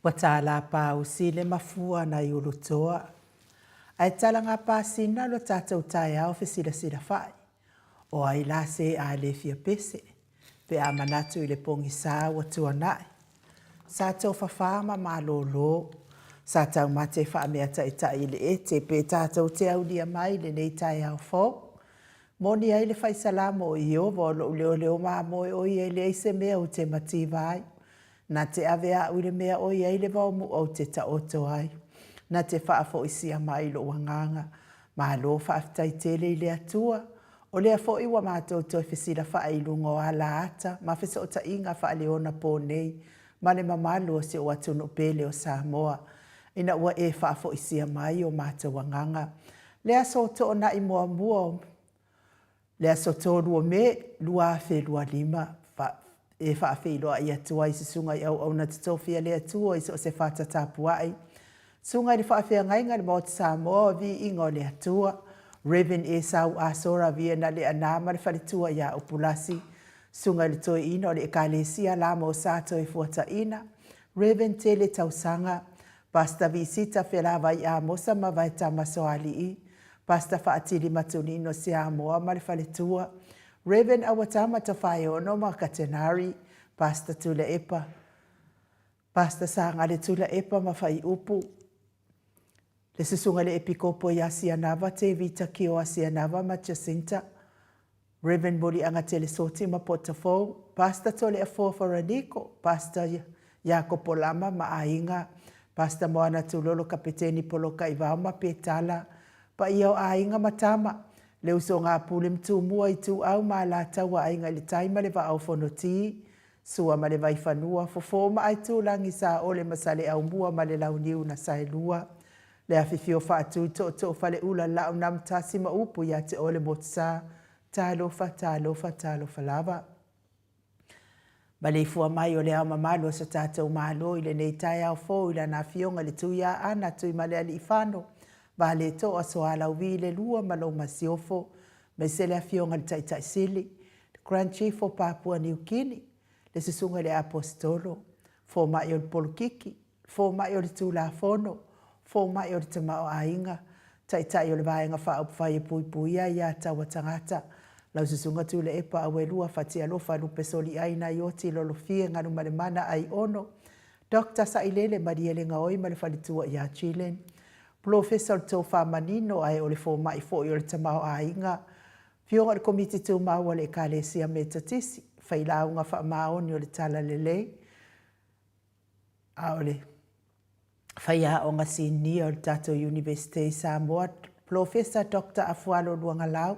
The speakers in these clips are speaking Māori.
Watala pa usile mafua na yulutoa. Ai tala ngā pāsina lo tātou tai au whesira sira whai. O ai lase a le fia pese. Pe a manatu i le pongi sā wa tuanai. Sā tau whawhama mā lolo. Sā tau mate wha mea tai tai le ete. Pe tātou te au dia mai le nei tai au fō. Moni ai le whai salamo i o volo leo leo mā moe o i le eise mea o te mati vai. Na te avea ure mea o i le vaumu o te taoto ai. Na te whaafo isia mai lo wanganga. Ma lo whaaftai tele i le atua. O lea fo iwa mātou toi whesira whaeilungo a la ata. Ma whesa o ta inga whaaleona pō nei. Ma le mamalo se o atunu pele o Samoa. Ina ua e whaafo isia mai o mātou wanganga. Lea so to na i mua mua. Lea so to lua me lua fe lua lima. E whaawhiloa i atua i se sunga i au na te tōwhia le atua i se whata tāpuai. Sunga i whaawhia ngainga le mōt Samoa vi ingo le atua. Reverend e sau asora via na le anama le whalitua i a upulasi. Sunga i le toi ina o le ekalesia la mo sato i fuata ina. Reverend te le tausanga. Pasta visita whelava i a mosa ma vai tamasoali i. Pasta whaatili matunino si a moa ma le whalitua. Reverend awatama ta whae ono ma katenari, Pasta tula epa. Pasta sanga le tula epa ma whai upu. Le susunga le epikopo i Asianava te vita ki o Asianava ma Jacinta. Reverend Boli anga tele soti ma Potafou. Pasta tole a Fofaraniko. Pasta Jacopo Lama ma Ainga. Pasta Moana Tulolo kapiteni poloka i Vauma Petala. Pa iau Ainga matama. Le uso ngā pule mtu mua i tu au ma la taua ainga le taima le va au fonoti. Sua ma le vai whanua. Fofo ma ai tu langi sa ole masale au mua ma le launiu na saelua. Le awhiwhio wha atu to whale ula lau nam tasi ma upu ya te ole motsa. Talofa lava. Ma le fua mai o le au mamalo sa tātou malo i le nei tai au fō i la na fionga le tuia ana tui ma le ali i whano. Va le to a so ala wi le lua malo masiofo. Me se le afionga le tai sili. Grand Chief o Papua New Guinea. Le sisunga le apostolo. Fo mai o le polukiki. Fo mai o le tula fono. Fo mai o le tamao ainga. Tai o le vaenga wha upu whai pui puia i a tawa tangata. Lau sisunga tu le epa awe lua whati alofa lupe soli aina i oti lolo fie nganu male mana ai ono. Dr. Sailele Mariele Ngaoi male whalitua i a Chilen. Professor tō whamanino ai o le fō mai fō i o le tamao a inga. Fionga le komiti tō mau le kālesia me tatisi. Whailaunga wha maoni o le tala lele. A o le whaia o ngā sini o le Tato University Samoa. Professor Dr. Afualo Luangalau.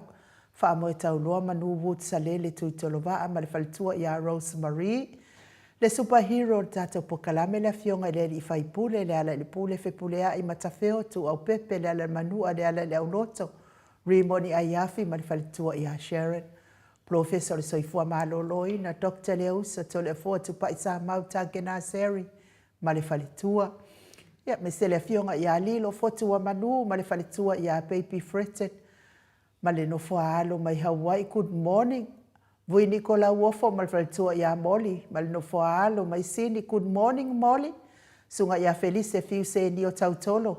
Wha moe tau loa manu wut sa lele tui tolova a ma le whalitua i a Rosemary. Le superhero tata pokalame le fionga le i fai pule le ala le pule fe pulea i matafeo tu au pepe le ala manua le ala le au loto. Rimoni Ayafi ma le falitua i a Sharon. Professor le soifua maloloi na Dr. Leusa to le fua tu pa isa mauta gena seri ma le falitua. Ia me se le fionga i a lilo fotu wa manu ma le falitua i a baby fretted. Ma le nofua alo mai Hawaii good morning. Vui Nicola Wofo malfaltua ia Molly, malino foalo, mai sini, good morning Molly. Sunga ia Felice Fiuse ni o tautolo.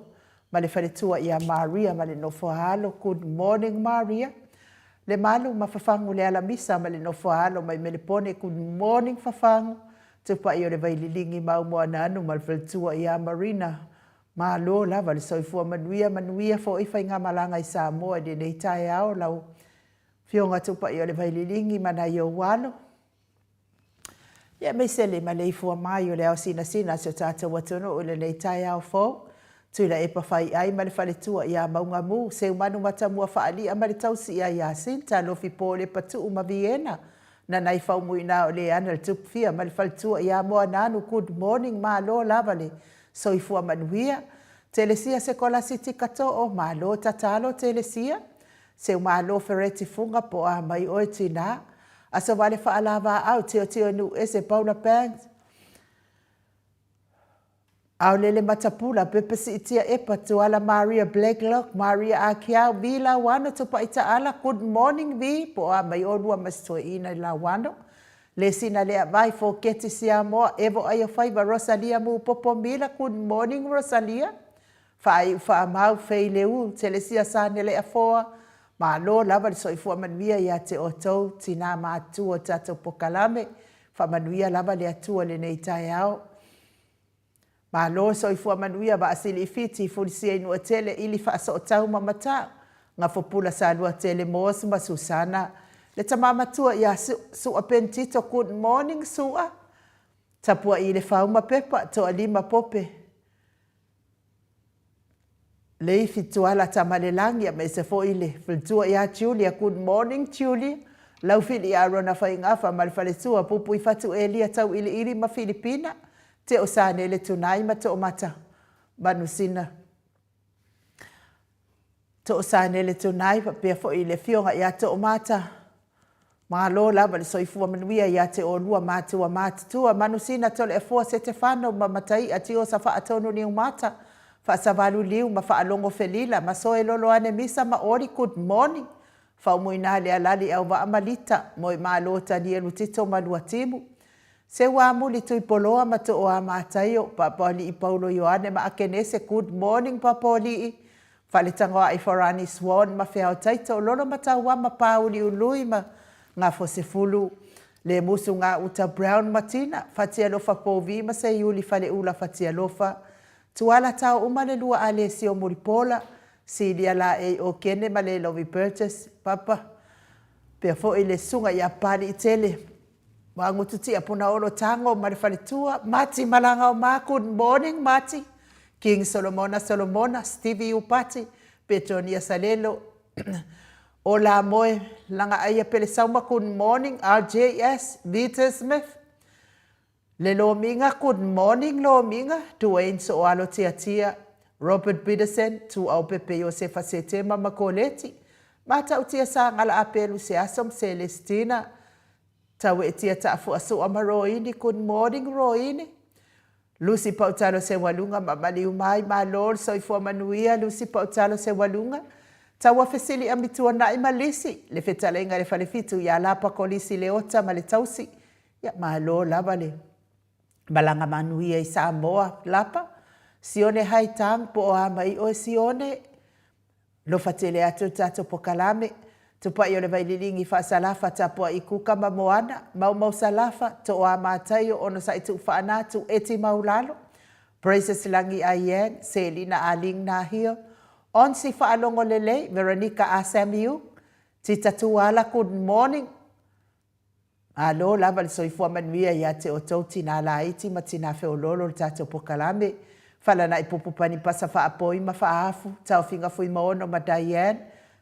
Malefaletua ia Maria, malino foalo, good morning Maria. Le malu mafafangu le ala misa, malino foalo, mai melepone, good morning fafangu. Tupa iyo le vaililingi mau moananu, malfaltua ia Marina. Malo lava le soifua manuia fo ifa inga malanga i Samoa de neitai au lau. Fionga tupa i o le vaililingi mana i o walo. Ia me sele ma le ifua mai o le au sina so tata watono o le nei tai au fo. Tui la epa fai ai ma le whaletua i a maunga mu. Se umanu matamua whaali a ma le tausi i a Yasin. Ta lofi po le patu ma Vienna. Na nai fau mui na o le ana le tupfia ma le whaletua i a moa nanu. Good morning ma lo lavale. So ifua manuia. Telesia se kola siti kato o ma lo tatalo telesia. Se umalo fereti funga po a mai oe tina. Asa wale whaalava au teo nu ese Paula Banks. Au lele matapula pepesi itia epa tu ala Maria Blakelock, Maria Akiao, vi la wano tupa ita ala good morning vi po a mai o lua masitoe ina la wano. Le sina lea vai fo keti sia moa evo ayo faiva Rosalia mu popo mila. Good morning Rosalia. Fa mau fei leu te le sia sa ne lea foa. Ma lo lava le soifua manuia ia te otou tina mātua tatou pokalame. Fa manuia lava le atua le nei tai au. Ma lo soifua manuia ba asili fiti fulisia inu atele ili fa so tau mamata. Nga fopula sa lua tele moas ma Susana. Le tamama tua ia su apentito good morning sua. Tapua i le fauma pepa to alima pope. Le fituala tamalelangi a me se fo ile. Fitua ia Julia, good morning Julia. Lau fili a rona whaingafa malfaletua pupu i fatu elia tau ili ma Filipina. Te o sane le tunai ma to mata. Manusina. To o sane le tunai pa pia fo ile fionga ia to mata. Ma lo lava le soifua manuia ia te o lua mātua mātua. Manusina tole e fua se te whano ma matai ati o sa wha atonu ni umata. Wha savalu liu ma wha alongo felila. Ma soe lolo ane misa ma ori good morning. Wha umuina le alali au wa amalita. Moi maa lota ni elu tito malua timu. Se wa muli tui poloa ma to o a matai o papali i Paulo Ioane ma akenese good morning papali i. Wha le tangoa i Farani Swan ma whiao taito lolo ma taua ma pauli ului ma ngā fose fulu. Le musu ngā uta Brown Martina, fatia lofa povi ma se iuli fale ula fatia lofa. Tuala tau umale lua ale si o muripola, si lia la e o kene ma le Lovi Burgess, papa. Pea fo i le sunga i a pali i tele. Wangu tuti a puna olo tango ma le fale tua. Mati malanga o ma, good morning Mati. King Solomona, Stevie Upati, Petronia Salelo. Ola moe langa aia pele sauma good morning RJS Vita Smith. Le lo minga good morning lo minga Dwayne so alo tia Robert Bidersen tu au pepe Josefa Setema makoleti. Mata utia sa ngala apelu se asom Celestina. Tawe etia taafu asu amaroini good morning roini. Lucy Pautalo se walunga mamali umai ma lord soifua manuia Lucy Pautalo se walunga. Tawa fesili amitua na imalisi. Le fetalenga le falefitu ya lapa kolisi leota ma le tausi. Ya malo labale. Balanga manuia i Samoa lapa. Sione haitang po o amai o sione. Lo fatele atu tato pokalame. Tupa i o le vaililingi fa salafa tapua i kuka ma moana. Mau salafa to o amatayo ono sa itu faanatu eti maulalo. Praises langi ayen. Selina aling na hiyo. On si whaalongo lele, Veronica Asamiu, tita tuala, good morning. Alo, lava le soifua manuia ia te o tauti na laiti ma tina feololo le tato pokalame. Fala na ipupupani pasa wha apoi ma wha afu, tau finga fui maono ma Diane,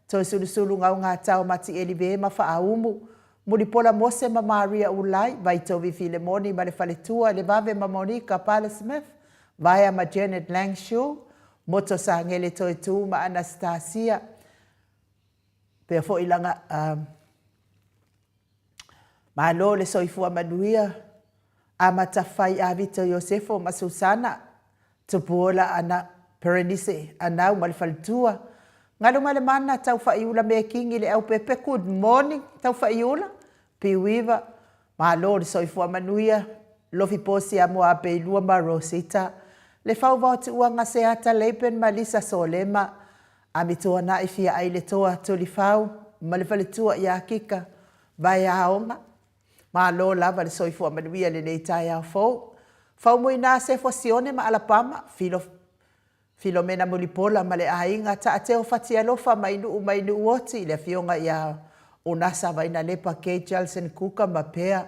tau sulusulu ngau ngā tau mati elive ma wha aumu. Muripola mose ma Maria Ulai, vai tovi file moni ma le faletua, le vave ma Monica Pala Smith, vaya ma Janet Langshaw, moto sa ngele toi tu ma Anastasia. Pea fo ilanga ma lo le soifua manuia. A matawhai a Vito Josefo ma Susana. Tupuola ana Perenise anau ma le falitua. Ngalo ma le mana tau whaiula mea kingi le au pepe good morning tau whaiula. Piwiva ma lo le soifua manuia. Lofi posi a mua peilua ma Rosita. Le fau vauti ua ngase ata leipen ma Lisa Solema. A mitua na ifia ai le toa tuli fau. Ma le falitua ia kika. Vai aonga. Ma lo lava le soifua manuia le neitai au fau. Fau mui na se fosione ma Alabama. Filomena Mulipola ma le ainga. Ta ateo fatia lofa mainu uoti. Le fionga ia unasa vaina lepa Kay Jalson Kuka ma pea.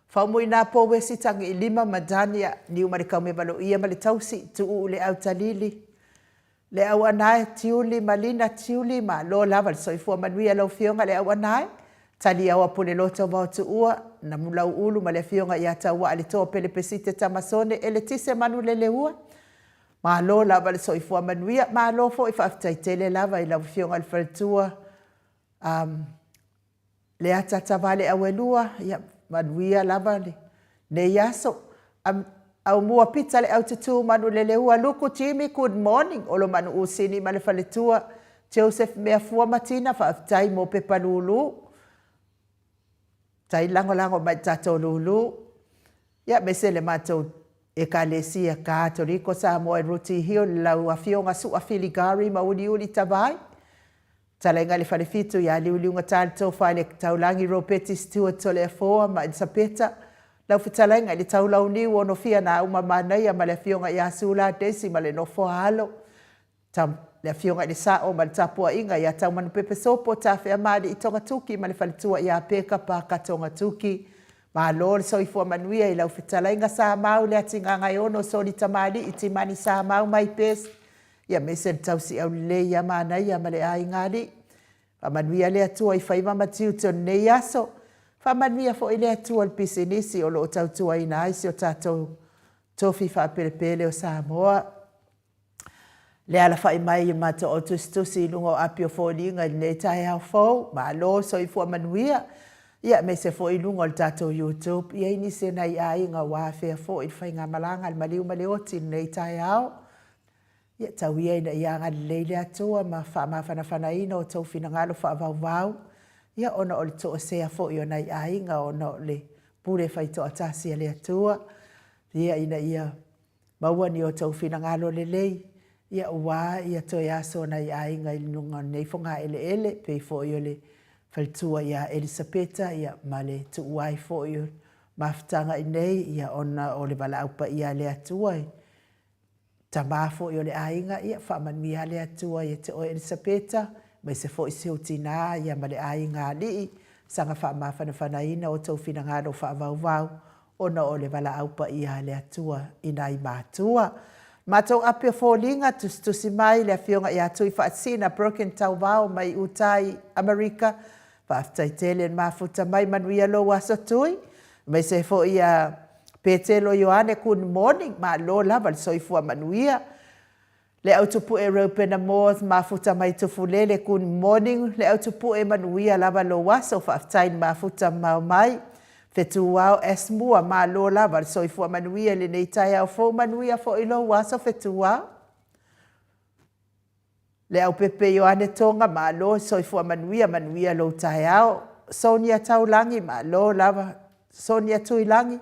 Fau mui na po wesi tangi i lima madania ni umarikau me valo ia ma le tausi tu le au talili. Le au anae tiuli malina tiuli ma lo lava le soifua manuia lau fionga le au anae. Tali au apune loto vau tu ua na mulau ulu ma le fionga ia taua ale toa pele pesite tamasone ele tise manu le ua. Ma lo lava le soifua manuia ma lo fo ifa aftaitele lava i lau fionga le faltua. Le atata vale awelua ia manuia lava le. Ne yaso au mua pizza le au tutu manu le ua luku Jimmy good morning. Olo manu usini ma le faletua. Joseph mea fua matina fa aftai mo pe palulu. tai lango mai tatou lulu. Ia mese le matou ekalesia Katoriko Samoa Ruti Hio lau afionga su afiligari mauli tavai. Talenga le wharefitu ia liuliunga tātou whaile taulangi ropeti stua tole a foa ma insapeta. Lau whitalenga le taulau ni wono fia na uma manai ma le afionga ia sula desi ma le nofo halo. Tam le afionga le sao ma le tapua inga ia tau manu pepe sopo ta whea maari i tonga tuki ma le whaletua ia peka pa ka tonga tuki. Ma lor so ifua manuia i lau whitalenga sa mau le atinga ngai ono so li tamari i timani sa mau mai pes. Ia mese tausi au le ia mana ia ma le ai ngari. Whamanuia le atua i whaima matiu te nei aso. Whamanuia fo i le atua al pisinisi o lo tautua i naisi o tātou tofi whaperepele o Samoa. Le ala whai mai i mato o tustusi i lungo apio fo linga i nei tai au fau. Ma lo so i fua manuia. Ia mese fo i lungo al tātou YouTube. Ia ini se nei ai ngā wāwhea fo i whainga malanga al maliu maleoti nei tai au. Ia tau ia ina ia ngā leile atua ma whana ina o tau whina ngalo whaavau. Ia ona o le toa sea fo i o nei ainga ona o le pure whai toa tasia le atua. Ia ina ia mauani o tau whina ngalo le lei. Ia ua ia toi aso nei ainga i nunga nei whonga ele pe fo i o le whalitua ia Elisabeta ia ma le tu uai fo i o maftanga i nei ia ona o le bala aupa ia le atua. Tamafo i o le ainga ia whamanui ale atua i te o Elisabeta mai se fo i siutina ia ma le ainga li sanga whamawhana ina o tau whina ngaro whaavauvau ona o le wala aupa i ale atua ina i mātua. Mātou apia fōlinga tusi mai le awhionga i atui whaasina broken tau vau mai utai Amerika whaaftai tele mafuta mai manuia lo waso tui mai se fo i a Petelo Ioane kun morning ma lo lava le soifua manuia. Le autupu e Ropena Moth mafuta mai tufulele kun morning. Le autupu e manuia lava lo waso whaaftain mafuta mau mai. Fetu wao esmua ma lo lava le soifua manuia le neitai au fo manuia fo ilo waso fetu wao. Le au pepe Ioane tonga ma lo soifua manuia lo tai au. Sonia taulangi ma lo lava. Sonia tuilangi.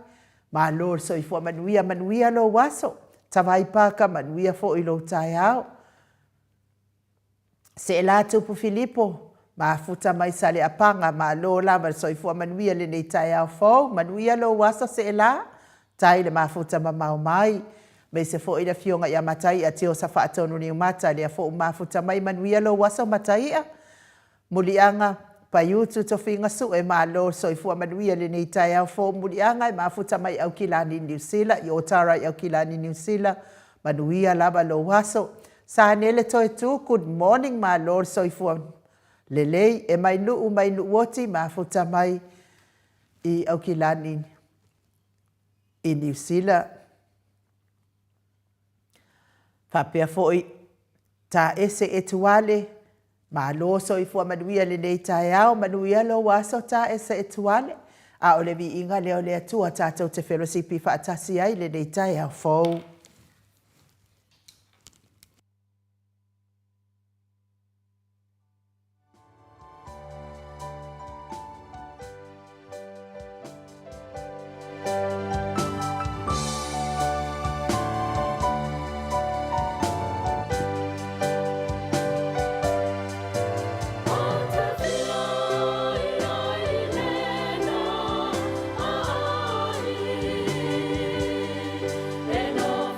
Ma lor so i fua manuia lo waso. Tawai paka manuia fo i lo tai au. Se la tupu Filipo. Ma futa mai sale apanga ma lo lava so i fua manuia le nei tai au fo. Manuia lo waso se la. Tai le ma futa mamau mai. Me se fo i la fionga ia matai a teo sa whaatonu ni umata. Le a fo ma futa mai manuia lo waso matai a. Mulianga. Paiutu to finga su e malo so i fua manuia le nei tai au fo mulianga e mafuta mai au kilani New Zealand i otara i au kilani New Zealand manuia lava lo waso sa nele toi tu good morning malo so i fua lelei e mai nu woti mafuta mai i au kilani i New Zealand whapea fo i ta ese e tuale ma lo so i fua manuia le nei tai au manuia lo waso ta ese e tuale a o le vi inga leo le atua tātou te wherosipi whaatasi ai le nei tai au fau. No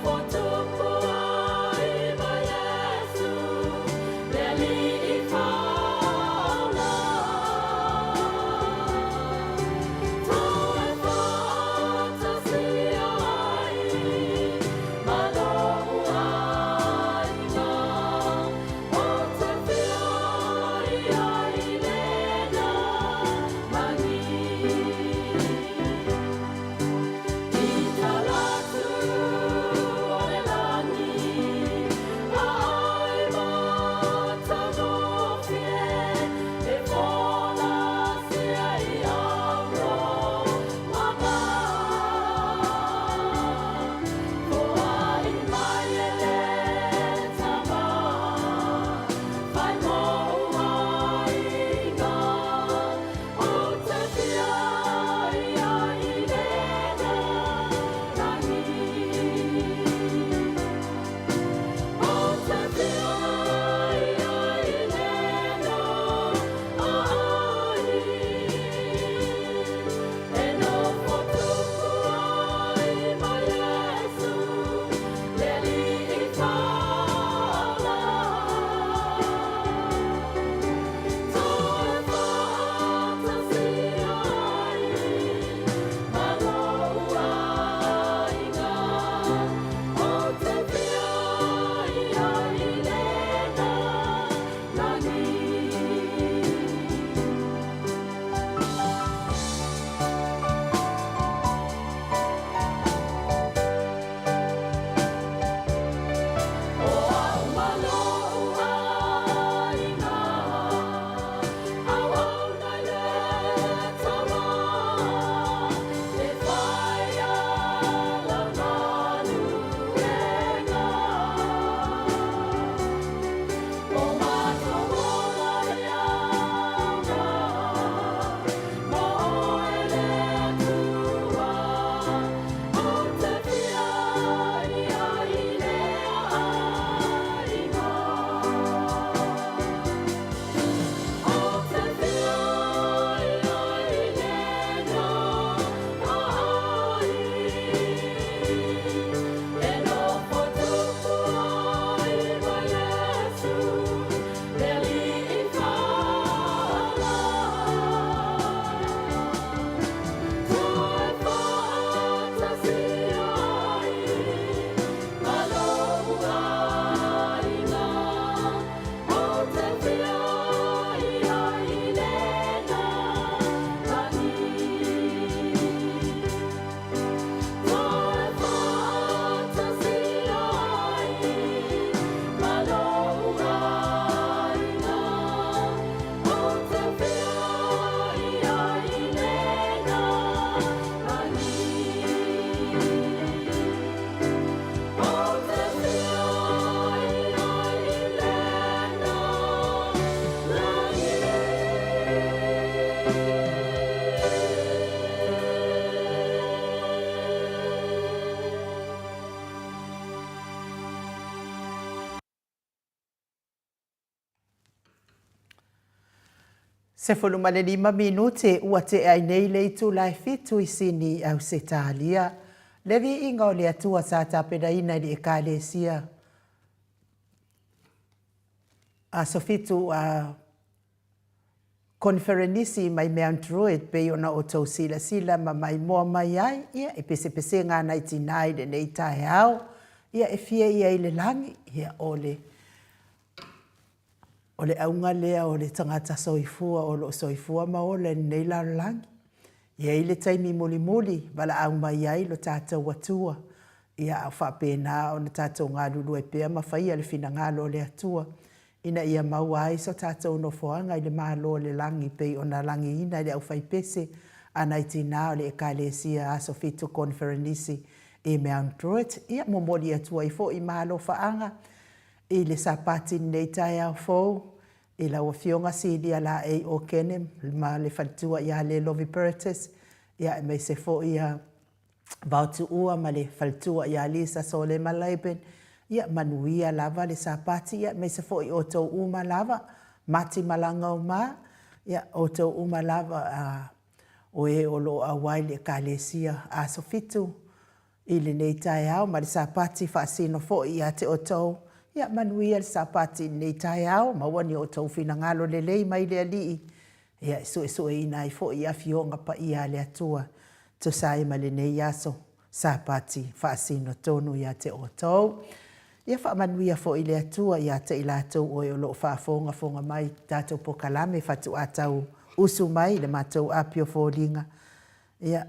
Se fulumale 5 minute ua te ai nei le itu lai fitu i sini au se talia. Levi inga o le atua sa tapena ina i ekalesia. A sofitu a konferenisi mai Mount Druid pe ona o tau sila ma mai moa mai ai. Ia e pese ngā nai tinai le nei tae au. Ia e fia ia i le langi. Ia ole aunga lea o le tangata soifua o lo soifua ma o le nei la langi. Ia i le taimi muli wala au mai ai lo tātou atua. Ia au whapena o na tātou ngā lulu e pēr ma whaia le fina ngā lo le atua. Ina ia mau ai so tātou no foanga i le mālo le langi pei o na langi ina i le au whaipese anai tina o le ekalesia aso fitu konferenisi e Mount Druid. Ia momoli atua i fo i mālo whaanga. I le sapati nei tae au fōu, i la wafionga sidi ala e o kenem, ma le whatua i a le lovi purtis, ia e mei se fo i a bautu ua ma le whatua i a lisa so le malaiben, ia manuia lava le sapati, ia mei se fo i o tau uma lava, mati malanga o ma, ia o tau uma lava o e o lo a waile ka lesia a sofitu, i le nei tae au, ma le sapati whaasino fo i a te o tau, ia manuia le sapati nei tae au, ma wani o tau fina ngalo le lei mai le alii. Ia e ina i fo i a fionga pa i a le atua. To sai ma le nei aso sapati whaasino tonu i a te o tau. Ia wha manuia fo i le atua i a te i lātou o e o lo whaafonga mai tātou po kalame whatu atau usu mai le mātou apio fōringa. Ia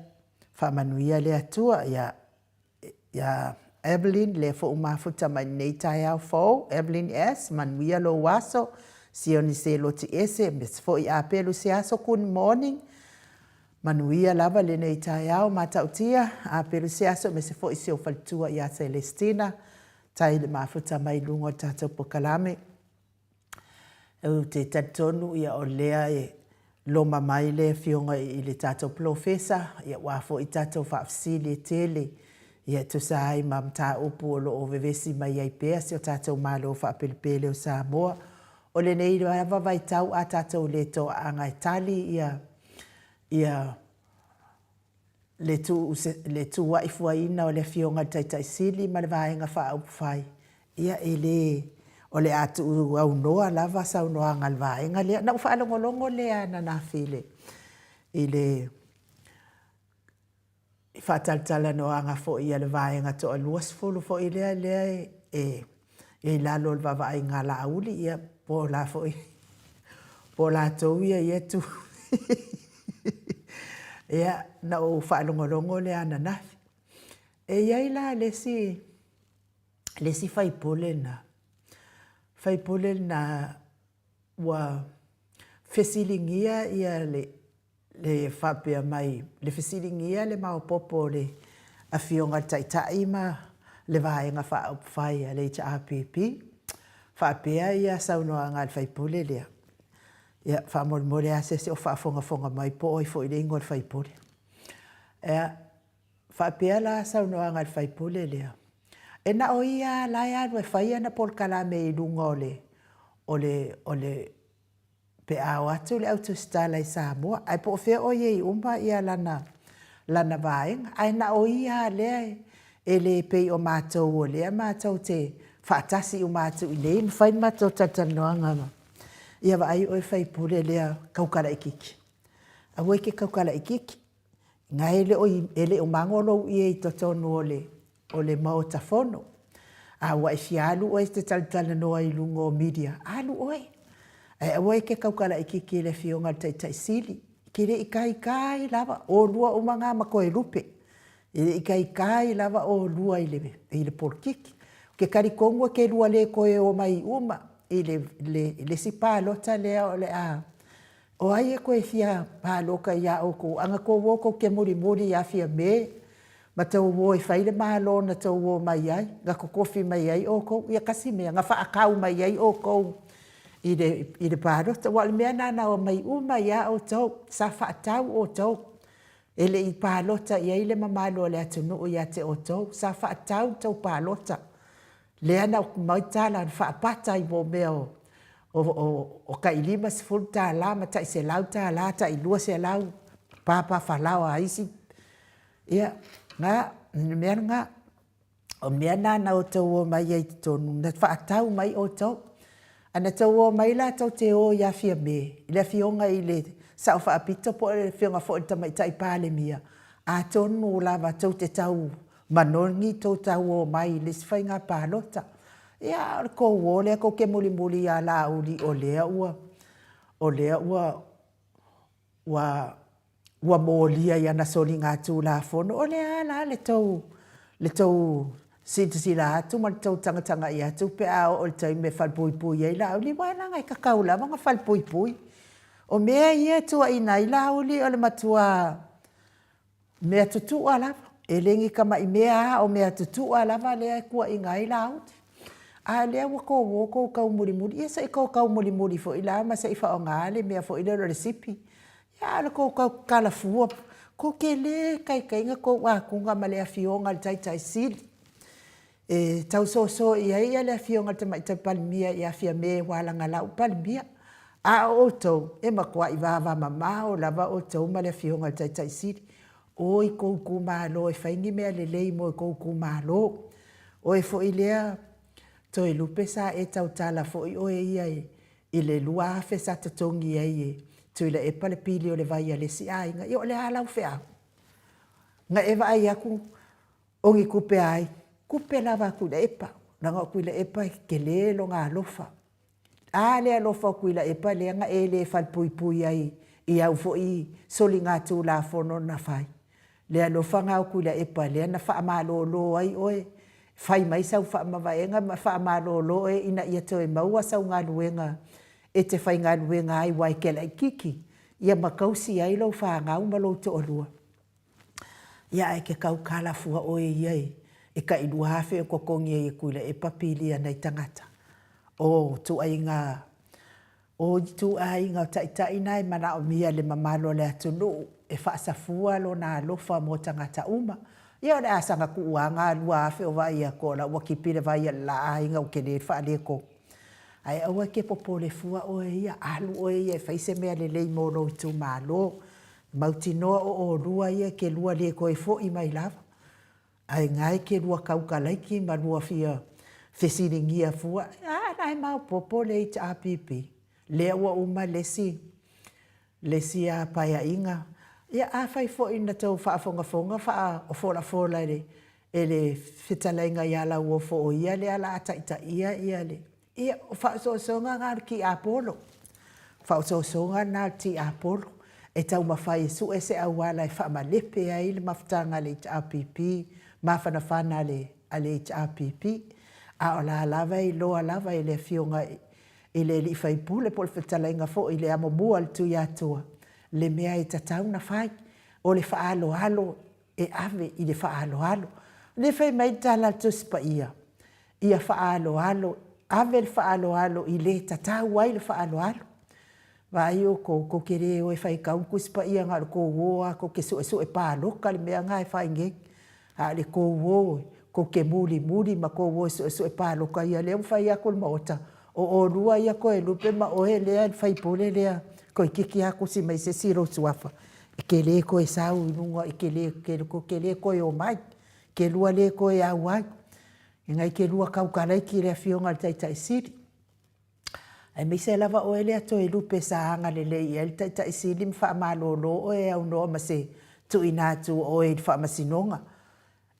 wha manuia le atua ia Evelyn le fo umafuta mai nei tae au fōu, Evelyn S, manuia lo waso, sioni se lo ti ese, mes fo i apelu se aso kun morning, manuia lava le nei tae au, matautia, apelu se aso, mes fo i se o faltua i a Celestina, tae le mafuta mai lungo tātou po kalame. Eu te tatonu ia o lea e loma mai le fionga i le tātou profesa, ia wafo i tātou whaafsili e tele, ia tu sai mam ta upu o lo o vevesi mai ai pea si o tātou malo whaapelipele o Samoa. O le nei roa vai tau a tātou le to anga Itali ia le tu waifua ina o le fionga taitai sili ma le vaenga whaaupu whai. Ia o le atu au noa lava sau noa ngal vaenga lea. Na ufa alongolongo lea na nafile. I le whātaltala no anga fo i ale vaenga to a luasfulu fo i lea e lalo le vavai ngā la auli ia po la fo i po la tau ia tu ia na o whaalongolongo le ana nafi e iai la lesi whaipole na wa fesilingia ia le whapea mai, le whesiringia le maopopo le a fionga taitai ma le vaenga whaaupu a le HRPP. Whapea ia saunoa ngā whaipule lea. Ia whamormore a se o whaafonga mai po oi fo i le ingo le whaipule. Whapea la saunoa ngā whaipule lea. E na o ia lai anu e whaia na pol kalame i lunga o le pe au atu le autostala i Samoa. Ai po fea o iei umba ia lana vaenga. Ai na o ia lea e le pei o mātou o lea mātou te whaatasi o mātou i nei. Mwhai mātou tatanoanga ma. Ia wa ai oi whaipure lea kaukara ikiki. A wai ke kaukara ikiki. Nga ele o mangolo iei totonu o le mau tafono. A wai fialu oi te talanoa i lungo media. Alu oi. E wai ke kaukala i ki le fionga taitai sili. Ki le ikai lava o lua o mga makoe rupe. I le ikai lava o lua i le porkiki. Ke karikongwa ke lua le koe o mai uma. I le si pālota lea o le a. O ai e koe fia pāloka ia o ko. Anga ko woko ke muri ia fia me. Ma tau wo i whaile mahalo na tau wo mai ai. Nga ko kofi mai ai o ko. Ia kasi mea. Nga whaakau mai ai o ko. I le pālota, wale mea nana o mai uma ia o tau, sa whaatau o tau. Ele i pālota, ia ile mamalo le atunu ia te o tau, sa whaatau tau pālota. Lea na mai tala, whaapata i mo mea o kailima se fulu tālā ma taʻi se lau tālā taʻi lua se lau papa falao a isi ia nga mea nga o mea nana o tau o mai ai tonu na whaatau mai o tau ana tau o mai la tau te o ia fia me i le fionga i le sa o whaapito po le fionga fo i tamai tai pāle mia a tonu o lava tau te tau manongi tau o mai le sifai pālota ia ko o lea ko ke muli muli a la uli o lea ua ua molia ia na soli ngā tū la fono o lea la le tau sila atu ma le tau tangatanga i atu pe a o le tau me whalpui pui ei la uli wana ngai kakau la mga whalpui pui o mea ia tua ina i la uli o le matua mea tutu ala e lengi kama i mea o mea tutu ala lea kua i ngai la uli a lea wako kau muri muri ia sa i kau muri muri fo i la ma sa i wha o ngale mea fo i le resipi ia le kau kalafua ko ke le kai inga ko wakunga ma lea fionga le tai sili e tau so ia lea fionga te mai tai palimia ia fia me wala ngala u palimia a o tau e makua i vava mama o lava o tau ma lea fionga le tai sili o i kou malo e whaingi mea lelei mo i kou malo o e fo i lea to e lupe sa e tau tala fo i o e ia i le lua afe sa tatongi e to i le e pale pili o le vai a le si a inga i o le halau fea nga e vai aku ongi kupe ai kupe lava ku le epa nanga ku le epa ke le lo ngā lofa a le alofa ku le epa le nga e le fal pui pui ai i au fo i soli ngā tū la fono na fai le alofa ngā ku le epa le na wha amalo lo ai oe fai mai sau wha mavaenga ma wha amalo lo e ina ia te maua sau ngā luenga e te whai ngā luenga ai wai ke lai kiki ia makausi ai lo wha ngā umalo te olua ia e ke kau kala fua oe iai e ka ilu hafe o kokongi e kuila e papili anai tangata o tu ai ngā o tu ai ngā tai nai mana o mia le mamalo le atunu e whaasafua lo nā lofa mo tangata uma ia le asanga ku uanga lua afe o vai a kola ua kipire vai a la ainga o ke le whaaleko ai aua ke popole fua o ia alu o ia whaise mea le lei mono i tu malo mauti noa o lua ia ke lua le koe fo i mai lava ai ngai ke lua kaukalaiki ma lua fia fesiringia fua nai mau popole i te apipi lea ua uma lesi a paia inga ia a fai fo ina tau whaafonga wha o fola e le whitalainga i ala ua fo o ia le ala ataita ia le ia o whaososonga ngā ki Apollo whaososonga ngā ti Apollo e tau mawhai e su e se au ala e whaamalepe ai le mafutanga le HRPP mawhanawhana le HRPP a o la lava i loa lava i le fionga i le li whaipule po le whitalainga fo i le amomua le tui atua le mea e tatau na whai o le whaalo e ave i le whaalo le whai mai tala tuspa ia whaalo ave le whaalo i le tatau ai le whaalo vai o ko kere o e whai kau kuspa ia ngā ko woa ko ke su e pāloka le mea ngā e whai nge a le ko wo ko ke muri ma ko wo su e pāloka ia le whai ako le maota o rua ia ko e lupe ma o e lea whai pole lea ko i kiki ako si mai se siro suafa ke le ko e sau inunga ke le ko e o mai ke lua le ko e au ai ngai ke lua kaukalai ki le fionga le tai siri ai me se lava o ele to e lupe sa anga le le i tai siri mfa malolo o e au no ma se tu ina tu o e fa masinonga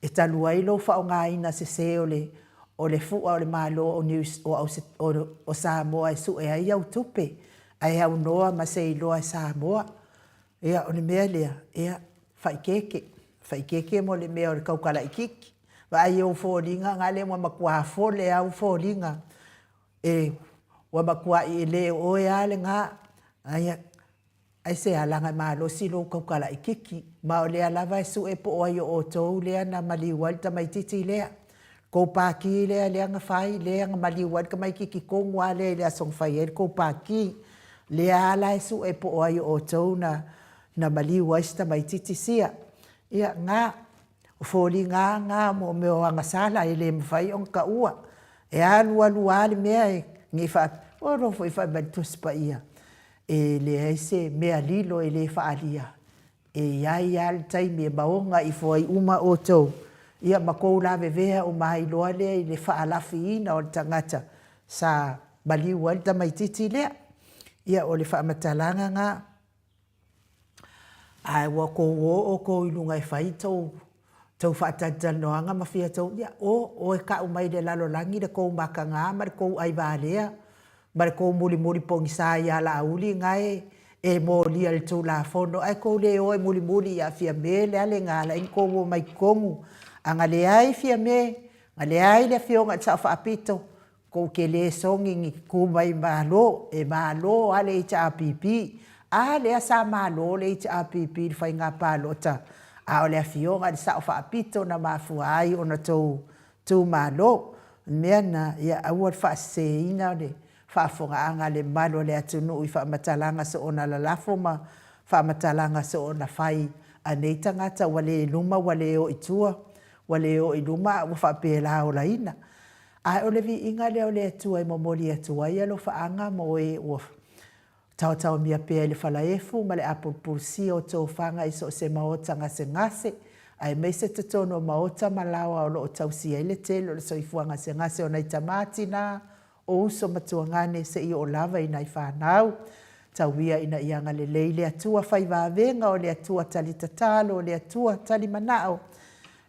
e talu ai lo fa nga ina se o le fu o le malo o news o Samoa su e ai au tupe ai au noa ma se loa Samoa ia o le mea lea ia whaikeke mo le mea o le kaukala ikiki wa ai o fōringa ngā le makua fōle au fōringa e wa makua i le o e ale ngā ai se alanga malo si lo kaukala ikiki ma o le alava e su e po ai o tou lea na maliwal ta mai titi lea ko paki lea nga whai lea nga maliwal ka mai kiki kongwa lea song whai ko paki lea ala e su e po ai o tou na maliwal ta mai titi sia ia ngā o fōri ngā mo meo anga sala e le mwhai on ka ua e alu ale mea e ngi o ro foi fa ba tus pa ia e le ese mea lilo e le faalia e ai al tai me baonga i foi uma o tou ia makou la vevea o mai loa le i le faalafi ina o le tangata sa bali wal ta mai titi le ia o le faamatalaga nga ai wa ko o ko ilunga e fai tau whaatatanoanga mawhia tau ia o e ka umai le lalo langi le kou makanga ma le kou ai vālea ma le kou muli muli pongi sa ia la auli ngai e mo lia le tau la fono ai kou le o e muli muli ia fia me le ale ngā la in kou o mai kongu anga le ai fia me nga le ai le fionga tsa whaapito kou ke le songi ngi kumai malo e malo ale i ta apipi a le asa malo le i ta apipi le whai ngā pālota a o le afionga le sao whaapito na mafua ai o na tau malo. Mea na ia aua le whaaseina le whaafonga anga le malo le atunu i whaamatalanga so o na lalafo ma whaamatalanga so o na whai a nei tangata wale luma wale o itua wale o i luma ua whaapela o la ina. A o le vi inga le o le atua i momoli atua ia lo whaanga mo e ua tau mia pēa le whalaefu ma le apurpursi o tau whanga iso se maota ngase ai mei se te tono maota malawa o lo o tau si ele telo le soifua ngase o nei tamati na o uso matuangane se i o lava i nai whanau tau wia ina ianga le leile atua whai vāvenga o le atua tali tatalo o le atua tali manao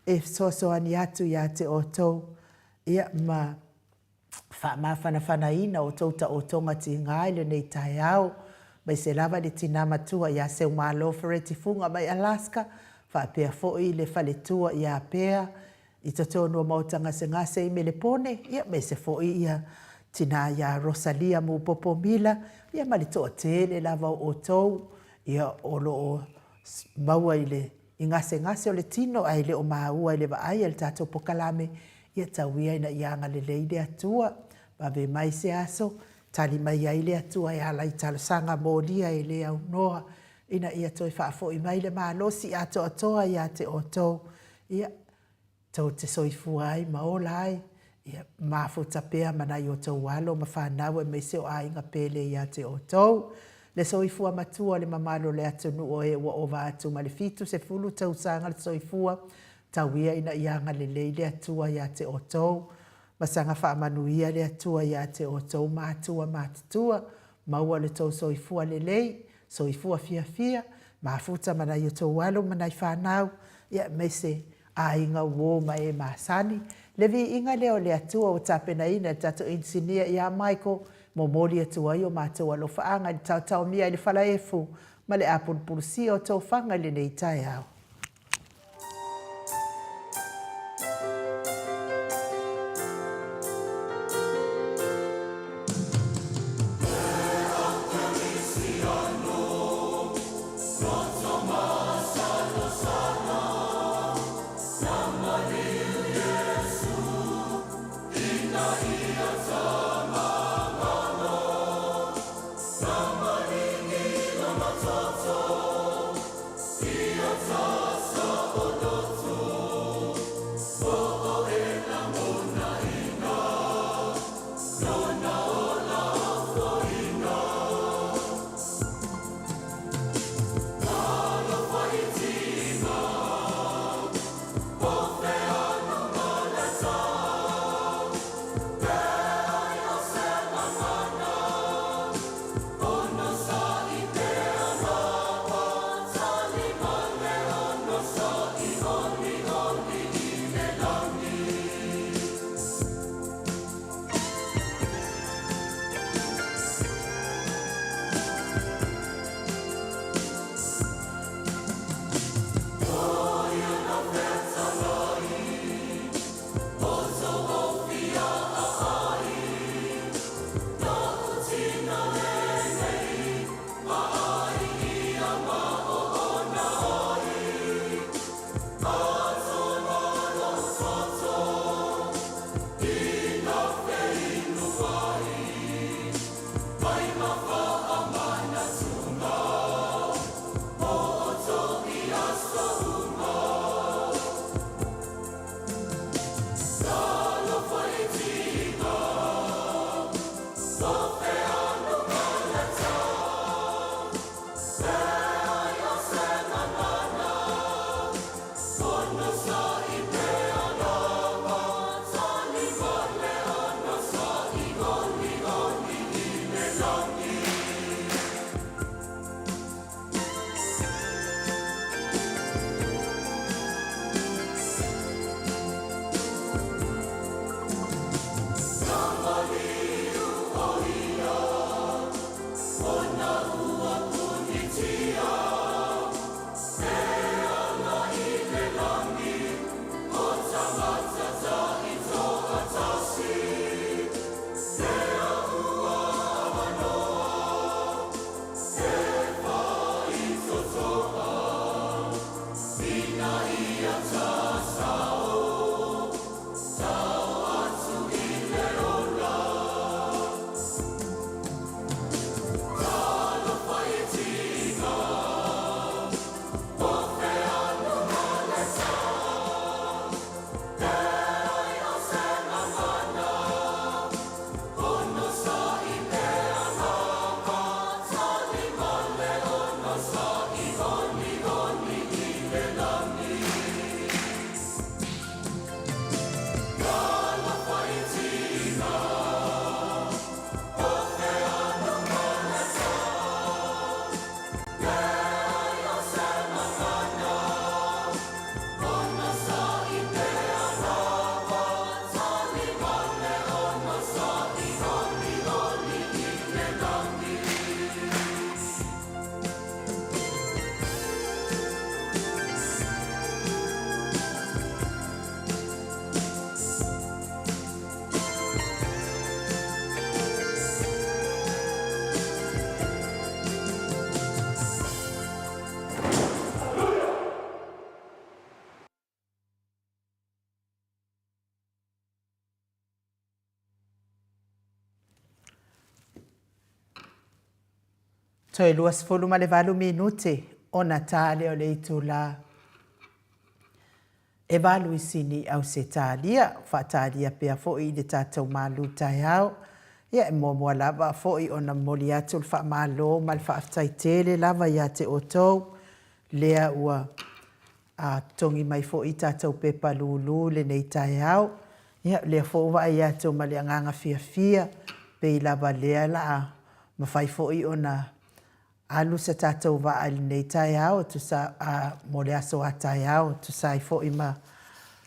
e soani atu ia te o tau ia ma whana ina o tauta o tonga ti ngai le nei tai au. Mai se lava le tina matua ia se umalo fereti funga mai Alaska. Whaapea foi le fale tua ia pea. I tatono mautanga se ngase i mele pone. Ia mai se foi ia tina ia Rosalia mu popo mila. Ia mali toa tele lava o tau. Ia olo o maua i le ngase o le tino ai le o maua i le vaai el tato pokalame. Ia tauia ina ianga le leile atua. Babe mai se aso, tali mai ai le atua e ala i talasanga mōlia e le au noa. Ina ia toi whaafo i mai le mālosi ato atoa ia te o tau. Ia tau te soifua ai maola ai. Ia mafuta pea mana i o tau walo ma whanau e mei se o ainga pele ia te o tau. Le soifua matua le mamalo le atunu o e ua ova atu ma le fitu se fulu tau sanga le soifua. Tauia ina ianga le leile atua ia te o tau. Masanga whaamanuia le atua ia te o tau mātua mātutua. Maua le tau soifua le lei, soifua fia. Mafuta mana i o tau walo mana i whanau. Ia mese a inga uo ma e masani. Levi inga leo le atua o tapena ina tato insinia ia Michael. Momoli atua i o mātua lo whaanga ni tau mia i le whalaefu. Ma le apurpurusi o tau whanga le nei tai au. Toe luas fulu ma le valu minute o Natale o le itu la. E valu isini au se talia, fa talia pea foi de tatou malu tai au. Ia e mua lava foi o na moli atu le fa malo ma le fa aftaitele lava ia te otou. Lea ua a tongi mai foi tatou pepa lulu le nei tai au. Ia lea foi wa ia te o ma le anganga fia fia. Pei lava lea la a mawhai foi o na alu sa tatou wa ali nei tai au, tu sa mo le aso a tai au, tu sa i fo ima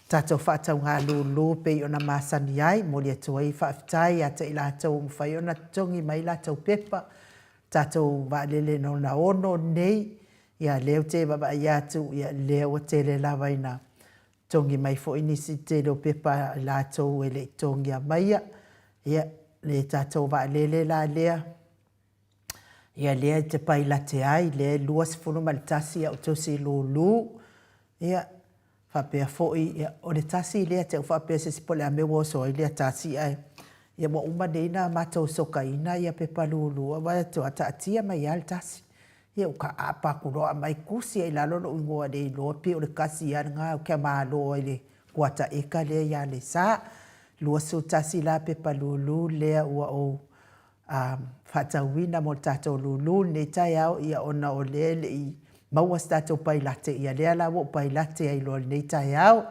tatou whaatau ngā lulu pei o na masani ai, mo le atua i whaafitai a te ila tau mwhai o na tongi mai la tau pepa, tatou wa lele no na ono nei, ia leo te baba i atu, ia leo te le lawa ina tongi mai fo inisi te leo pepa la tau e le tongi a maia, ia le tatou wa lele la lea, ia lea te pai la te ai, lea lua sifunu malitasi au tosi lulu. Ia whapea foi, ia o le tasi lea te whapea se sipole a mewa so i lea tasi ai. Ia mo umaneina matou soka ina ia pepa lulu. Wai to ata atia mai al tasi. Ia uka apa kuroa mai kusi ai lalo no ingoa le loa pe o le kasi ia ngā o kia maa loa le kuata eka lea ia le sa. Lua su tasi la pepa lulu lea ua o whatauina mo tatou lulu nei tai au ia ona o le i maua tatou pailate ia lea la wo pailate ai lo nei tai au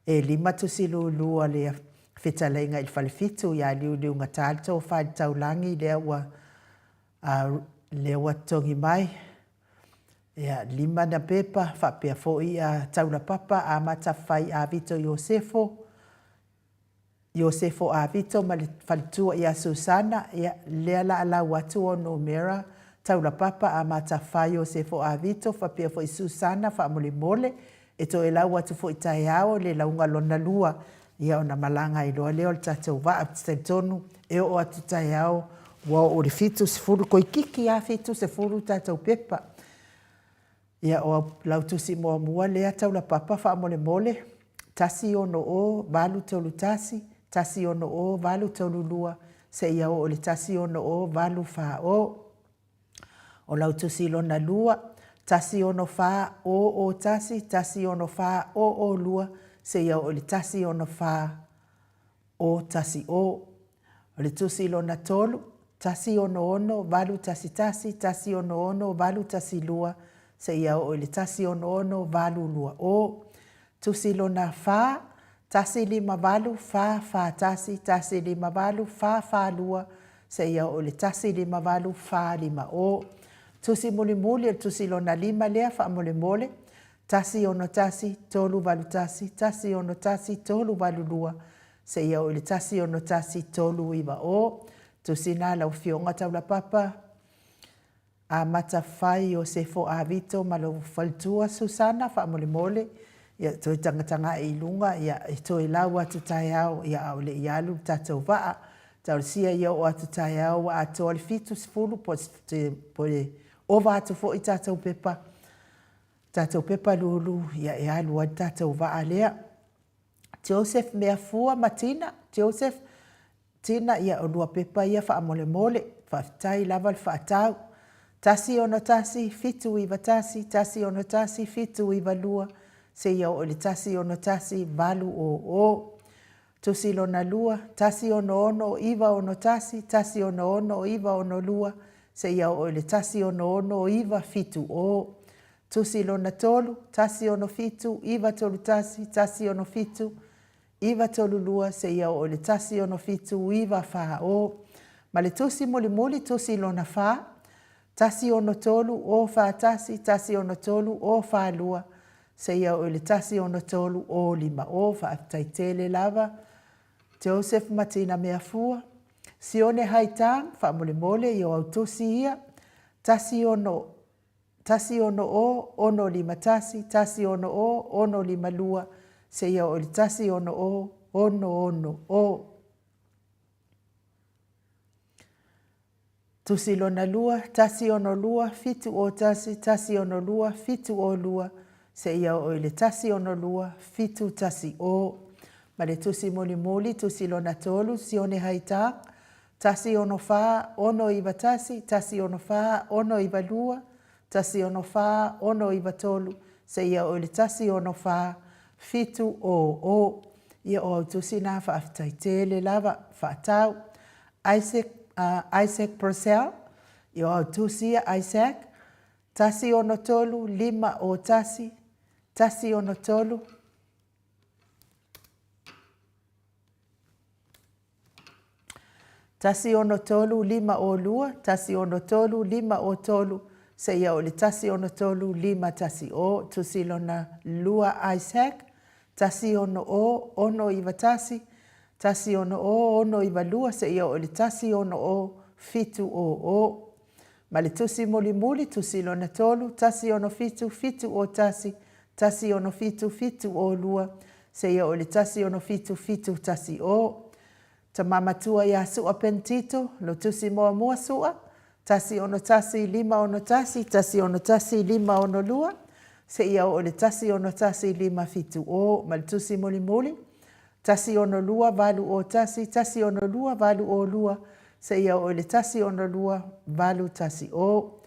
e lima tusi lulu a le whetalainga il whalefitu ia liu ngatalto whai taulangi lea ua tongi mai ia lima na pepa whapea fo ia taula papa a matawhai a Vito Iosefo a Vito ma le whalitua ia Susana, ia lea la ala watu o no mera, taula papa a matawhai Iosefo a Vito, whapea fo i Susana, wha mole mole, e to e lau watu fo i tai ao, le launga lona lua, ia o na malanga i loa leo, le tatou wa ap tonu, e o atu tai ao, wa o le fitu se furu, koi kiki a fitu se furu tatou pepa. Ia o lau tusi mua mua lea taula papa, wha mole mole, tasi ono o, balu tolu tasi ono o valu taululua se ia o le tasi ono o valu fa o lau tusi lona lua tasi ono fa o tasi ono fa o lua se ia o le tasi ono fa o tasi o le tusi lona tolu tasi ono valu tasi ono valu tasi lua se ia o le tasi ono valu lua o tusi lona fa tasi lima valu, fa tasi lima valu, fa lua, se ia o le tasi lima valu, fa lima o. Tusi muli muli, tusi lona lima lea, fa mole mole, tasi ono tasi, tolu valu tasi ono tasi, tolu valu lua, se ia o le tasi ono tasi, tolu iwa o. Tusi na lau fionga taula papa, a matawhai Iosefo a Vito, malo faltua Susana, fa mole mole, ia toi tanga i lunga, ia toi lau atu tai au, ia au le ialu tatou waa, tau sia ia o atu tai au, wa atu ale fitu sifuru, po le ova atu fo i tatou pepa lulu, ia e alu atu tatou waa lea. Joseph mea fua matina, Joseph, tina ia o lua pepa ia wha mole mole, wha tai lava le wha tau, tasi ono tasi, fitu iwa tasi ono tasi, fitu iwa lua, se ia o le tasi ono tasi valu o. Tusi lona lua, tasi ono iwa ono tasi ono iwa ono lua, se ia o le tasi ono iwa fitu o. Tusi lona tolu, tasi ono fitu, iwa tolu tasi ono fitu, iwa tolu lua, se ia o le tasi ono fitu, iwa fa o. Ma le tusi muli muli, tusi lona fa, tasi ono tolu, o fa tasi ono tolu, o fa lua, se ia o le tasi ono tolu o lima o whaaftaitele lava. Joseph matina mea fua. Sione haitang, wha mole mole i o au tusi ia. Tasi ono o, ono lima tasi ono lima lua. Se ia o le tasi ono o. Tusi lona lua, tasi ono lua, fitu o tasi ono lua, fitu o lua. Se ia o le tasi ono lua, fitu tasi o. Ma le tusi moli moli, tusi lona tolu, sione haita. tasi ono wha, ono iwa tasi ono wha, ono iwa lua, tasi ono wha, ono iwa tolu, se ia o le tasi ono wha, fitu o. Ia o tusi nā whaafitai tele lava, whaatau. Isaac Purcell, ia o tusia Isaac, tasi ono tolu, 5 o tasi ono tolu. Tasi ono tolu, 5 o lua, tasi ono tolu, 5 o tolu, se ia o le tasi ono tolu, 5 tasi o, tusi lona lua Isaac, tasi ono o, ono iwa tasi ono o, ono iwa lua, se ia o le tasi ono o, fitu o. Ma le tusi muli, tusi lona tolu, tasi ono fitu, fitu o tasi ono fitu, fitu o lua, se ia o le tasi ono fitu, fitu tasi o. Ta mamatua ia sua pentito, lo tusi mua sua, tasi ono tasi, 5 ono tasi ono tasi, 5 ono lua, se ia o le tasi ono tasi, 5 fitu o, ma le tusi muli, tasi ono lua, valu o tasi ono lua, valu o lua, se ia o le tasi ono lua, valu tasi o.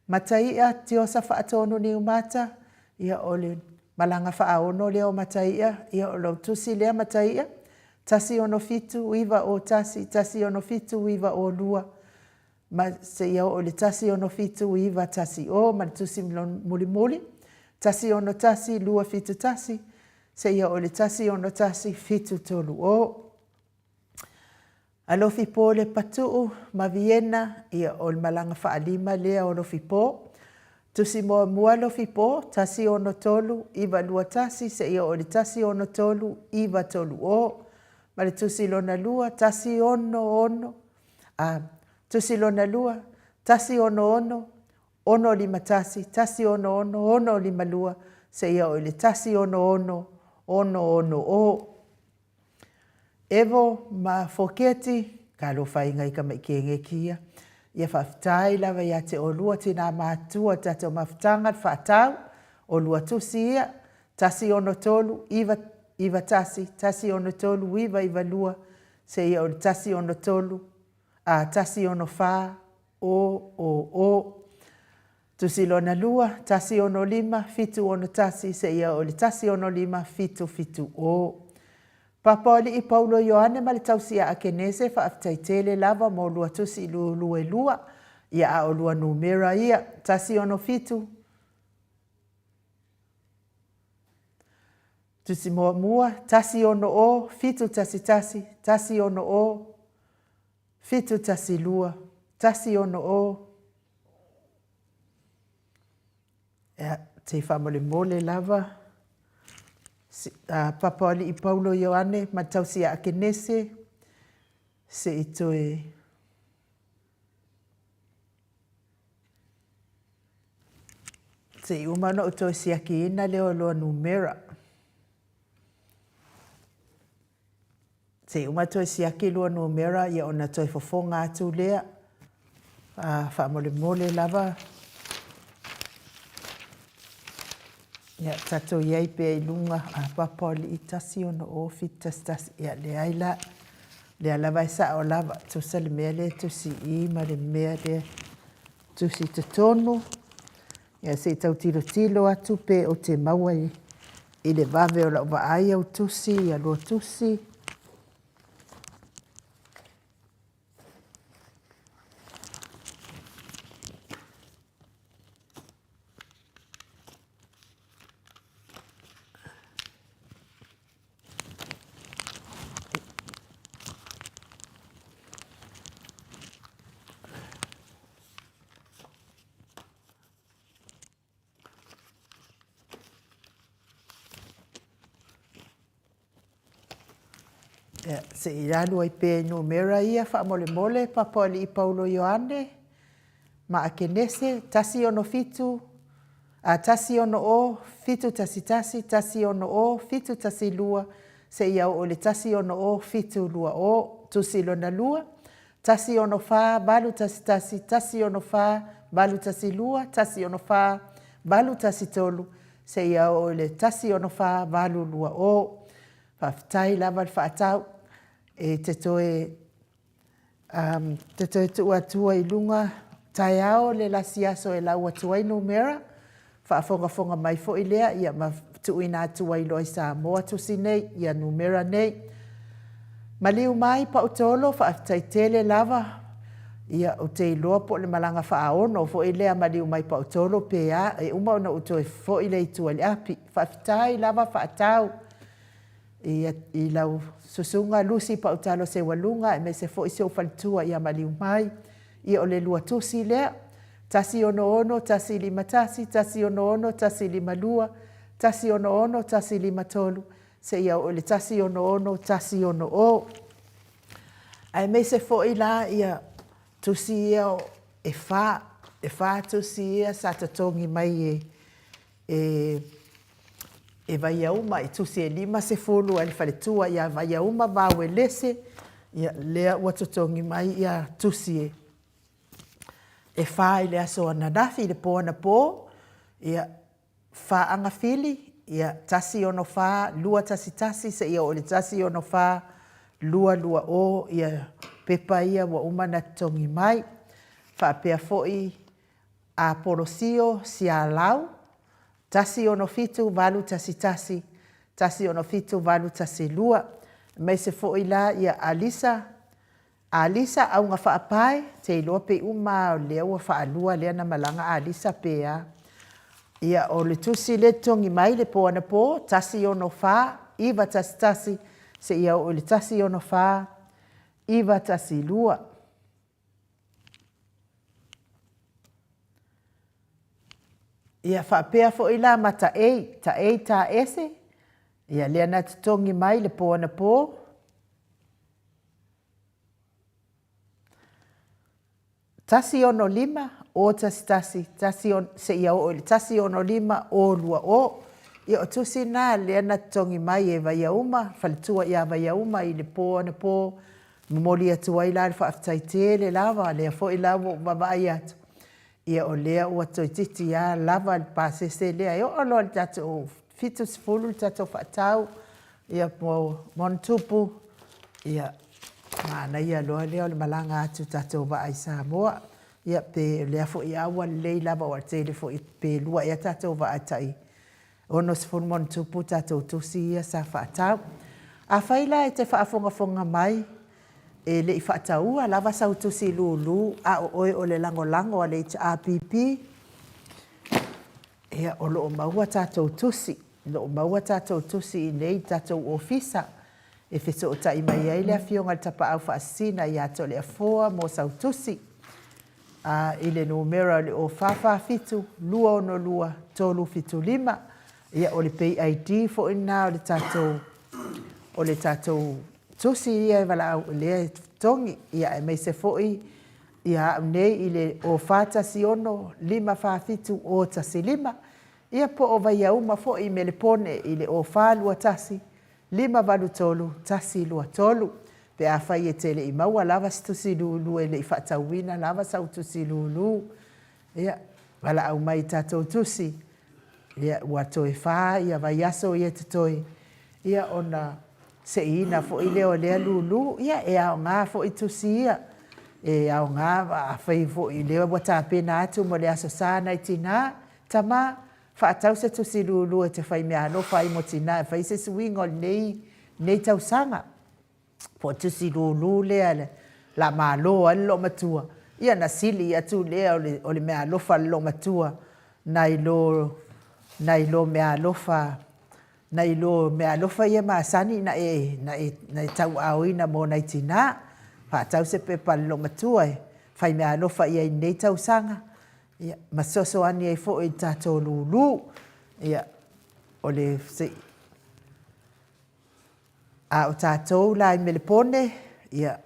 Mataia tiosa whaatonu ni umata, ia o le malanga whaaono leo mataia, ia o lo tusi lea mataia, tasi ono fitu, iwa o tasi ono fitu, iwa o lua. Ma se ia o le tasi ono fitu, iwa tasi o, ma le tusi muli, tasi ono tasi, lua fitu tasi, se ia o le tasi ono tasi, fitu tolu o. Alofi po le patuu, ma Vienna, ia o le malanga whaalima lea o lofi po. Tusi mua lofi po, tasi ono tolu, iwa lua tasi, se ia o le tasi ono tolu, iwa tolu o. Ma le tusi lona lua, tasi ono. Tusi lona lua, tasi ono, ono lima tasi ono lima lua, se ia o le tasi ono o. Evo ma foketi, ka lo whainga i ka maikenge kia, ia whaftai lawa ia te o lua tina mātua tato mawhtanga whaatau, o lua tusi ia, tasi ono tolu, iwa tasi ono tolu, iwa lua, se ia o tasi ono tolu, tasi ono wha, o. Tusi lona lua, tasi ono 5, fitu ono tasi, se ia o tasi ono 5, fitu o. Papoli i Paulo Ioane ma le tausia a kenese whaaftaitere lava mo lua tusi lua, ia a o lua numera ia, tasi ono fitu. Tusi mua, tasi ono o, fitu tasi ono o, fitu tasi lua, tasi ono o. Te whamole mole lava. Papoli i Paulo Ioane, ma tausia a kenese, se i toe. Se i umano o toe siaki ina leo loa numera. Se i uma toe siaki loa numera, ia ona toe fofonga atu lea. Whamole mole lava. Ia tato iai pe ilunga a papoli i tasi ono o fitas tasi. Ia le aila, le alava isa o lava. Tusa le mea le tusi i ma le mea le tusi te tonu. Ia se tau tilo atu pe o te maua i le vave o la uva aia o tusi, ia lo tusi. Se i ranu ai pe numera ia whaamole papoli i Paulo Ioane, ma a kenese, tasi ono fitu, tasi ono o, fitu tasi ono o, fitu tasi lua, se ia o le tasi ono o, fitu lua o, tusi lona lua, tasi ono wha, balu tasi ono wha, balu tasi lua, tasi ono wha, balu tasi tolu, se ia o le tasi ono wha, balu lua o, whaftai lava whaatau, e te toe Te toi tu atua I lunga tai ao le la siaso e lau atua I numera. Whaafonga mai fo I lea ia ma tu ina atua I loa I Samoa tusi nei ia numera nei. Maliu mai pa utolo whaafitai tele lava ia o te iloa po le malanga whaaono fo I lea maliu mai pa utolo pea e uma ona utoe fo I le itua le api. Whaafitai lava whaatau I lau susunga lusi pa utalo se walunga e me se fo I se ufalitua ia maliu mai ia o le lua tusi lea. Tasi ono, tasi lima tasi, tasi ono, tasi lima lua, tasi ono, tasi lima tolu. Se ia o le tasi ono, tasi ono o. Ai me se fo I la ia tusi ia e wha tusi ia sa tatongi mai e vai auma I tusi e lima se fulu ali whaletua ia vai auma vawe lese ia lea ua tatongi mai ia tusi e wha I le aso ananafi le po ana po ia wha anga fili ia tasi ono wha lua tasi se ia o le tasi ono wha lua o ia pepa ia wa umana tongi mai wha pea foi a porosio si a lau tasi ono fitu valu tasi tasi ono fitu valu tasi lua mai se foi la ia Alisa au nga whaapai te iloa pe uma lea ua whaalua lea na malanga Alisa pea ia o le tusi le tongi mai le po ana po tasi ono wha iwa tasi se ia o le tasi ono wha iwa tasi lua. Ia whaapea fo ila ma ta ese ia lea na tongi mai le po ana po tasi ono lima o tasi se ia o le tasi ono lima o lua o ia o tusi na lea na tongi mai e vai auma whaletua ia vai auma I le po ana po momoli atua I la le whaafitai tele lava lea fo I la wawai atu ia o lea ua toititi ia lava le pasese lea ia o loa le tato o fitu sifulu le tato whaatau ia mon tupu ia Mana ia loa leo le malanga atu tatou vai Samoa. Ia pe lea fo I awa lei lava o tele fo I pe lua ia tatou vai tai. Ono sifun mon tupu tatou tusi ia sa whaatau. A whaila e te whaafonga mai e le I whaataua lava sau tusi lulu a o oe o le lango a le HRPP. Ia o loo maua tatou tusi. Loo maua tatou tusi I nei tatou ofisa. E fiso o tai mai ai lea fionga le tapa au whaasina I ato lea foa mo sautusi. I le numera le o whawha fitu, lua ono lua, tolu fitu lima. Ia o le PID fo ina o le tatou tusi ia wala au lea tongi. Ia e meise fo ia nei I le o whatasi ono, lima whafitu o tasi lima. Ia po o vai auma fo I me le pone I le o whalua tasi. Lima valu tolu, tasi lua tolu. Pe a whai e tele I maua lava stusi lulu e le I whaatauina lava sau tusi lulu. Ia, wala au mai tatou tusi. Ia, ua toe wha, ia vai aso ia te toi. Ia ona se ina fo I leo lea lulu. Ia, e au ngā fo I tusi ia. E au ngā a whai fo I leo wata pena atu mo le aso sana I tina. Tama, whaatau se tusi lulu e te whai mea no whai mo tina. E whai se suingo nei tau sanga. Po tusi lulu lea le. La malo lo matua. Ia na sili atu lea o le mea lofa lo matua. Nai lo mea lofa. Nai lo mea lofa ia maasani na e tau auina mo nai tina. Whaatau se pepa lo matua e. Whai mea lofa ia I nei tau sanga. Ia, masoso ani e fo I tatou lulu. Ia, o le se. A o tatou la I melepone. Ia,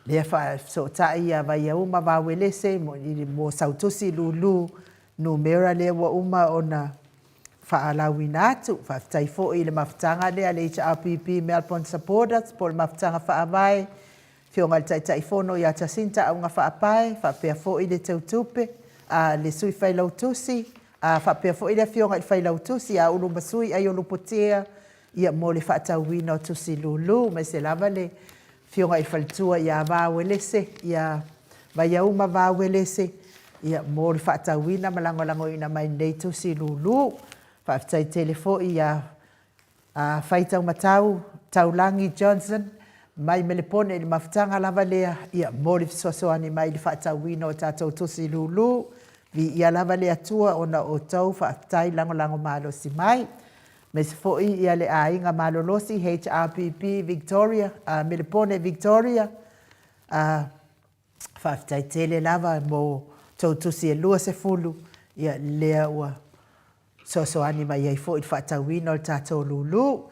lea wha so tai ia vai uma wawele se mo sautusi lulu. Numera lea wa uma ona wha alawina atu. Whaftai fo I le mafutanga lea le HRPP Melbourne Supporters. Po le mafutanga wha awai. Fionga le tai fono ia Jacinta au nga whaapai, whapea fo I le tautupe, le sui whailau tusi, whapea fo I le fionga I whailau tusi, a ulu masui ai ulu potea, ia mo le whaatauina o tusi lulu, mai se lava le fionga i whalitua ia vāwelese, ia vaiauma vāwelese, ia mōri whaatauina malangolango ina mai nei tusi lulu. Whaafitai telefo ia whaitau matau, Taulangi Johnson, mai melepone ili mafutanga lava lea, ia mōri fisosoani mai li whaatauina o tātou tusi lulu. Vi ia lava lea tua ona o tau whaafitai langolango malo si mai. Mes foi ia le ainga malolosi HRPP Victoria, Melepone Victoria. Whaafitai tele lava mo tautusi e lua se fulu. Ia lea ua sosoani mai iai foi whaatauina o tātou lulu.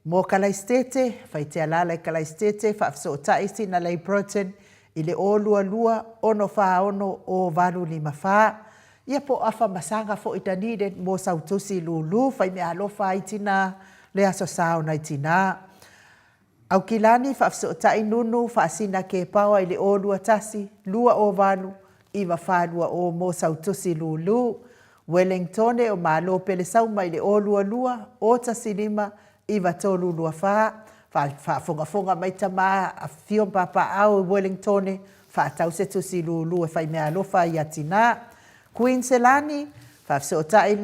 Mo Kalaistete, whaitea lala i Kalaistete, whaafiso o taisi na lei protein. I le o lua lua, ono wha ono o valu ni mawha. Ia po afa masanga fo itanide mo sautusi lulu, whai me alofa itina le aso sao na itina. Au kilani whaafso o tai nunu, whaasina ke pawa i le o lua tasi, lua o valu, iwa whalua o mo sautusi lulu. Wellingtone o malo pele sauma i le o lua lua, o tasi lima, iwa tolu lua wha. Whaafonga mai tama a fion papa au Wellingtone, whaatau se tusi lulu e whai me alofa i atina. Queenselani, whaafse o tae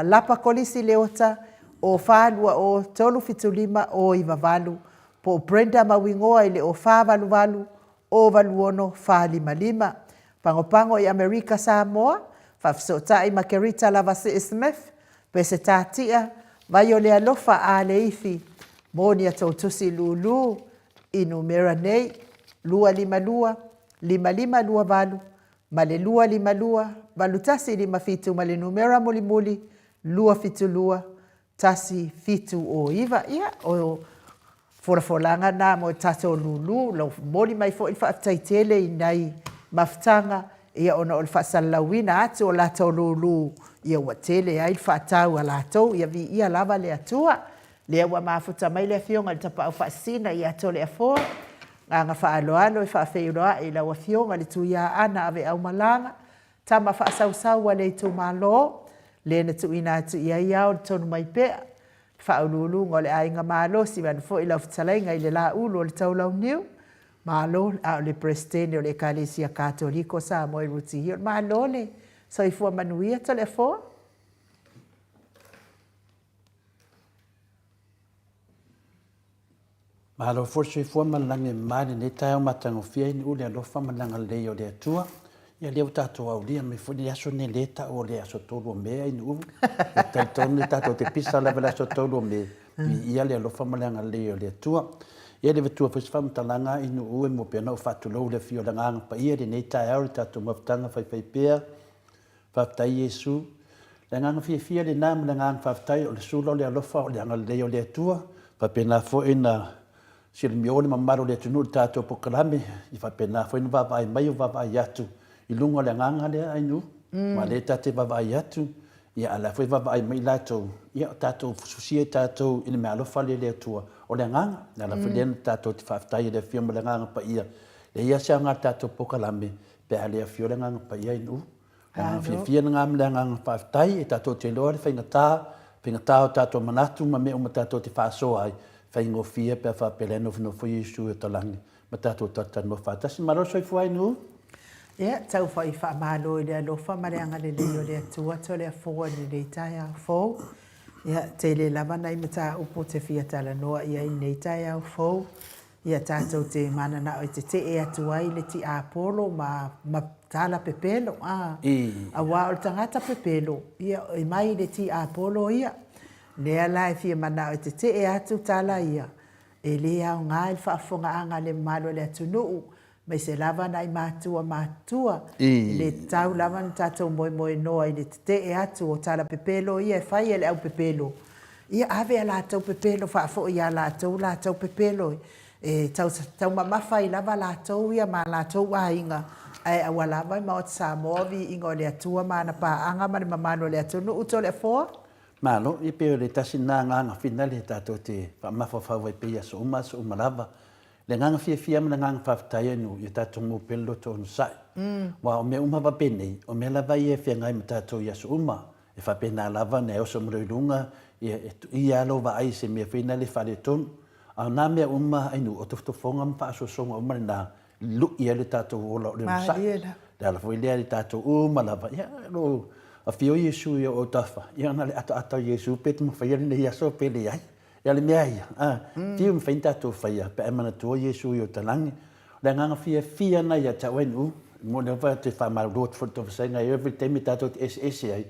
lapa kolisi leota o whaalua o tolu fitulima o iwa valu. Po Brenda mawingoa i le o whavalu valu o valuono whalima lima. Pangopango i Amerika Samoa, whaafse o tae Makerita Lavase Smith, pese tātia, vai o le alofa a le ifi. Moni a tautusi lulu, inumera nei, lua lima lua, lima lima lua valu. Male lua lima lua, valu tasi lima fitu, male numera muli muli, lua fitu lua, tasi fitu o iwa. Ia, o forafolanga na mo tato lulu, lau moli mai fo ilfa aftaitele i nai maftanga, ia ona o ilfa salawina atu o lato lulu, ia watele, ia ilfa atau a lato, ia vi ia lava le atua, lea wa mafuta mai le fionga, le tapa au fasina, ia ato le afoa, nga whaaloalo i whaafeiroa i laua fionga le tu ia ana ave au malanga. Tama whaasau wa le tu malo, le na tu ina tu ia iau le tonu mai pea. Whaolulu ngo le ainga malo si wanu fo i lau fitalainga i le la ulo le taulau niu. Malo au le prestene o le kalesia katoliko sa mo i ruti hiyo. Malo le, so i fua manuia to le foa. Malo forse fua malange mani ne tayo matango fia ni ule alofa malanga leo le atua. Ia leo tato au lia me funi aso ne leta o le aso tolu o mea inu uvu. Taitone tato te pisa la vela aso tolu o mea. Ia le alofa malanga leo le atua. Ia le vetua fusfam talanga inu ue mo pena o fatu lau le fio langang pa ia le ne tayo au tato maftanga fai pea. Faftai Yesu. Le ngang fia le nam le ngang faftai o le sulo le alofa o le angal leo le atua. Pa pena fo ina sir mione mamaro le tunu tato pokalame I fa pena foi no vai mai va vai atu I lungo le nganga le ainu ma le tate va vai atu ia ala foi va vai mai lato ia tato susie tato in me alo fale le tua o le nganga na la felen tato ti fa tai le fiam le nganga pa ia le ia se ngata tato pokalame pe ale fio le nganga pa ia inu fia ngam le nganga fa tai tato te lor fa ngata tato manatu ma me o tato ti fa so ai fai ngofia pe fa peleno no foi Yesu talangi matato tata no fa tasi maro soi foi no ia tau fai fa malo le lo fa mare anga le le tua to le fo le taia fo ia te le lava nai mata upo te fia tala no ia nei taia fo ia tato te mana na o te e atu ai le ti apolo ma tala pepelo a wa o tangata pepelo ia e mai le ti apolo ia Lea lai fia mana o te e atu tala ia. E lea o ngā il whaafonga anga le malo le atu nuu. Mai se lava nai mātua. Le tau lava ni tātou moi noa i le te e atu o tala pepelo ia e whai ele au pepelo. Ia ave a lātou pepelo whaafo ia lātou pepelo. E tau mamafa I lava lātou ia ma lātou wahinga. Ai awa lava I maot Samovi ingo le atua mana pa anga mani mamano le atu nuu to le foa. Malo I pe le tasi na nganga finale tato te fa mafa fa vai pe so malava le nganga fia na nganga fa tai no I tato mo pelo to sai wa o me va pene o me lava I fia ngai tato ya so e fa pena lava ne o so mrelunga I alo va ai se me finale fa le ton A nā mea uma ainu o toftofonga mpa asosonga uma na lu ia le tātou ola o le msa. Le ala fwoi lea le tātou uma lava. Ia lo a fio Yesu ia o tafa. Ia na le ata Yesu peti mawhaia le nei aso pele ai. Ia le mea ia. Fio mwhain tātou whaia. Pe emana tua Yesu i o talangi. Le nganga fia na ia ta wenu. Mo le wha te whamarot whatofasenga. Every time tātou te SS ai.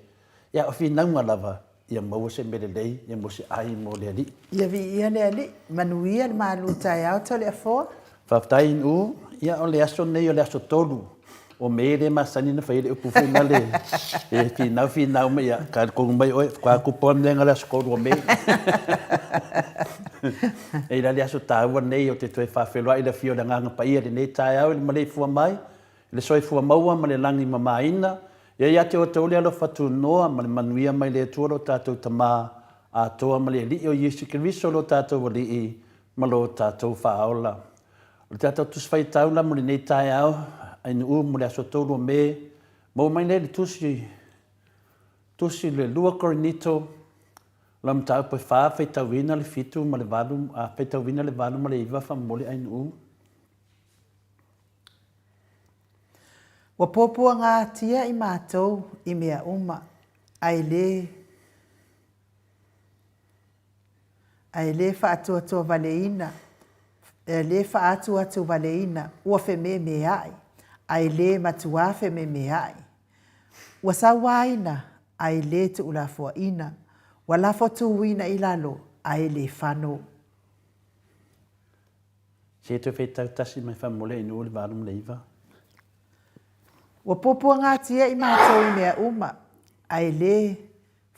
Ia o fi naunga lava. Ia maua se mele lei, ia mo se ai mo le ali. Ia vi ia le ali, manuia le malu tai au ta le afoa. Whaftai nu, ia o le aso nei o le aso tolu. O mele masani na whaile upu whaina le. E finau me ia, ka kongu mai oe, kwa kupon lenga le aso koru o me. E la le aso tāua nei o te toe whawhelua i le fio le nganga pa ia le nei tai au, le malei fua mai. Le soi fua maua ma le langi mamaina. Ia te o tau lea lo whatu noa, ma le manuia mai le atua lo tātou tamā, a toa ma le li o Yesu Kiriso lo tātou wali i, ma lo tātou whaola. Lo tātou tuswhai taula mo le nei tai au, ainu u mo le aso tolu me, mo mai le tusi le lua korinito, la mtau pe wha, whaitawina le fitu ma le valu, a whaitawina le valu ma le iwa wha mo le ainu u. Wa popua ngā tia i mātou i mea uma, ai le whaatua valeina, le whaatua valeina, ua wheme me ai, ai le matua wheme me ai. Ua sawaina, ai le te ulafua ina, wa lafo tuwina i lalo, ai le whano. Se te whaitau tasi mai whamole inu le valu le iwa. Wa popua ngā tia i mātou i mea uma, ai le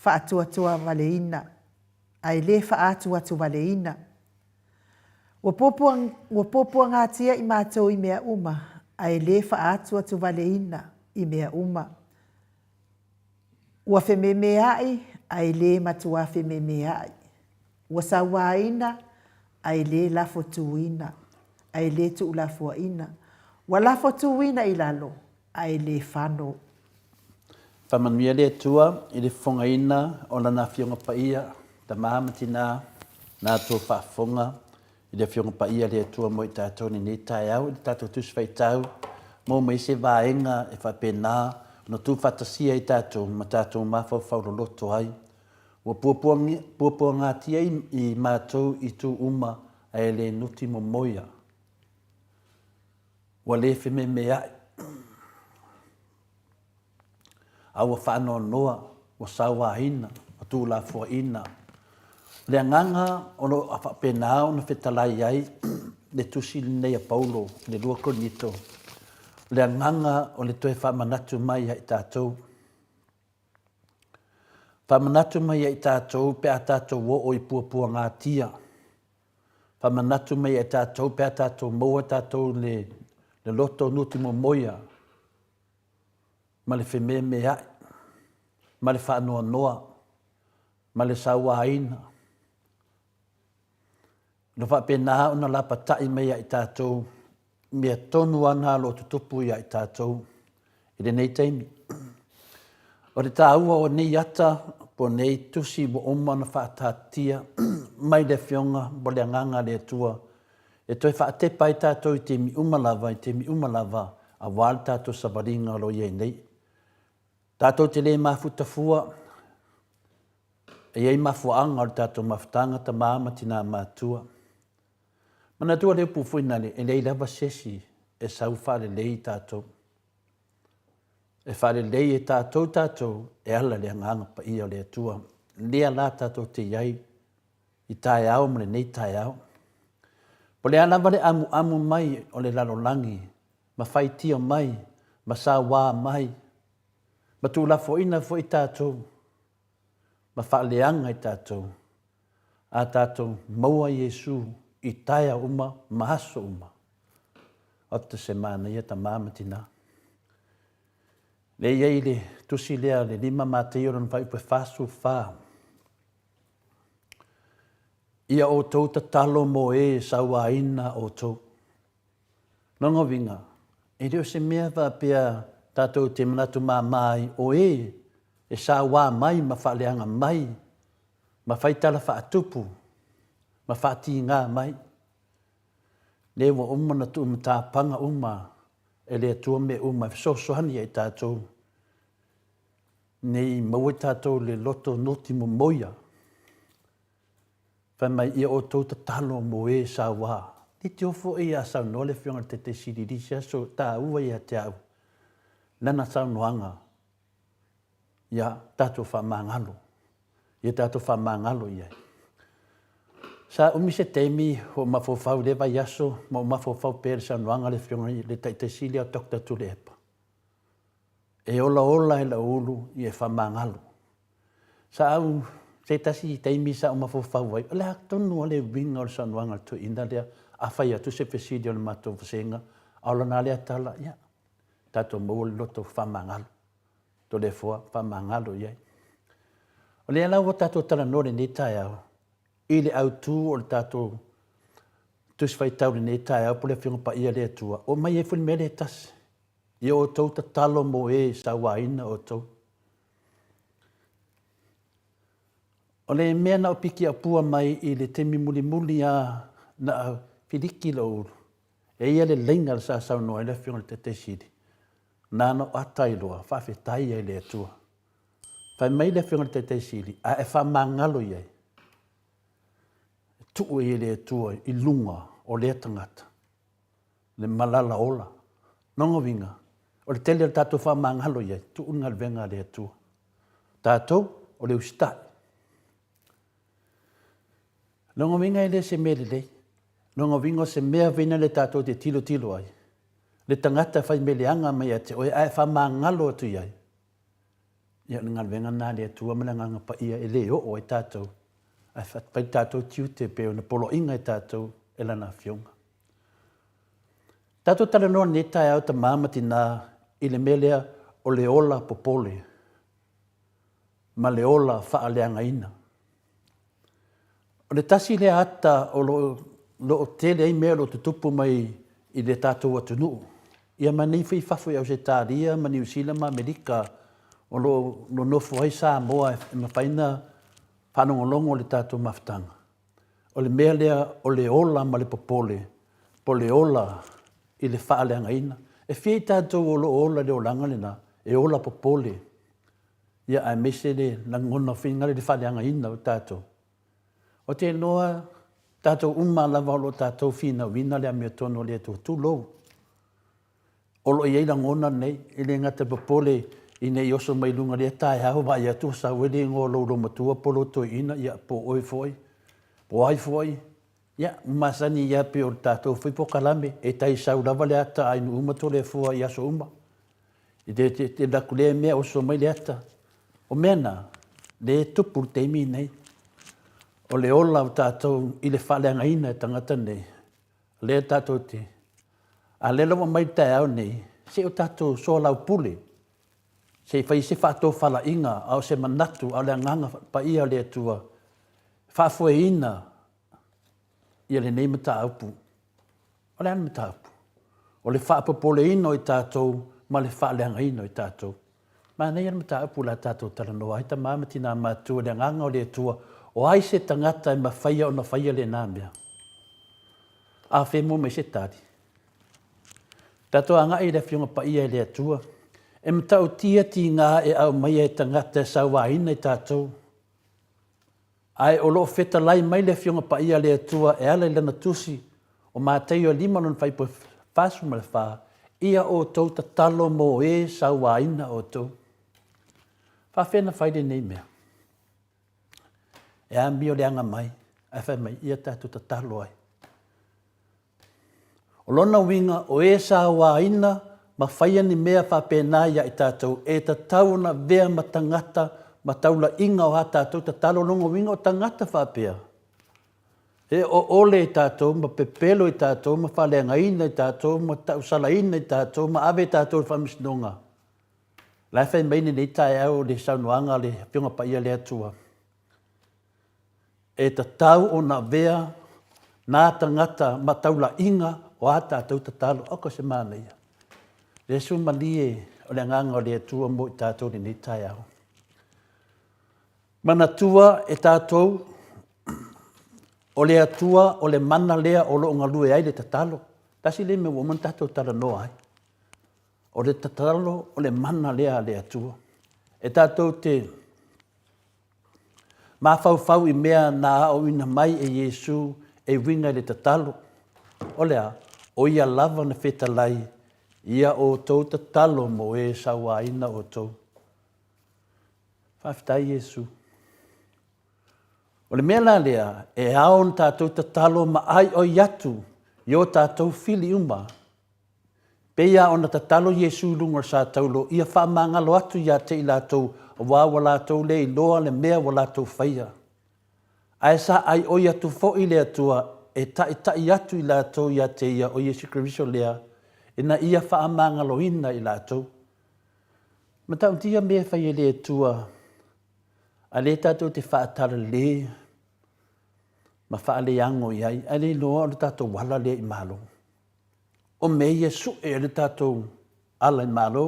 whaatua valeina, ai le whaatua valeina. Wa popua ngā tia i mātou i mea uma, ai le whaatua valeina i mea uma. Ua whememe ai le matua whememe ai. Ua sawaina, ai le lafo tuina, ai le tu lafua ina. Wa lafo tuina i lalo. Ai le whano. Whamanuia le atua i le whongaina o lana whionga paia, ta mahamatina nā tō whaafonga i le whionga paia le atua mo i tātou ni tai au, i tātou tusi whaitau, mō mai se vāenga e whapena, no tū whatasia i tātou, ma tātou mawhau whauroloto ai. Ua puapua ngā tia i mātou i tū uma ai le nuti mo moia. Ua le whime mea aua whaanoa noa, o sawa hina, o tūla fua ina. Le nganga o no whapenao na whetalai ai, le tusi nei a Paulo, le lua korinito. Le nganga o le toe whamanatu mai ai tātou. Whamanatu mai ai tātou, pe a tātou o i puapua ngā tia. Whamanatu mai ai tātou, pe a tātou moa tātou le loto nuti mo moia. Ma le wheme me ai, ma le whaanoa noa, ma le sawaina. No whapena una la patai mea i tātou, mea tonu ana lo tutupu ia i tātou, i le nei teimi. O re tāua o nei ata, po nei tusi mo oma na whaatatia, mai le whionga, mo le anganga le atua, e toi whaatepa i tātou i te mi umalava, a wāle tātou savaringa lo iei nei. Tātou te le mafutafua, e ei mafuanga o tātou mafutanga ta māma tina mātua. Mana tua leo pufuinale, e lei lava sesi e sau whare lei tātou. E whare lei e tātou, e ala le anganga pa ia le atua. Lea la tātou te iai, i tae au, mle nei tae au. Po le alava le amu mai o le lalolangi, ma whaitia mai, ma sa wā mai, ma tu la foina fo i tātou, ma whaaleanga i tātou, a tātou maua Yesu i taia uma, mahaso uma. O te semana ia ta māmatina. Le iei le tusi lea le 5 māteiron vai upe whasu whā. Ia o tau ta talo mo e sawa ina o tau. Nongo vinga, e reo se mea wha pia tātou te manatu mā mai o e sa wā mai ma whaaleanga mai, ma whaitala whaatupu, ma whaati ngā mai. Ne wa umma na tu umta panga umma e le atua me umma fisosohani ai tātou. Nei maua tātou le loto noti mo moia. Whai mai ia o tau ta talo mo e sa wā. Ni te ofo e a sau no le whionga te siriri sia so tā ua ia te au. Nana sau noanga. Ia tātou whamangalo. Ia tātou whamangalo ia. Sa umise teimi ho mafofau le vai aso, mo mafofau pere sa noanga le whionga le te sili a Dr. Tulepa. E ola ola e la ulu i e whamangalo. Sa au se tasi teimi sa mafofau ai, le tonu le winga o sa noanga tu ina lea, a whai atu se fesidi o le matou vasenga, aula nā lea tala, ia. Tātou mau le loto whamangalo. To le fua whamangalo iai. O le alau o tātou tala nore ne tai au. I le au tū o le tātou tus whai tau le ne tai au po le whiunga pa ia le atua. O mai e funi me le tasi. Ia o tau ta talo mo e sa waina o tau. O le mea na o piki a pua mai i le temi muli muli a na whiriki la uru. E ia le lenga le sa sau noa le whiunga le te siri. Nano atailoa, whawhetai e le atua. Whai mai le whiunga le te siri, a e whamangalo iai. Tuu e le atua i lunga o le tangata. Le malala ola. Nonga winga. O le tele tātou whamangalo iai, tuu ngal venga le atua. Tātou o le ustai. Nonga winga e le se mele lei. Nonga winga se mea vina le tātou te tilo tilo ai. Le tangata whai mele anga mai ate, o e ai whamangalo atu iai. Ia ngal venga nā le atua, mana nganga pa ia e le o e tātou. Ai whai tātou tiu te peo na polo inga e tātou e lana whiunga. Tātou tala noa ne tai au ta mamati nā i le melea o le ola popole. Ma le ola whaaleanga ina. O le tasi le ata o lo tele ai mea lo tutupu mai i le tātou atunu. Ia mani whi whawhi au se tāria ma New Zealand ma Amerika o lo nofo ai sā moa e mawhaina whanongolongo le tātou mawhtanga. O le mea lea o le ola ma le popole. Po le ola i le whaaleanga ina. E whii tātou o lo ola le olanga lena, e ola popole. Ia ai mese le langona whingare le whaaleanga ina o tātou. O te noa tātou lava o lo tātou whina wina le amia tono le tu tūlou. O lo iei langona nei, i le ngata popole i nei oso mai lunga le tai hau vai atu sa wele ngō lo matua polo to ina ia po oi foi. Po ai foi. Ia, masani ia pe o tātou whi po kalame, e tai sau lava le ata ainu umato le fua i aso uma. I te laku le mea oso mai le ata. O mena, le tupu teimi nei. O le ola o tātou i le whaleanga ina e tangata nei. Le tātou te. A le lawa mai tai au nei, se o tātou soa lau pule. Se whai se whātou whala inga, au se manatu, au le nganga pa ia le atua. Whāfue ina, ia le nei mata aupu. O le anu mata aupu. O le whaapapole ina o i tātou, ma le whaaleanga ina o i tātou. Ma nei anu mata aupu la tātou taranoa, hita mamati nā mātua le nganga o le atua, o ai se tangata e mawhaia o na whaia le nāmea. A whemo me se tāri. Tātou anga i le whiunga pa ia le atua, e mtau tia ti ngā e au mai e tangata e sawa ina i tātou. Ai o lo feta lai mai le whiunga pa ia le atua e ala i lana tusi o mātei o lima non whai po whāsu ma le whā, ia o tau ta talo mo e sawa ina o tau. Whawhena whai le nei mea. E ambi o le anga mai, ai whai mai ia tātou ta talo ai. O lona winga o e sawa ina, ma whaia ni mea whapena ia i tātou, e ta tauna vea ma tangata, ma taula inga o ha tātou, ta talo longa winga o tangata whapea. E o ole i tātou, ma pepelo i tātou, ma whalenga ina i tātou, ma tausala ina i tātou, ma ave tātou whamisnonga. Lai whai meini ni tai au le saunoanga le whiunga pa ia le atua. E ta tau o na vea, nā tangata, ma taula inga, o ha tātou ta talo, oko se mana ia. Le su malie o le nganga o le atua mo i tātou ni tai au. Mana tua e tātou o le atua, o le mana lea, o lo ngalue ai le tatalo. Tasi le me woman tato tala noa ai. O le tatalo, o le mana lea le atua. E tato te mawhau i mea na o ina mai e Yesu e winga le tatalo. O lea, o ia lava na whetalai, ia o tau tatalo mo e sawa ina o tau. Whaftai Yesu. O le mea lea, e aon tātou tatalo ma ai o iatu, i o tātou fili uma. Peia o na tatalo Yesu lunga sa taulo, ia whaamangalo atu ia te i lātou, wā wa lātou le i loa le mea wa lātou whaia. Ai sa ai o iatu fo i lea tua, e ta i atu i lātou ia te ia o Yesu Kristo lea, e na ia whaamangalo ina i lātou. Ma tauntia mea whaia lea tua, a le tātou te whaatara le, ma whaale ango iai, a le loa o le tātou wala lea i malo. O me Yesu e le tātou ala i malo,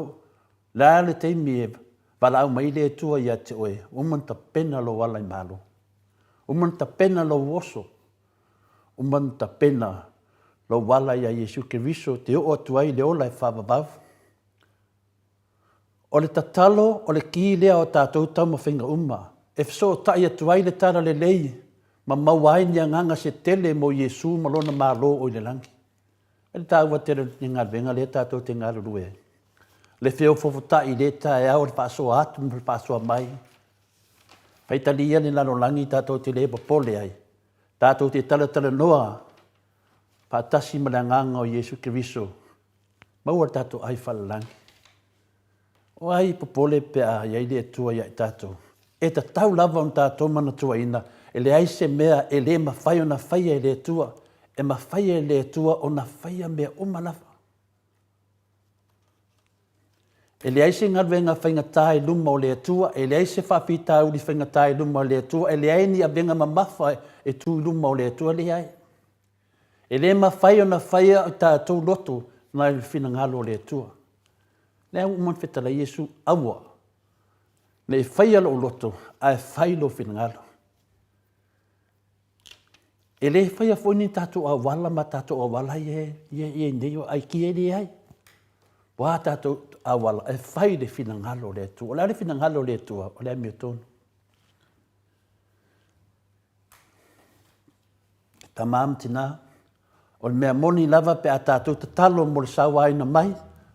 la le teimi e wala au mai le tua ia te oe, uman ta pena lo wala i malo. Uman ta pena lo oso, uman ta pena lo wala ia Yesu Keriso, te o atuai le ola e whababav. O le tatalo, o le ki lea o tātou tau ma whinga uma, e fso tai atuai le tara le lei, ma mawai ni anganga se tele mo Yesu malona malo o le langi. E le tāua tere ni ngā venga le tātou te ngā rurue. Le feo fofotai le tā e au le whaasoa atu, le whaasoa mai. Whaitali ia ni lano langi tātou te le pole ai. Tātou te tala noa, pātasi ma le nganga o Yesu Keriso. Maua tātou ai whala langi. O ai popole pe a iai le tua iai tātou. E ta tau lava on tātou mana tua ina, e le aise mea e le ma whai o na whaia e le tua, e ma whaia e le tua o na whaia mea o malawa. E le aise ngarwenga whaingatai luma o le tua, e le aise whawhita uri whaingatai luma o le tua, e le aini a venga ma mawha e tū luma o le tua le ai. E le ma whaia o na whaia o tātou loto na i whina ngalo o le tua. Le au man whetala Yesu awa, le i whaia lo loto, a e whailo whina ngalo. E le whaia fwini tātou a wala ma tātou a wala ie neo ai ki e le ai. Wā tātou a wala e whai le whina ngalo le tua. O le whina ngalo le tua, o le amia tonu. Ta maam tina, o le mea moni lava pe a tātou ta talo mo le sawaina mai,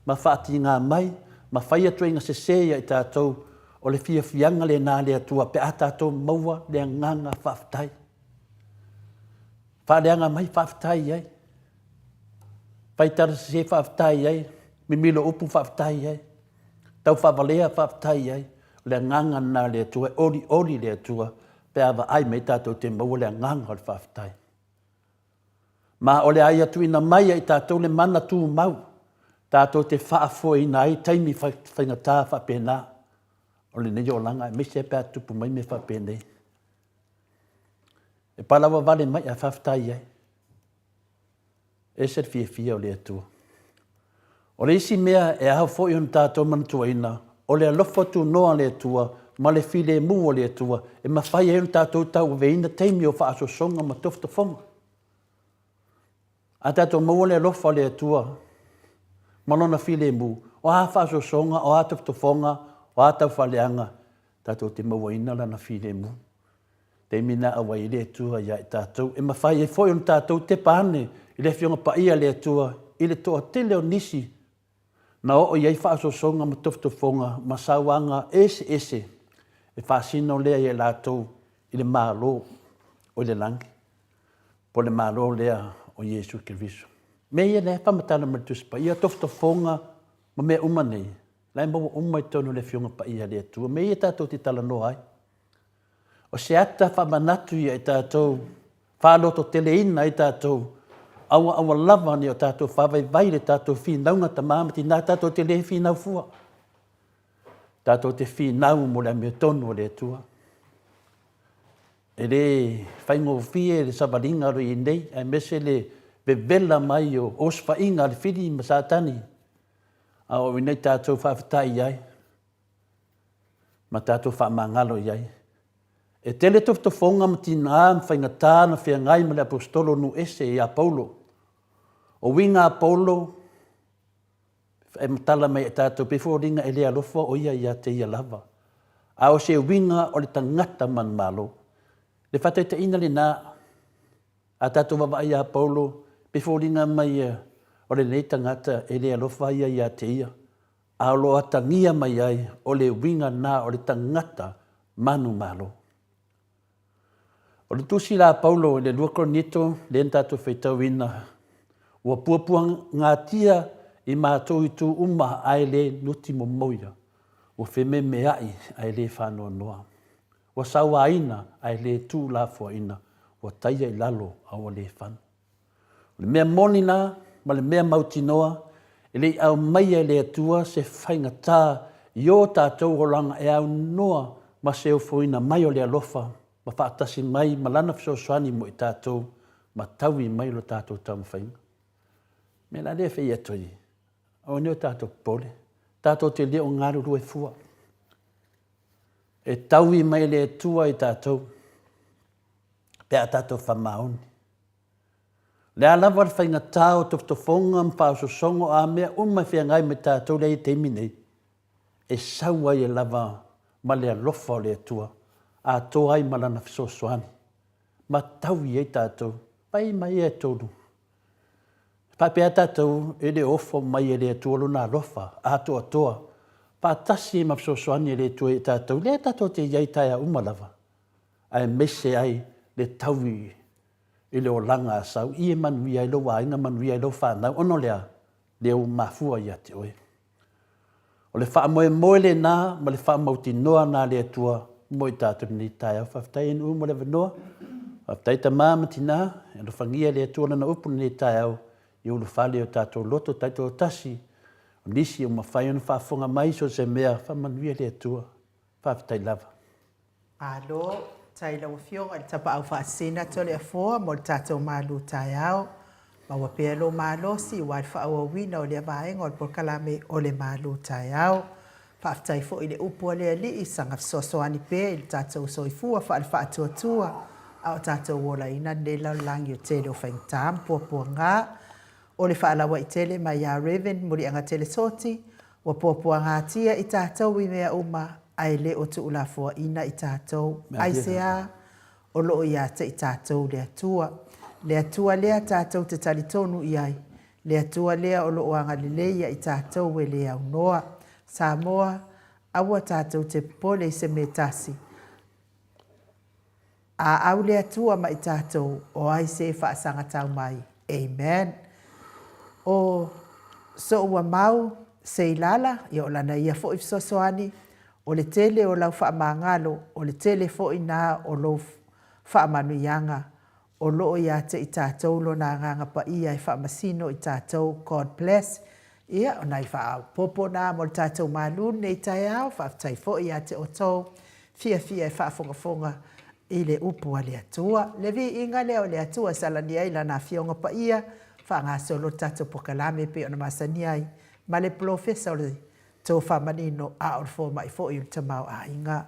ma whaati ngā mai, ma whaia tuenga se seia i tātou, o le fia fianga le nā le atua pe a tātou maua le nganga whaftai. Whaaleanga mai whaftai ai. Whaitara se whaftai ai. Mimilo upu whaftai ai. Tau whawalea whaftai ai. Le nganga nā le atua, ori le atua, pe awa ai mei tātou te maua le nganga le whaftai. Ma o le ai atu ina mai ai tātou le mana tū mau. Tātou te whaafo ina ai, taimi whaingatā whapena. O le nei o langa, me se pe atupu mai me whapenei. E palawa vale mai a whaftai ai. E ser fia o le atua. O le isi mea e aho fo ion tātou manatua ina, o le alofa tu noa le atua, ma le file mu o le atua, e ma whai ion tātou tau veina teimi o whaaso songa ma tofta fonga. A tātou mau le alofa le atua, malona file mu, o a whaaso songa, o a tofta fonga, o a tau whaleanga, tātou te mau ina lana file mu. Te mina awa i le atua ia i tātou. E mawhai e fwoi on tātou te pāne, i le fionga pa ia le atua, i le toa tele o nisi. Na o iai whaaso songa ma tofto fonga, ma sawanga ese. E whaasino lea i lātou i le mālo o le langi. Po le mālo lea o Yesu Keriso. Me ia le whamatana marituspa, ia tofto fonga ma mea umanei. Lai mawa umai tonu le fionga pa ia le atua. Me ia tātou te tala noa ai. O se ata whamanatu ia i tātou, whāloto teleina i tātou, awa lava ni o tātou whawai vai le tātou whinaunga ta māmati, nā tātou te le whinau fua. Tātou te whinau mo le mea tonu o le atua. E le whaingo fie le sabaringa roi nei, e mese le bevela mai o oswhainga le whini ma sātani. A o nei tātou whawhatai iai, ma tātou whamangalo iai. E tele tofotofoga ma tinā ma faigatā na feagai ma le apostolo nu ese ia Paulo. O winga Apolo e matala mai e tātou peforiga e le alofa o ia ia te ia lava. A o se winga o le tangata man malo. Le whataitaina le nā a tātou wawai a Paulo peforiga mai o le nei tangata e le alofa ia ia te ia. A lo atangia mai ai o le winga nā o le tangata manu malo. O le tusi la Paulo le lua koronito le tātou whaitauina. Ua puapua ngā tia i mātou i tū uma ai le nuti momoia. Ua wheme meai ai le whanoa noa. Ua sawa ina ai le tū la fua ina. Ua taia i lalo au le whanu. Le mea monina ma le mea mautinoa e le au mai ai le atua se whaingatā i o tātou rolanga e au noa ma se ufoina mai o le alofa ma whaatasi mai ma lana fisosoani mo i tātou ma taui mai lo tātou taumawhainga. Me la le whai atoi. O neo tātou pole. Tātou te leo ngaru rue fua. E taui mai le tua i tātou. Pea tātou whamaoni. Le alawa le whaingatā o toftofonga mpāsosongo a mea umai whiangai me tātou le i teimi nei. E saua i lava ma le alofa o le tua. A tō ai malana fisosoani. Ma taui e tātou. Pai mai e tōru. Papea tātou e le ofo mai e le tua luna alofa. A toa toa. Pa tasi ma fisosoani e le tua e tātou. Le tātou te iai taia umalava. Ai mese ai le taui i le o langa asau. I e manuia i lo wainga manuia i lo whanau. Ono lea leo mafua ia te oe. O le wha moe moe le nā, ma le wha mauti noa nā le tua. Moi tātou ni tai au whaftai enu mo le wanoa. Whaftai ta māmati nā, e lo whangia le tua na upu ni tai au. I ulu whale o tātou loto tātou tasi. O nisi o mawhai onu whafonga mai so se mea whamanuia le tua. Whaftai lava. Alo, tai lau fionga le tapa au whaasina tole a fōa mo le tātou mālu tai au. Ma wapea lo mālosi wa le whaawawina o le avaenga o le porkalame o le mālu tai au. Whaaftai fo i le upua lea li i sanga fisosoani pē i le tātou soifua wha le whaatuatua. Au tātou wola ina ne lau langi o tele o whaingtam puapua ngā. O le whaalawa i tele mai a Reven muri anga tele soti. Wa puapua ngā tia i tātou i mea uma ai le o tu ulafua ina i tātou. Aisea o loo i ata i tātou le atua. Le atua lea tātou te talitonu i ai. Le atua lea o loo anga lileia i tātou e le au noa. Samoa, aua tātou te pole se me tasi. A au le atua ma i tātou o ai se whaasanga tau mai. Amen. O so ua mau se ilala, i o lana ia fo i fisosoani, o le tele o lau whaamangalo, o le tele fo i nā o lau whaamanuianga, o loo ia te i tātou lo nā nganga pa ia i whaamasino i tātou. God bless. Ia, o nai wha popo nā mo le tātou mālun nei tai au, whaaftai fo i a te o tō, fia e whaafongafonga i le upua le atua. Le vi inga leo le atua salani ai lana fionga pa ia, wha ngā solo tātou pokalame pe ona masani ai, ma le professor tō whamanino a o fo mai fo i o tamau a inga.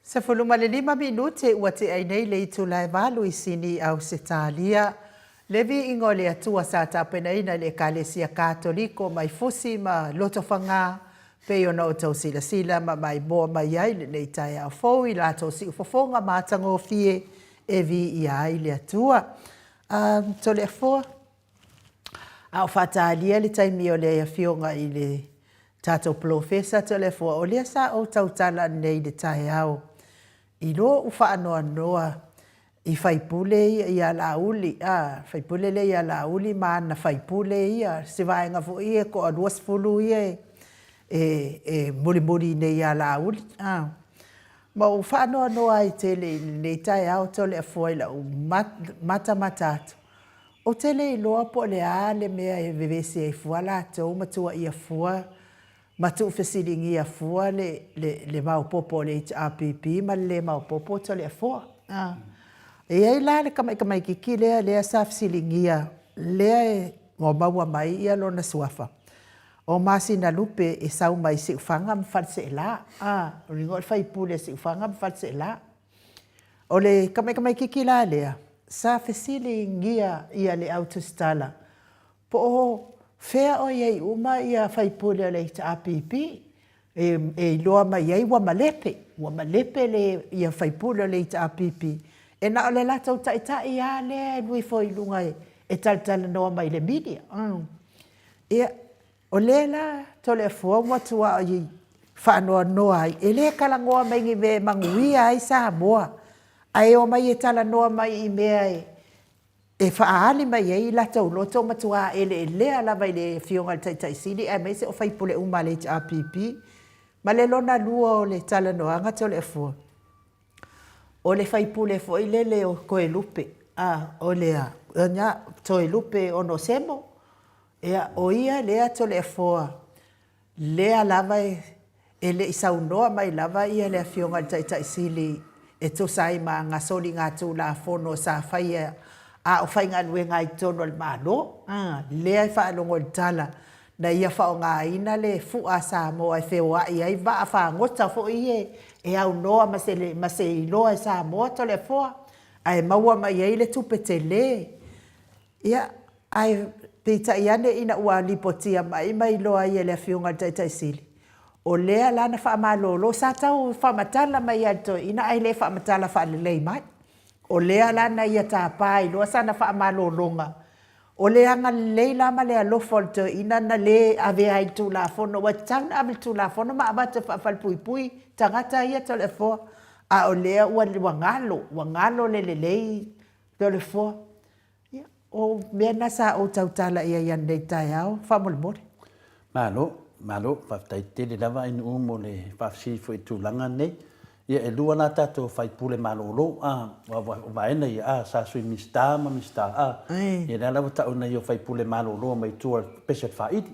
Se fuluma le 5 minute ua te ai nei le itu lai walu I sini au se talia. Levi ingo le atua sa tapenaina le kalesia katoliko mai fusi ma loto whanga pe ona o tau sila sila ma mai boa mai ai le nei tai au fōi la tau si ufofonga ma tango fie e vi I ai le atua. To le fōa. Au whatalia le taimi o le fionga I le tato profesa to le fōa o le sa o tau tala nei le tai au. I lo u whaanoa noa I whaipule ia la uli. Whaipule le ia la uli ma na whaipule ia. Se vaenga fo ia ko a duas fulu ia e muri nei ia la uli. Ma u whaanoa noa I tele le tai au to le afuaila u mata matatu. O tele I loa po le a le mea e vevese e fuala tau matua ia fua. Matu fesiringi ia fua le maupopo le HRPP ma le maupopo to le fua. E ai la le kamai kiki lea sa fesiringia lea e maua mai ia lona suafa. O masi na lupe e sau mai se ufanga mfalse e la. O ringo le whaipule se ufanga mfalse e la. O le kamai kiki la lea sa fesiringia ia le autostala. Po o Fea o iei uma ia whaipule o le HRPP e loa mai iei wa malepe le ia whaipule o le HRPP. E na o le latau taitai ia le nui foi lunga e taltala noa mai le media. O le la to le fua matua o iei whaanoa noa ai. E le kalangoa mai ngi me manguia ai sa moa. Ai o mai e tala noa mai I mea e whaali mai ei la tau loto matua ele lea la vai le fionga le taitai sini e mai se o whaipule uma le HRPP ma le lona lua o le tala noanga to le fua o le whaipule fo I lele o koe lupe o lea nya toe lupe o no semo o ia lea to le fua lea lava e le isaunoa mai lava ia le fionga le taitai sini e to sai ma ngasoli ngatu la fono sa whaia o whainga nue ngai tono le malo. Lea I whaalongo le tala. Na ia whao ngā ina le fua sa moa e whewa I ai wa a wha ngota fo I e au noa ma se I loa e sa moa to le fua. Ai maua mai ei le tupete le. Ia, ai pita iane ina ua lipotia mai loa I le fiunga taitai sili. O lea lana wha malolo sa tau wha matala mai ato ina ai le wha matala wha lelei mai. O lea lana ia tāpai, loa sana wha amalolonga. O lea nga leila ma lea lofolto, ina na le ave ai tu la fono, wa taun ave tu la fono, ma abata wha pui pui, tangata ia to le fo. A o lea ua wangalo le lei to le fo. O mea nasa o tautala ia ian nei tai au, wha mole mole. Malo, whaftaitele lava inu umo le whafsifo I tūlanga nei. Ia e lua nā tātou whaipule malolo, wa ena ia sa sui mista. Ia nā lawa tau na i o whaipule malolo mai tua peset whaiti.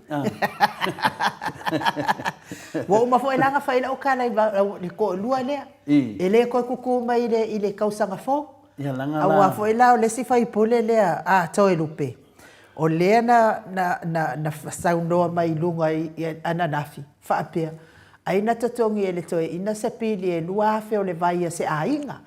Wa uma fo e langa whaila o kala I ko lua lea. E le koe kuku mai I le kausanga fo. Ia langa la. Awa fo e lao le si whaipule lea, toe lupe. O lea na saunoa mai lunga I ananafi, whaapea. Aina tatongi ele toe ina se pili e lua afe o le vai se ainga.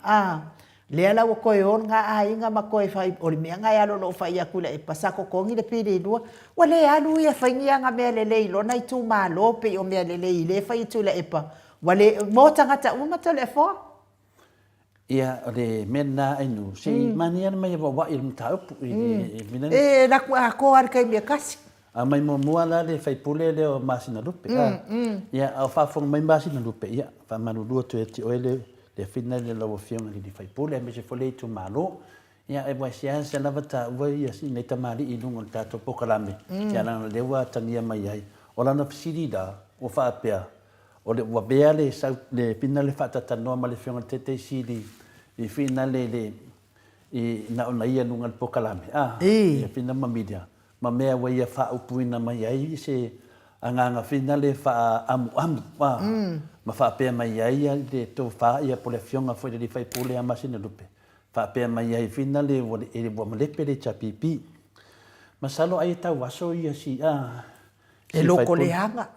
Lea la o koe on nga ainga ma koe fai o le mea ngai alo lo fai akula e pasako kongi le pili lua. Wa le alu ia whaingi anga mea le leilo na I tu maa lope o mea le le fai tu le epa. Wa le mota ngata umata le fo. Ia le mena inu si mani ana mai wa il mtaupu na ko ar kai mea kasi. Mai mua la le whaipule le o masina lupe. Ia au whawhonga mai masina lupe. Ia whamanulua tu e ti oele le whina le lau whionga li whaipule. Me se whole tu malo. Ia e wai sia se lava ta ua ia si nei tamari I lungo le tato pokalame. Ia lana lewa tangia mai ai. O lana pisiri da o whaapea. O le ua bea le pina le whatatanoa ma le whionga le tete siri. I whina le na ona ia lunga le pokalame. Ia pina mamidia. Ma mea wa ia wha upuina mai ai se anganga whina le wha amu. Ma wha pēr mai ai le tō wha ia po le whionga fwoi le whaipule a masina lupe. Wha pēr mai ai whina le wa malepe le chapipi. Ma salo ai tau waso ia si E loko le hanga.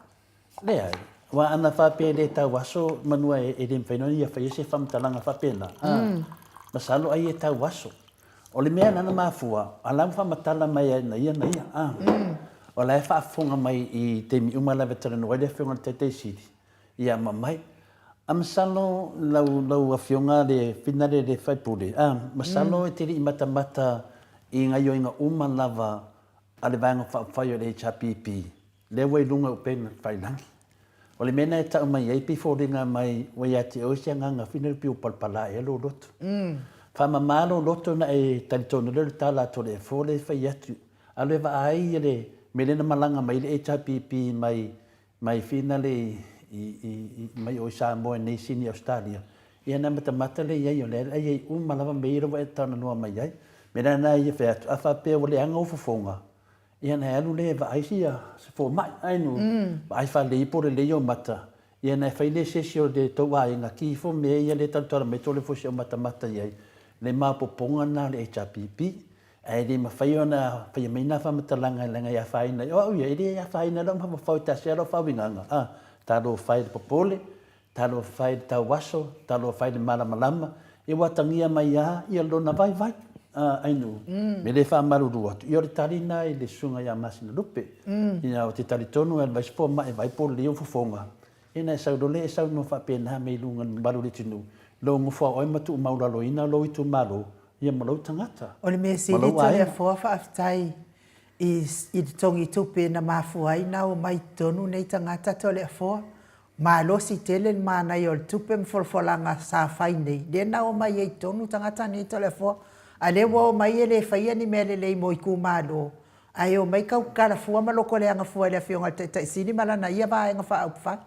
Le ai. wa ana whape le tau waso manua e le mwhainoni ia whai se whamtalanga whapena. Masalo ai e tau waso. O le mea nana mafua, alam whamatala mai na ia. O la e whaafonga mai i te mi umala veterano wale whionga te te siri. Ia mamai. Masalo lau a whionga le finale le whaipule. Masalo e tiri i mata i ngai o inga umalava a le vanga whai o le HRPP. Le wai lunga upena whailangi. O le mena e tau mai ei piforinga mai wai ati o sia nganga finale piu palpala e lo loto. Whamamalo loto na e taritona le tala to le fole whai atu. Alo e wa ai e le melena malanga mai le HRPP mai finale mai o Samoa nei sini Australia. Ia na mata le ia le ai malava meira wa e tana noa mai ai. Mena na ia whai atu. A whape o le anga ufafonga. Ia na alu le wa ai sia se fo mai ainu. Ai wha le ipore le o mata. Ia na whai le sesio de tau a inga ki fo me ia le tantora me tole fo se o mata iai. Le mapoponga na le HRPP. Ai le mawhai ona whai meina whamatalanga i langa ia whaina. O ia ia whaina lau maha whau ta se alo whawinganga. Talo whai le popole, talo whai le tau waso, talo whai le malama. E watangia mai ia lona vai. Ainu, me le whamaruru atu. Ia le tarina i le sunga ia masina lupe. Ia o te taritonu e vaispo mai vai po leo fufonga. Ina e saudole e sau no whapena me lunga maru le tinu. Lo ngufua oi matu mauralo ina lo itu malo. Ia malau tangata. O le mea siri tole a fua whaafitai i te tongi tupe na mafuai na o mai tonu nei tangata tole a fua. Malo si tele mana i o le tupe mfolfolanga sa whai nei. Dena o mai ei tonu tangata nei tole a fua. A le wo mai e le whaia ni mele le mo i ku malo. Ai o mai kau kara fua maloko le anga fua le a whionga te sini malana ia va enga wha au wha.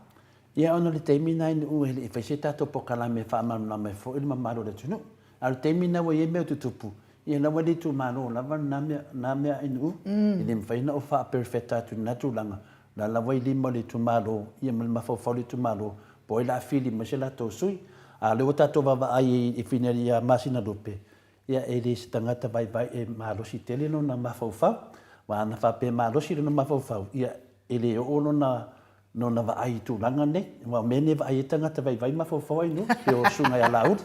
Ia ona le teimi nai ni ue le whaise tato po kalame wha amanu me fo ilma malo le tunu. Al teimi na wa ye meo tutupu. Ia na wadi tu malo lava na mea inu. Ile mwhaina o wha perfecta tu natu langa. La la wai lima le tu malo. Ia malma fau le tu malo. Po ila afili masela to sui. A le o tato vava ai e fineri a masina lupe. Ia e le tangata vai e malosi tele no na mafaufau. Wa ana whape malosi no mafaufau. Ia e le o no na va ai tu langa ne. Wa mene va ai tangata vai mafaufau ai no. Pe o sunga ia lauri.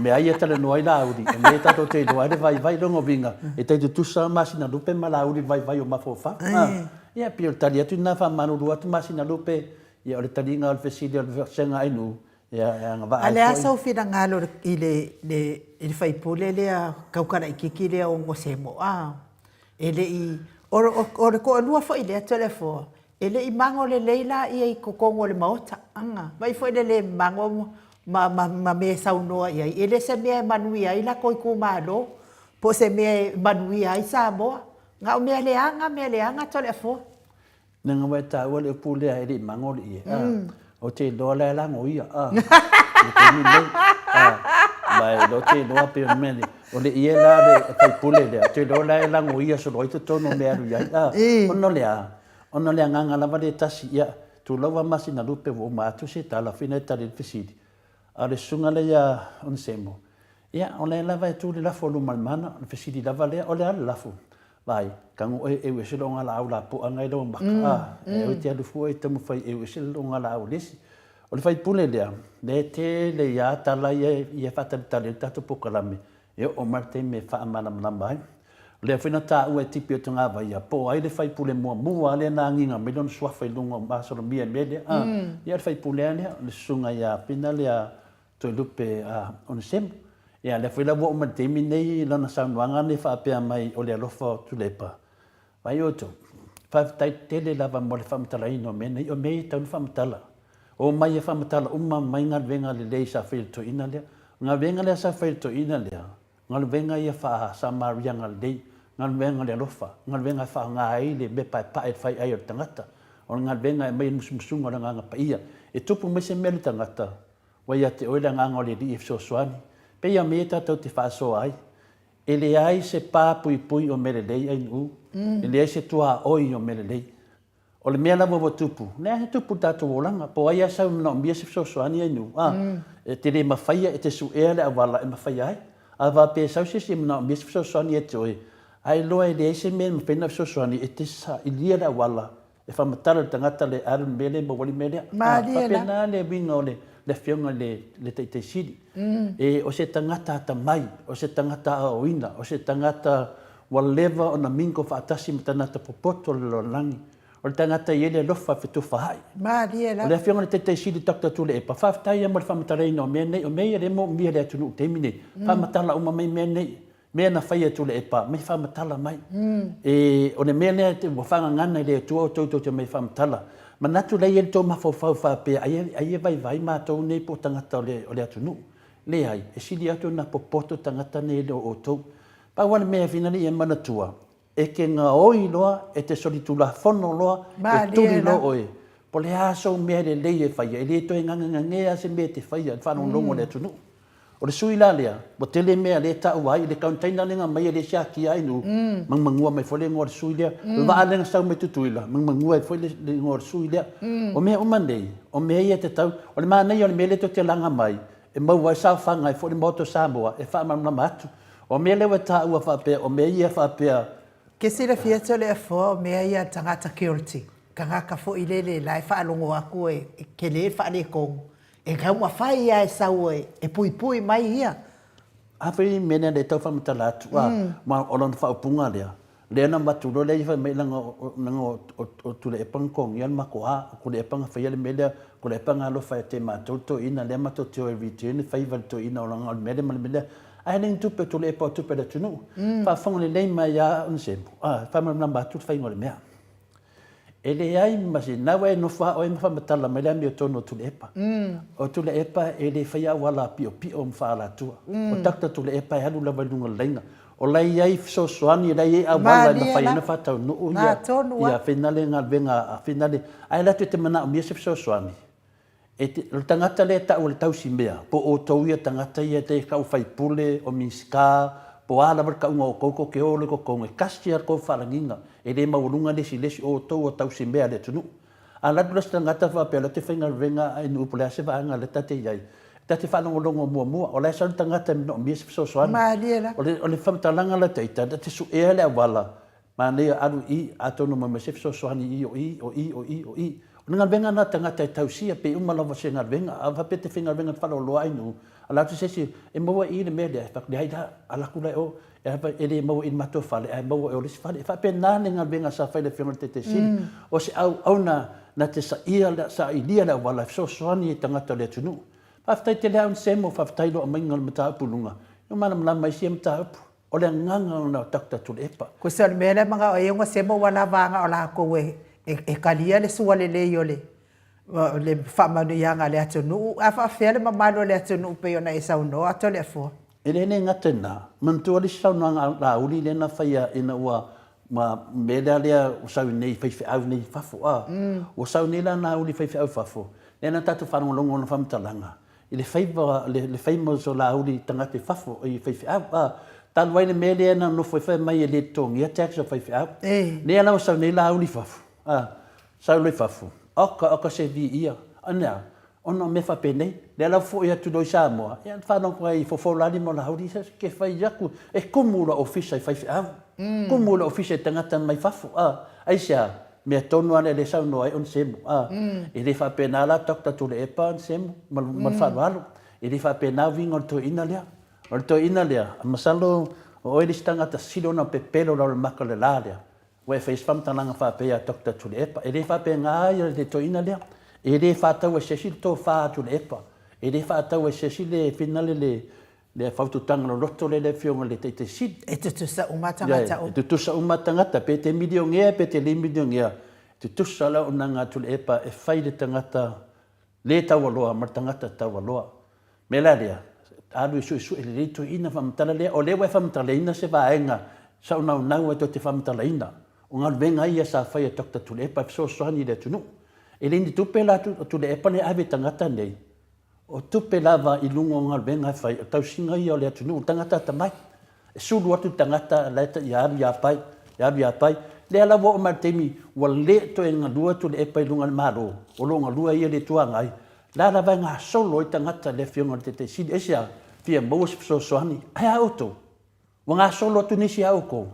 Me ai e tale no ai lauri. E me tato te no ai vai longo vinga. E te tu tusa masina lupe ma lauri vai o mafaufau. Ia pe o tali atu na wha manuru atu masina lupe. Ia o le tali ngā alfesili o senga ai no. Ale asa o whina ngalo i le whaipule lea kaukara i kiki lea o ngosemo. Ele i, o re ko anua fo i lea telefo. Ele i mango le leila i ai kokongo le maota. Mai fo i le mango ma mea saunoa i ai. Ele se mea manui ai la koi ku malo. Po se mea manui ai sa moa. Nga o mea leanga telefo. Nanga wai ta ua le pulea ele i mango le i. O te loa lai lango ia. Mai lo te loa pe o mele. O le ie la le kai pule lea. Te loa lai lango ia so roi te tono mea ru iai. Ono lea nganga lava le tasi ia. Tu lawa masi na lupe wo maatu se tala fina e tali fisidi. A le sunga le ia on semo. Ia o le lava e tu le lafo lu malmana. Le fisidi lava lea o le ale lafo. Vai, kango e wese longa la au la po angai lo maka. E te alu fu e tamu fai e wese longa la au lesi. O le fai pule lea, le te le ia tala ia fatabitale tato po kalame. E o marte me wha amana mlamai. Le whina tā ua tipi o tunga vai po ai le fai pule mua le na nginga me lon swafa i lunga masoro mia mele. Ia le fai pule lea, le sunga ia pina lea toi lupe on semu. Ia le whila wo ma temi nei lana saunuanga ne whaapea mai o le alofa tu lepa. Vai oto, whaafitai tele lava mo le whamatala ino mena i o mei taunu whamatala. O mai e whamatala uma mai ngā venga le lei sa whailto ina lea. Ngā venga lea sa whailto ina lea. Ngā venga ia wha sa maria ngā lei. Ngā venga le alofa. Ngā venga wha ngā aile me pae pae whai ai o tangata. O ngā venga e mai musumusunga o ngā paia. E tupu mai se mele tangata. Wai a te oila ngā ngā le li e fsoswani. Pe ia me tātou te whaaso ai. E le ai se pā pui o mele lei ai nu. E le ai se tua oi o mele lei. O le mea lava wa tupu. Nea he tupu tātou o langa. Po ai asau mna o mia se fsosoani ai nu. E te le mawhaia e te su ea le awala e mawhaia ai. A wa pe sau se mna o mia se fsosoani e te oi. Ai loa e le ai se mea mawhaina fsosoani e te sa ilia le awala e whamatala tangata le aru mele mo wali mele. Whapena le winga o le whionga le te siri. E o se tangata ata mai, o se tangata a oina, o se tangata walewa o na mingo whaatasi ma tanata popoto le langi. O le tangata i ele lofa whetu whahai. O le whionga le te siri takta tule e pa whaftai ama le whamatareina o mea nei, o mea re mo mia le atunu temine. Whamatala uma mai mea nei. Mea na whaia tule e pa, mai whamatala mai. E o ne mea lea te whanga ngana i lea tua o tautou te mai whamatala. Ma natu lei ele tō mawhau whapea, ai e vai mātou nei po tangata o le atunu. Le ai, e siri atu na popoto tangata nei le o tau. Pa wane mea vinari e manatua. E ke ngā oi loa, e te solitula whono loa, e turi loa oe. Po le aso mea le lei e whaia, e le toi nganga ngea se mea te whaia, whanau longo le atunu. O le sui la lea, mo tele mea le tau ai, le kauntaina lenga mai le siaki ai nu, mangmangua mai fole ngor sui lea, wa lenga sau me tutuila, mangmangua ai fole ngor sui lea. O mea umanei, o mea ia te tau, o le mānei o le mea le to te langa mai, e mau ai sau whanga ai fole moto Samoa, e whaamamama atu. O mea lewa tā ua whapea, o mea ia whapea. Ke sira fiato le afo, mea ia tangata Kilti, ka ngaka fo i lele lai whaalongo aku e ke le whaale kongu. E ka ua whai ia e sau e pui mai ia. Awhiri mena le tau whamatala atu, ma olana whaupunga lea. Lea na maturo lea iwha mei langa o tule e pangkong, ian mako a, ko le e panga whaia le melea, ko le e panga alofa e te mātou to ina, lea mato teo e return, whaiva to ina o langa o mele melea. Ai ning tupe tule e pao tupe le tunu. Whawhonga le mai a unsempu. Whamana mātou whaingo le mea. E le ai masi nawa e no wha o e mawhamatala mai lea mi o tono tule epa. O tule epa e le whaia wala pio mwha ala tua. O takta tule epa e halu lawa lunga lenga. O lai ai so soani lai e a wala na whaia na whatau nuu ia. Ia whenale ngā venga a whenale. Ai latu te mana o mia se so soani. E te tangata le tau le tausi mea. Po o tau ia tangata ia te kau whaipule o miska. Po ala mar kaunga o koko ke ole ko konga. Kasi ar kou wharanginga. E le maurunga lesi o tau o tausi mea le tunu. A latu las tangata whapea le te whainga venga ai nuupu le ase vaanga le tate iai. Tate whanongolongo mua. O le asal tangata mino o miesi so soani. O le whamatalanga le teita. Te su ea le awala. Ma lea aru i atono ma me se so soani i. Ngal venga na tangata e tausia pe umalawa se ngal venga a vape te fingal venga falo loa inu ala tu sesi e maua i le mele fa le haida ala kula o e le maua i mato fale e maua o le fale fa pe na ngal venga sa fa le fingal te sin o se au na te sa ia sa ilia la wala so soani tangata le tunu fa fa te le un semo fa fa lo mangal mata pulunga no mana mai sim ta o le nganga na takta tu epa ko se mele manga o yenga semo wala vanga o la ko we e kalia le sua le yo le whamanu ianga le atunu a whawhele mamalo le atunu pe ona e sauno ato le fo. E le ne ngatena, mantua le sauno la uli le na whaia ina ua ma mea lea o sau nei whaiwhi au nei whafo a. O sau nei la na uli whaiwhi au whafo. Le na tatu whanongolongo na whamatalanga. I le whaima so la uli tangate whafo i whaiwhi au a. Talu waine mea lea na no whaiwhi mai e le tongi a tax o whaiwhi au. Lea la o sau nei la uli whafo. Sau le fafu. Oka se vi ia. Ana, ona me fa penei. Le la fo ia tu do Samoa. Ia fa no ko i fo lali mo la hauri sa ke fa yaku. E kumula ofisa i fa au. Kumula ofisa tangata mai fafu. Aisha me tonu ana le sau no ai on semu. E le fa penala tokta tu le epa on semu. Mal fa walu. E le fa pena vingo to inalia. O to inalia. Masalo o ele tangata silo na pepelo la makale lalia. Wai fai spam tananga fa pe a dokta tu epa e le fa pe nga ia le to ina le e le fa tau e sesi to fa tu epa e le fa tau e sesi le finale le fa tu tanga lo to le fionga le te sit e tu sa umatanga ta e tu sa umatanga ta pe te milion e pe te le milion e tu sa la unanga tu epa e fai le tangata le tau loa martangata tau loa melaria alu su le to ina fa mtala le o le wa fa mtala ina se va enga sa una e to te fa mtala ina o ngal venga ia sa fai e tokta tu le epa so soani le tunu. E le ni tupe la tu le epa ne ave tangata nei. O tupe lava i lungo o ngal venga fai o tau singa ia o le tunu tangata tamai. E sulu atu tangata laita i aru ya pai. Le ala wo o martemi wa le to e ngalua tu le epa i lunga maro. O lo ngalua ia le tuangai. La la vai ngā solo i tangata le fionga te sidi. Esia fia mous so soani. Ai auto. Wa ngā solo tu nisi auko.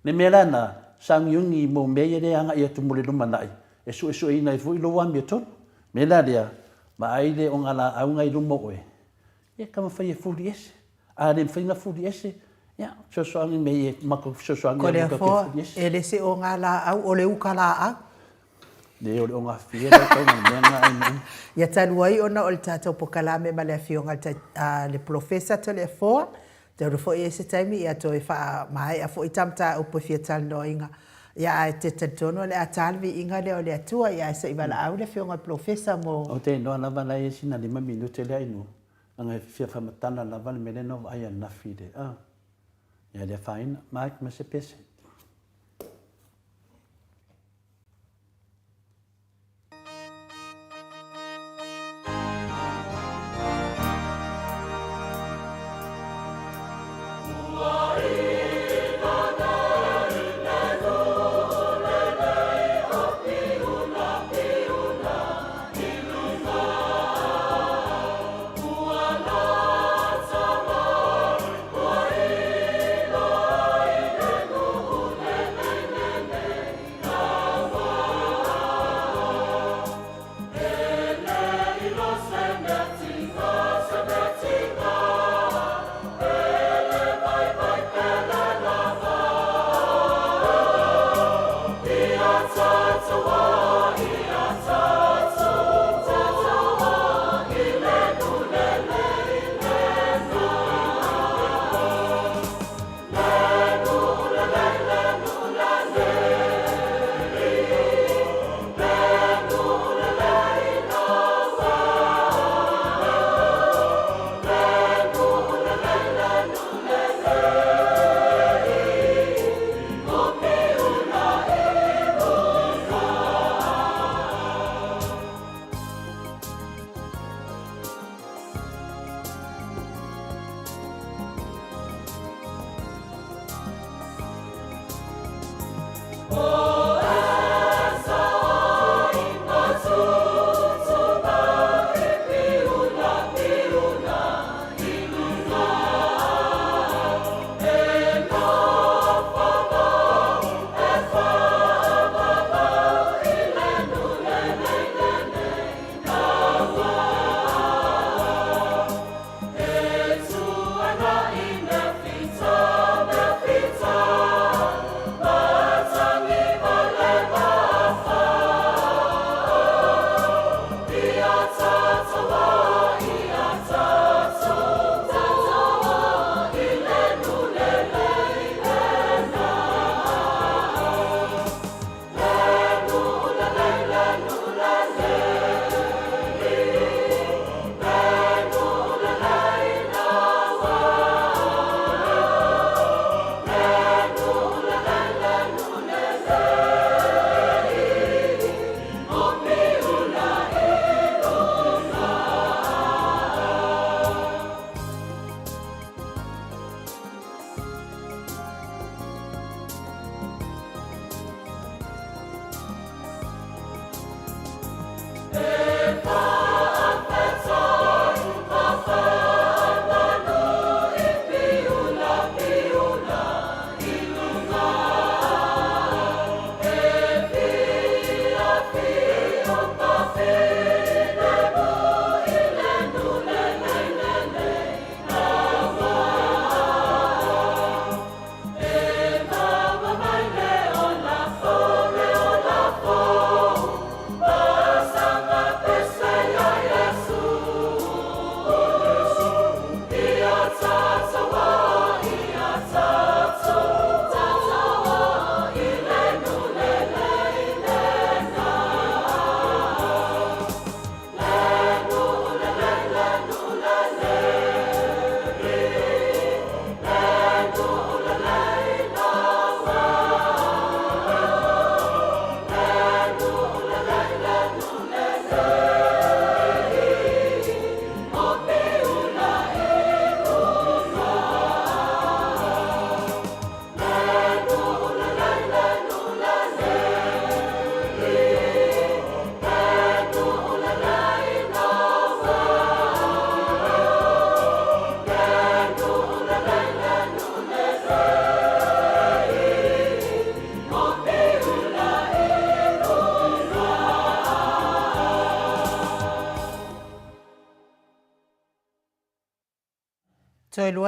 Ne melana sangiungi mo mea le anga ia tumule no manai e su ina i fu lo wa mi ton me la dia ma ai le onga la au ngai lo mo e e kama fai e fuli ese a le fai na fuli ese ya so angi me e mako so angi ko le fo e le se o ngala au o le ukala a le o nga fia le to me nga ai ya tanu ai ona o le tatou pokalame ma le afionga le professor to le fo te fo e se taimi ia to e fa mai a fo i tamta o po fia tal no inga ya te tono le atalvi inga le o le atua ya se ivala au le fionga professor mo o te no na vala e sina 5 minute le ainu anga fia fa matana na vala me no ai na fide ya le fine mai me se pese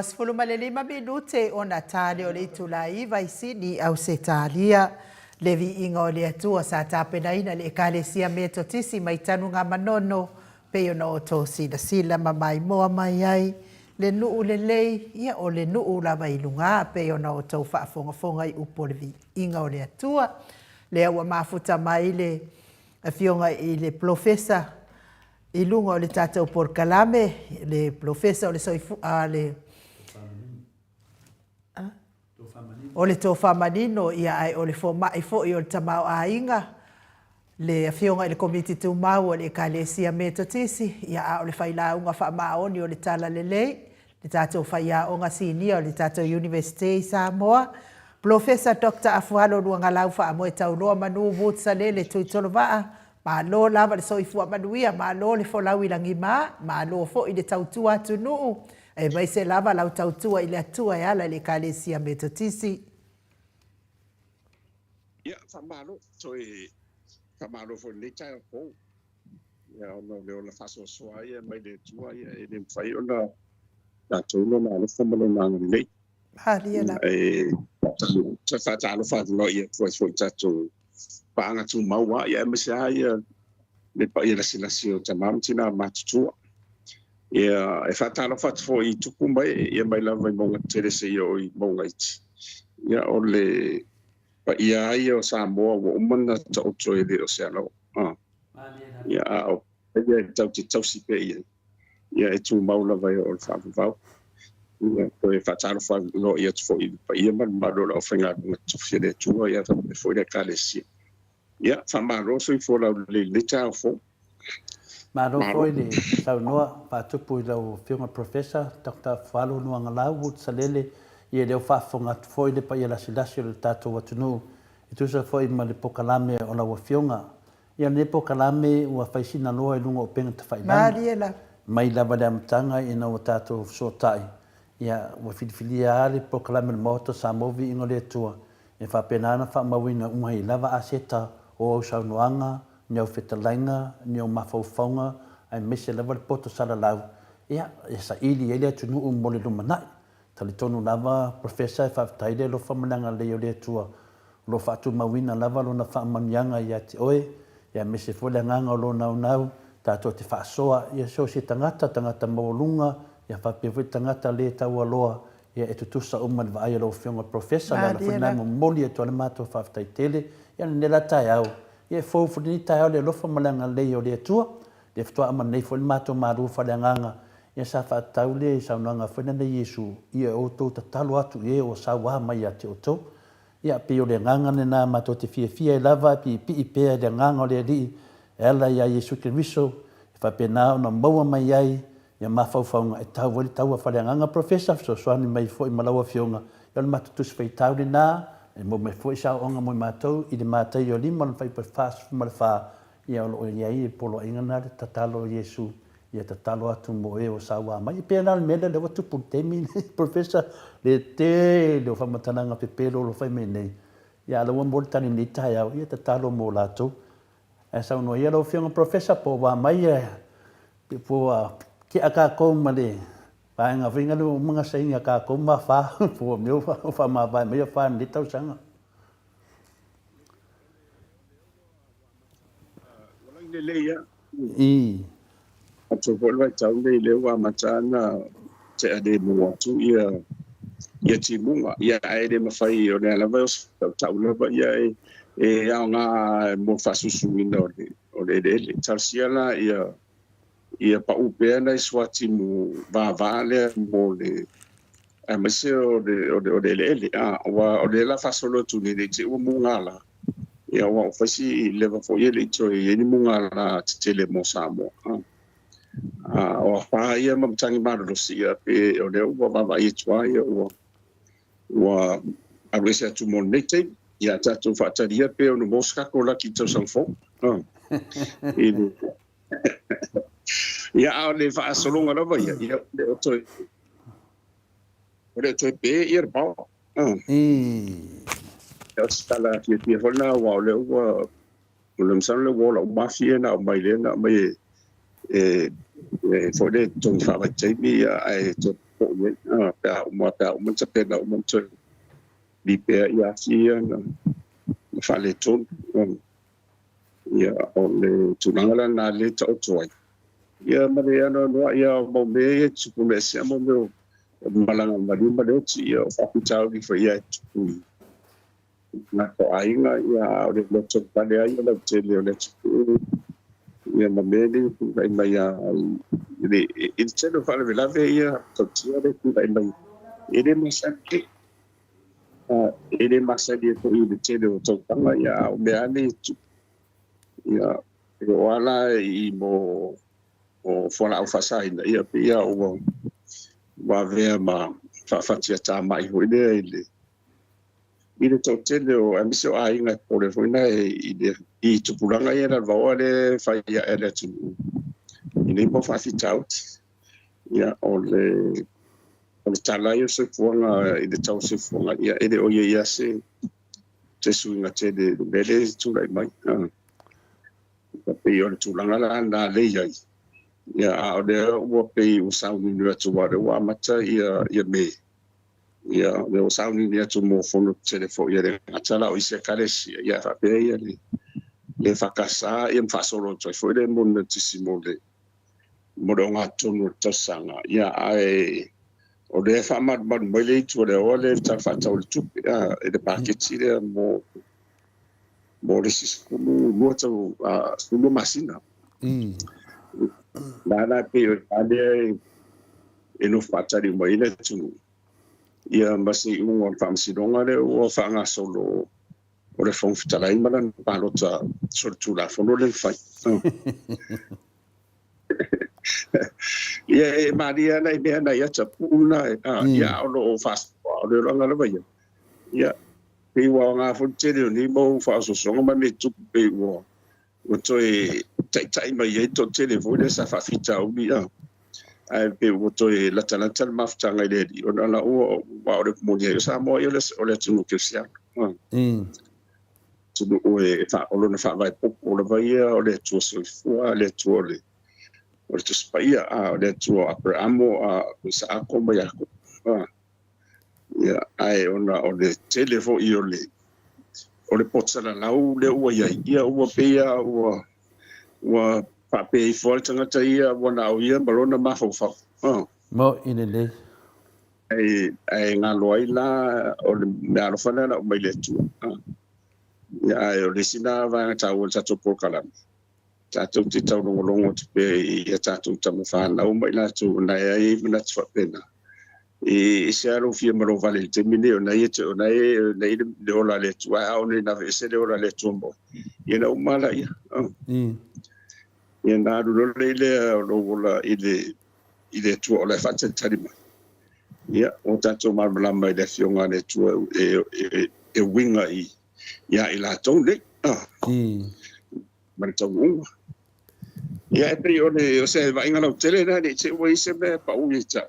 2:45 minute o na tale o le itulai vai sini au se talia. Le viinga o le atua sa tapenaina le ekalesia me totisi mai tanu ngā manono pe o na o tō sila ma mai moa mai ai. Le nuu le lei ia o le nuu la mai lunga pe o na o tō whaafonga i upo le viinga o le atua. Le awa mafuta mai le fionga i le profesa i lunga o le tātou por kalame, le profesa o le soifu, o le tō whamanino ia ai o le fōmai fō i o le tamau a inga, le fionga i le komiti tūmau o le ekalesia me totisi, ia a o le whailaunga whaamaoni o le tala le lei, le tātou whaiaonga sinia o le tātou University i Samoa, Profesa Dr. Afualo Luangalau whaamoe tauloa manu vutsa le tuitolo waa, ma lo lava le soifua manuia, ma lo le folau ilangi ma lo fo i le tautua tunu, e mai se lava lau tautua i le atua e ala le ekalesia me totisi. Ia, whamalo, whamalo fo le tai o kou. Ia, ono leo la faso soa ia, mai le tua ia, e le mwhai ona la taulo na alo whamalo na ngai. Haria la. E, ta whatalo whatalo ia, fwoi tato paanga tu maua, ia, mesa ia, le pa ia lasi o ta mamtina matutua. Ia, e whatalo whatfo i tuku mai, ia mai lava i monga terese ia o i monga iti. Ia, o le pa ia ai o Samoa wa umana ta oto e le o se alo. Ia, o ia tau te tausi pe ia. Ia, e tu maula vai o le whawawau. Ia, ko e whatalo whawalo ia tu fo i pa ia man maro la o whenga kunga tofia le tua ia ta me fo i le kālesia. Ia, whamaro so i fo lau le tau fo. Maro foi le tau noa patupu i lau whiunga professor Dr. Fualo Luangalau Wutsalele ia leo whaafonga foi le pa ia lasilasi o le tātou atunu i tusa foi ma le pokalame o lau whiunga ia le pokalame ua whaisina loa i lunga o penga te whainani mai lava le amatanga i na o tātou sotai ia ua whilifilia ale pokalame le moto sa movi ingo le tua e whapenana whaamawina unga i lava aseta o au saunoanga niau whetalainga, niau mawhauwhaunga, ai mese lava le poto salalau. Ia, e sa ili ele atunu o mole lumanai. Tali tonu lava, professor e whaftaile lo whamananga leo lea tua. Lo whaatu mawina lava lo na whaamanianga ia te oe. Ia mese fwole nganga o lo nau, tātou te whaasoa. Ia so se tangata maulunga. Ia whapewhi tangata le tau aloa. Ia e tutusa uma le vaai lo whionga professor. Ia la whanai mo moli e toale mātou whaftaitele. Ia nela tai au. Ia fofu ni tai ole lofa malanga lei o le tua le ftua ama nei fo mato maru fa le nganga ia sa fa taule sa nanga fena na Yesu ia o to tatalo atu e o sa wa mai ate o to ia pe o le nganga ne na mato te fia lava pi pe le nganga o le li ela ia Yesu Kristo fa pena na maua mai ai ia mafaufaunga e tau wali tau fa le nganga professor so swani mai fo i malawa fionga ia mato tu sfai taule na e mo me foi sa onga mo matou i le matai o lima le fai pa fast mal fa ia o ia i polo inga na tatalo Yesu ia tatalo atu mo e o sa wa mai pe na me le watu putemi professor le te lo fa matananga pe pelo lo fai me nei ia lo mo tani ni tai au ia tatalo mo lato e sa no ia lo fianga professor po wa mai pe po ki aka ko male pa nga vinga lu mga sainga ka ko ma fa po meu fa ma vai me fa ni tau sanga wala le ya i atu po vai tau le wa matana te ade mo tu ia ti munga ia ai de mafai o le lava tau le ba ia e nga mo fa susu ino o le tarsiala ia pa upea na swati mu va vale mo le a mese o de le wa o de la fasolo tu ni te o mungala ia wa fasi le va fo ye le to ye ni mungala te le mo samo o pa ia mam tangi maro si pe o de wa va i twa ia wa a resa tu mo nete ia tatu fataria pe o no mosca ko la ki to sanfo ia au le fa solonga lava ia le oto pe ir pa ia stala ki holna wa le wa le msan le wa ma fie na mai le na mai fo le ton fa va tei ia ai to po ye pe uma te pe uma te di pe ia sia na fa le ton ia o le tunanga na le to toi ia ma le ano no ia mo me tu me se mo me malanga ma le ti ia fa pitau di fa ia tu na ko ainga ia o le to pa le ia le te le ia ma me ni vai mai a il cielo fa le lave ia to tia le tu vai mai ele masaki ko i le cielo to pa ia o me ani ia wala I mo o fora au fasai na ia pia o wa vea ma fa fatia ta mai ho ile to tele o amiso ai nga por foi na I tupulanga ia na vale fa ia ele tu ile po fa fit out ia o le tala ia se fonga ile tau se fonga ia ele o ia se te suinga tele bele tu lai mai pe yo tu langa la le ia o le o pe o sau ni tu wa wa mata ia me ia le o sau ni tu mo fono telefo ia le atala o se kalesi ia fa pe ia le fa kasa ia fa solo to foi le mon tissimo le mo do nga tonu tsanga ia ai o le fa ma mai le tu le o le ta fa ta o tu e de packet ile mo le sis mo to mo masina nada pe ade e no fata di mai le tu ia masi un famsi donga le o fa nga solo o le fon fitala I malan palota sur tu la fono le fai ia maria na be na ia chapuna ia o fast o le longa le vai ia pe wa nga fon tele ni mo fa so so ma me tu pe wo o toi tai mai e to telefone sa fa fita o bia ai pe o toi la talanta maftanga le di o na o wa o mo ye sa mo yo le tu ke sia tu o e fa o na fa vai o le vai o le tu so fu le tu o le tu spaia o le tu Abramo sa ko ba ya ko ia ai ona o le telefone I o le potsala lau le ua ia ua pea ua pape I fol tangata ia wana au ia balona mafau mo ine le ai ngā loai la o le mea alofana na umai le tu ia ai o le sina vanga tau o tato porkalami tato te tau longolongo te pe ia tato tamawhana umai la tu na ai mana te whapena se alo fia maro vale te mine o na le ola le tu au ne na se le ola le tu mo ia na umala ia ia na ru le lo ola ile tu ola fata tarima ia o tanto marmala mai le fionga le tu e winga ia ila tau le man tau ia e pe o se va inga lo tele na ni se wo se me pa u ia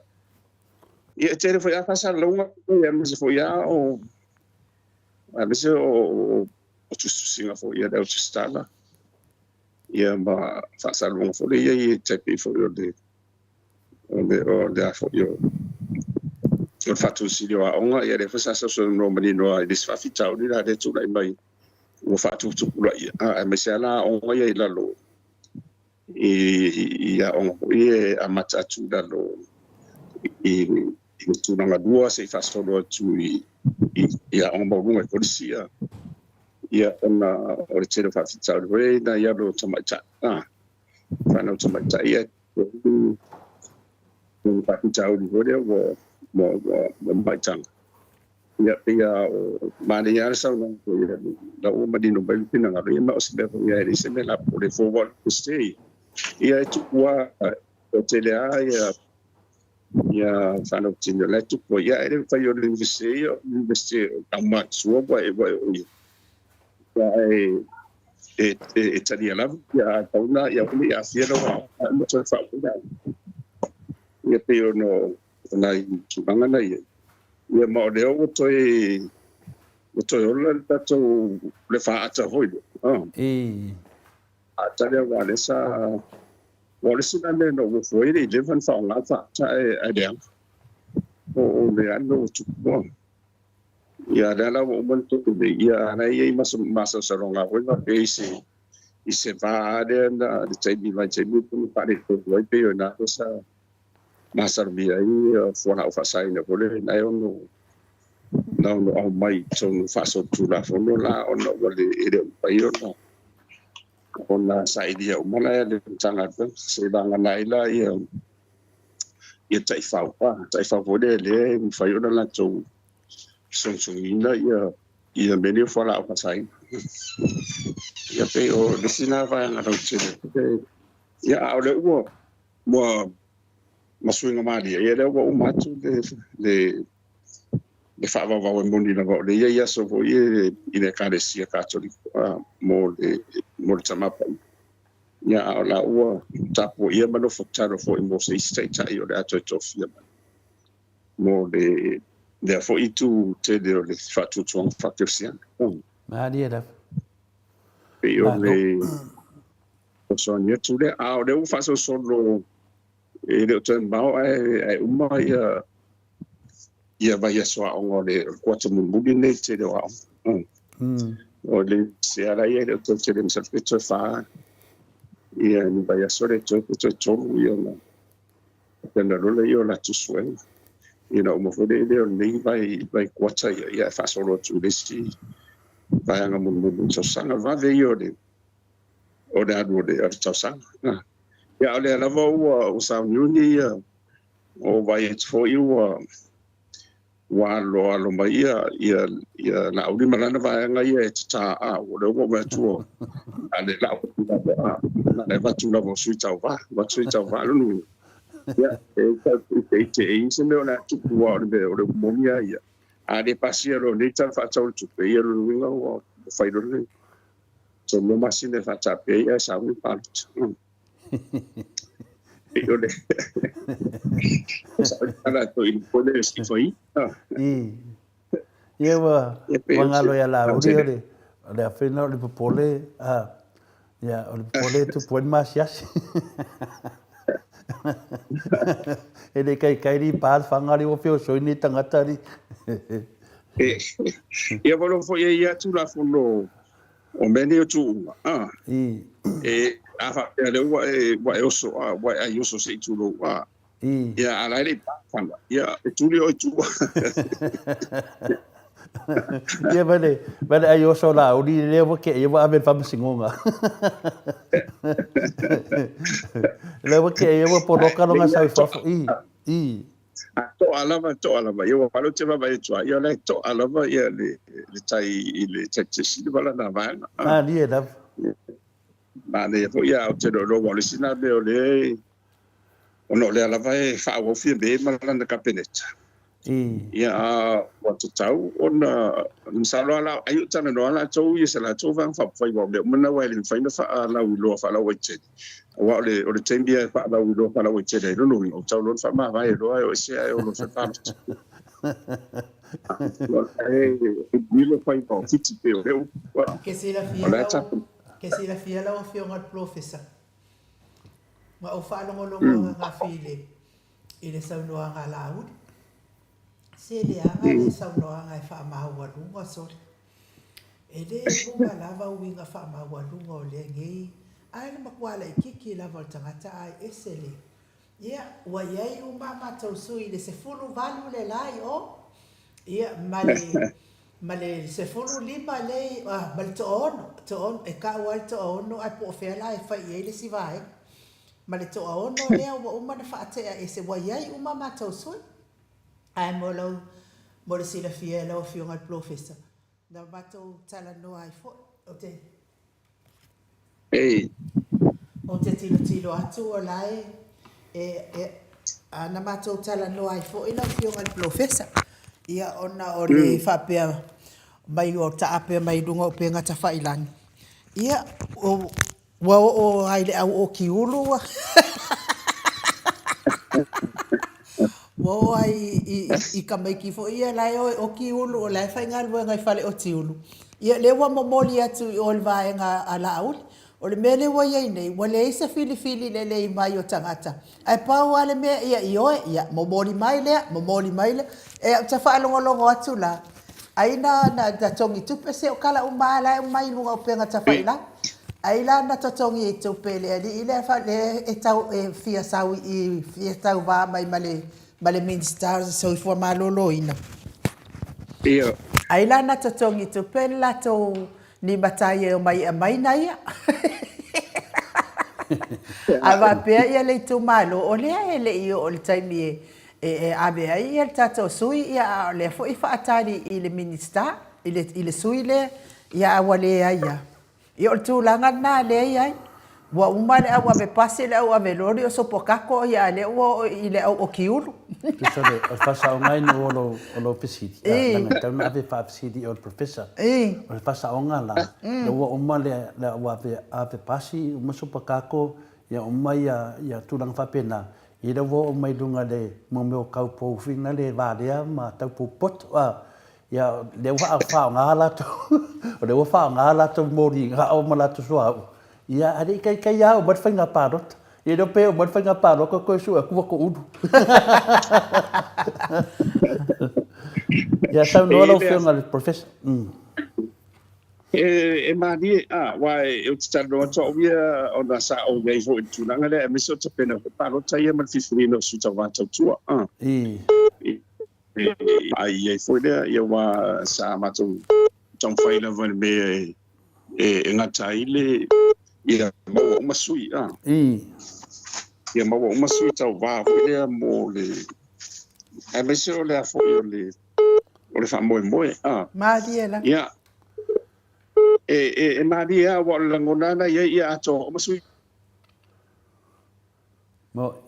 ia tere foi a casa longa ia mas foi o mas o tu singa foi ia o stala ia ma casa longa foi ia te pe foi o de foi o fatu silio a onga ia le fasa so no manino a disfa fitau ni la de tu lai mai o fatu tu la ia a mas ala onga ia la lo ia onga ia a mata tu la lo I tunanga dua se fasolo tu ia o maunga polisia ia ona o le tele fa fitau re na ia lo tamaita fa no tamaita ia o fa fitau di re mo baitang ia o mania sa no la o madino bel pinanga re ma o se ia se me la por forward stay ia tu wa o tele ia fano tino le tu po ia ele fa yo investe tama suo ba e talia la ia tauna ia uli a fiero no se fa ia pe yo no na tubanga na ia ma de o toi ola tato le fa ata hoido a talia wa le sa Wallace na no foi ele levan fa nga fa ta e o le ano tu mo ia la o mo tu de ia na ia masa saronga o na base i se va na de tai vai tai mu pa de to vai pe na sa masa via i fora o fa sai na vole na no au mai so no fa so tu la fo no la o no vale ide pa io no ona sai dia o mana le tanga se banga nai la ia tai fa vole le mi fa io na to so ina ia meni fora o fa sai ia pe o desina va na ro che ia au le mo masuinga mali ia le o matu le fa va moni na le ia so vo ia ina karesia katolika mo le tamapa ia ala o tapo ia mano fotaro fo mo se state ia le ato tofia mo le fo itu te le fatu tuang fatirsian ma dia da pe o le so nia tu le a le fa so solo le ten bao ai uma ia vai so o le kwata mumbi ne te le wa o le se ala ia le to te le msa fa ia ni vai so le to ia na tena rola ia la tu suel mo fo le nei vai kwata ia fa solo tu le si vai anga mumbi so sanga va ve ia o le adu le so sanga ia le la vo o sa nyuni o vai fo ia wa lo mai ia na uri malana va nga ia ta o le mo tu ale la na le va tu na vo sui tau va lu ia e se me ona tu wa le mo ia a de pasiero le ta fa tau tu pe ia lu nga o fai lo so mo masine fa ta pe ia sa wi pa yo le ana to in pone si foi ia wa ngalo ya la uri le afina le popole ya o le popole tu pon mas ya ele kai ri pas fangari o fio so ni tangata ri ia volo foi ia tu la fono o meni tu afa le wa oso wa ayoso se tu lo wa ia ala le fanga ia tu le o tu ia vale ayoso la o di le wo ke ia wa ben fam singonga le wo ke ia wa poloka lo nga sai fa to alama ia wa palo te va tu ia le to alama ia le tai si bala na va dia da ma le fo ia o te lo le sina be o le ono le ala vai fa o fi be ma na kapeneta ia o te tau ona msalo ala ayu tana no ala tau ia sala tau van fa fa bo le mona wa le fa fa la u lo fa la o te o le tembia fa la u lo fa la o te le no o tau lo fa ma vai lo o se ai o lo fa pa ni lo fa po fiti pe o que se la fia que se la fia la o fio ngal professor ma o fa lo nga file ile sa no nga la u se le anga le sa no nga fa ma wa lu nga so ele bunga lava winga fa ma wa lu nga le ngi ai ma kwala kiki la volta ngata ai esele ia wa yai u ma tau sui le se fulu valu le lai o ia male se fulu lima le mal to on e ka wa to on ai po fe la fa ye le si vai male to on no le o ma na fa te e se wa yai u ma tau sui ai mo le si la fie la o fio ngal professor na ba to tala no ai fo o te o te tilo atu o lai ana matou tala no ai fo ina fio ngal professor ia ona o le whapea mai o taapea mai dunga o pe ngata whailangi. Ia o haile au o ki ulu wa. Wa i ka mai ki fo ia lai o ki ulu o lai whainga lua ngai whale o ti ulu. Ia le wa momoli atu i o le vaenga a la auli. o le mele wa ia nei wa le isa fili le mai o tangata ai pau ale me ia ioe ia momoli mai le e ta fa longo atu la ai na da tongi tupe se o kala umala mai lunga o penga ta fa ila ai la na tongi e tupe le ali ile fa le e tau e fia tau va mai male ministers so for malolo ina ia ai la na tongi tupe la to ni batai o mai na ia ava pea ia le tu malo o le ele i o le taimi e ave ai ia tato sui ia le fo i fa atari i le minista i le sui le ia awale ia i o tu langa na le ia wa umale awa be pase le awa be lori o so pokako ia le o i le o kiuru so le fasa o ngai no lo pesiti na tama ave fa pesiti o professor o fasa o ngala le o umale le awa be ave pasi o so pokako ia umai ia tulang fa pena i le o mai lunga le mo me o kau po fina le va le ma tau po pot ia le wa fa ngala to o le wa ngala to mori ga o mala to so ia ari kai ia o bat fanga parot e do pe o bat fanga parot ko su ku ko udu ia sa no lo fanga le professor e mani wa eu tsa no to via ona sa o ngai fo tu na ngale me so pena parot ia man fifrino su ta va ta tu ai e foi ia wa sa ma tu tong fai la van me e ngatai le ia mau masui ia mau masui tau va ia mo le e me se o le afo le fa mo ma diela ia e maria wa la ngona ia ato masui mo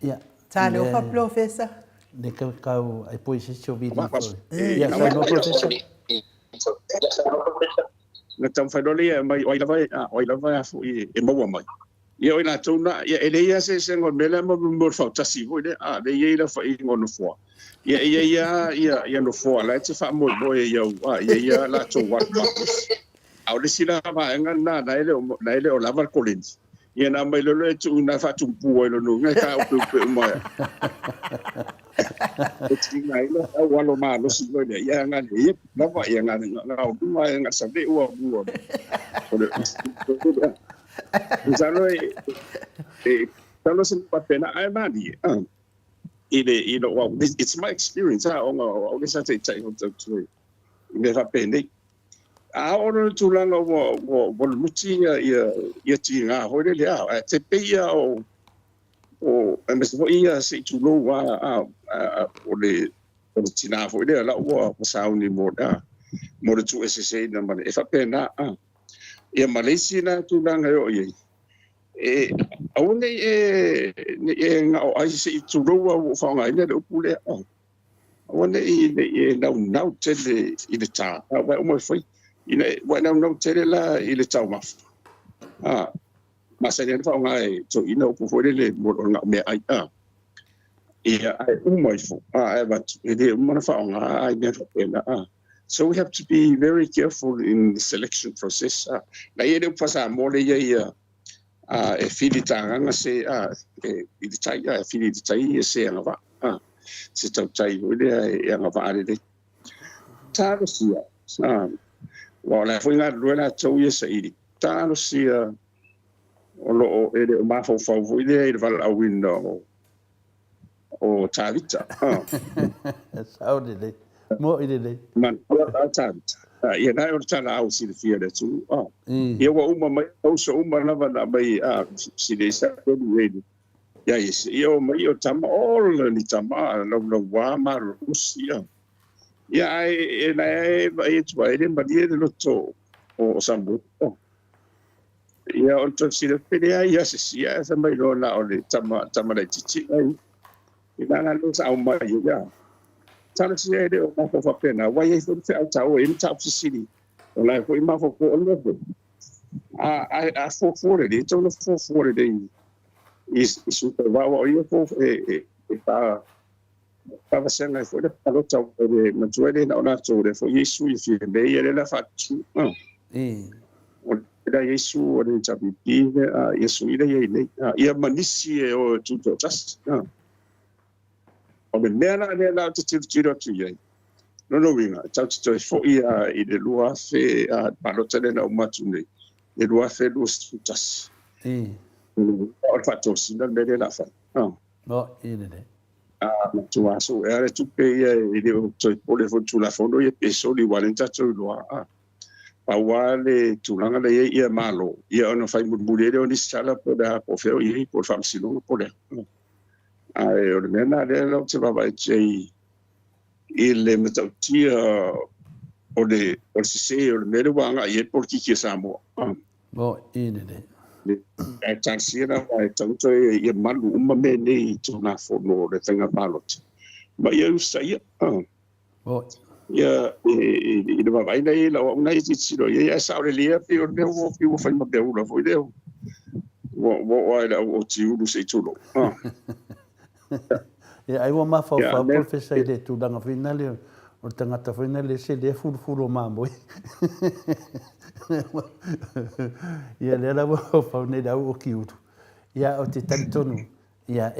ia tale o fa professor de kau ai pois se o vídeo ia sa no professor na tam fa dole mai oi lava fu e mo mai ia oi na tona ia ele ia se ngon mela mo fa tasi vo de de ia la fa ngon fo ia no fo la te fa mo ia la to wa au le sila va ngana na ele o lava collins ia na mai lo tu na fa tu pu lo no ngai ka o mai it's ngai lo wa lo ma lo si lo ia ngana ia na va ia ngana na o ma ngana sa de o Usalo talo sin patena ai mani it's my experience o le sa te tai o tu me fa pene a ono tu langa wo muti ia ti nga ho le a te pe ia o me so ia se tu lo wa o le tina fo le la wo sa uni moda mo tu sse na ma e fa pena ia Malaysia na tu langa yo ye aune nga o ai se tu lo wa fa nga ina o pule aune na tele i le ta wa mo foi ina wa na tele la i le ta ma ma se ne fa nga to ina o foi le mo nga me ai ia ai mo fo ai va e mo fa nga ai ne fa so we have to be very careful in the selection process. Na ia pasa mole ia e filita nga se i tai filita tai se nga va se tau tai ile nga va ale ta sia wa la foi nga ruela tau ia se i ta sia o lo e ma fo fo ile val a window o tavita saudade mo ile man ia na o tala au si fia de tu ia wa uma mai au so uma lava na mai si de sa ko ni ia ia o mai o tama all ni tama no wa ma rusia ia ai na ai tu ai de madia de loto o sambu ia o to si de pedia ia si ia sa mai lo la o le tama de chichi ai ina na lo sa uma ia tala si e o ma fa pena wa ye so te ata o in tap city o la ko ma fo ko lo a fo de to lo fo de is super wa wa ye fo e ta Pavasenga foi da palota de matuele na ona to de foi Yesu i fi be ele la fatu. O da Yesu o de chapipi Yesu ida ye le. Ia manisi e o tuto just. O me mena ne la tiro tu ye. No winga. Tau to fo ia i de lua fe palota de na umatu ne. E lua fe lus just. O fatu sinda be la fa. No, ine de. Tu aso era tu pe ele to pole fo tu la fondo e peso di walenta to lo pa wale tu langa le ia malo ia ono fai mulere oni sala po da po feo i por fam sino po le ai o mena le lo te va che il metautia o de o se o mero wanga ie por ki samo ine de. E tansira vai tanto e malu uma mene tu na fono de tanga balot ma eu sai ia e vai nei la una e siro ia sa lia pe o meu fai ma deu la foi deu o era o tiu do sei tudo e ai wa ma fa professor de tu danga finale o tangata finale se de furu mambo ia le la fa ne da o kiutu ia o te tantonu ia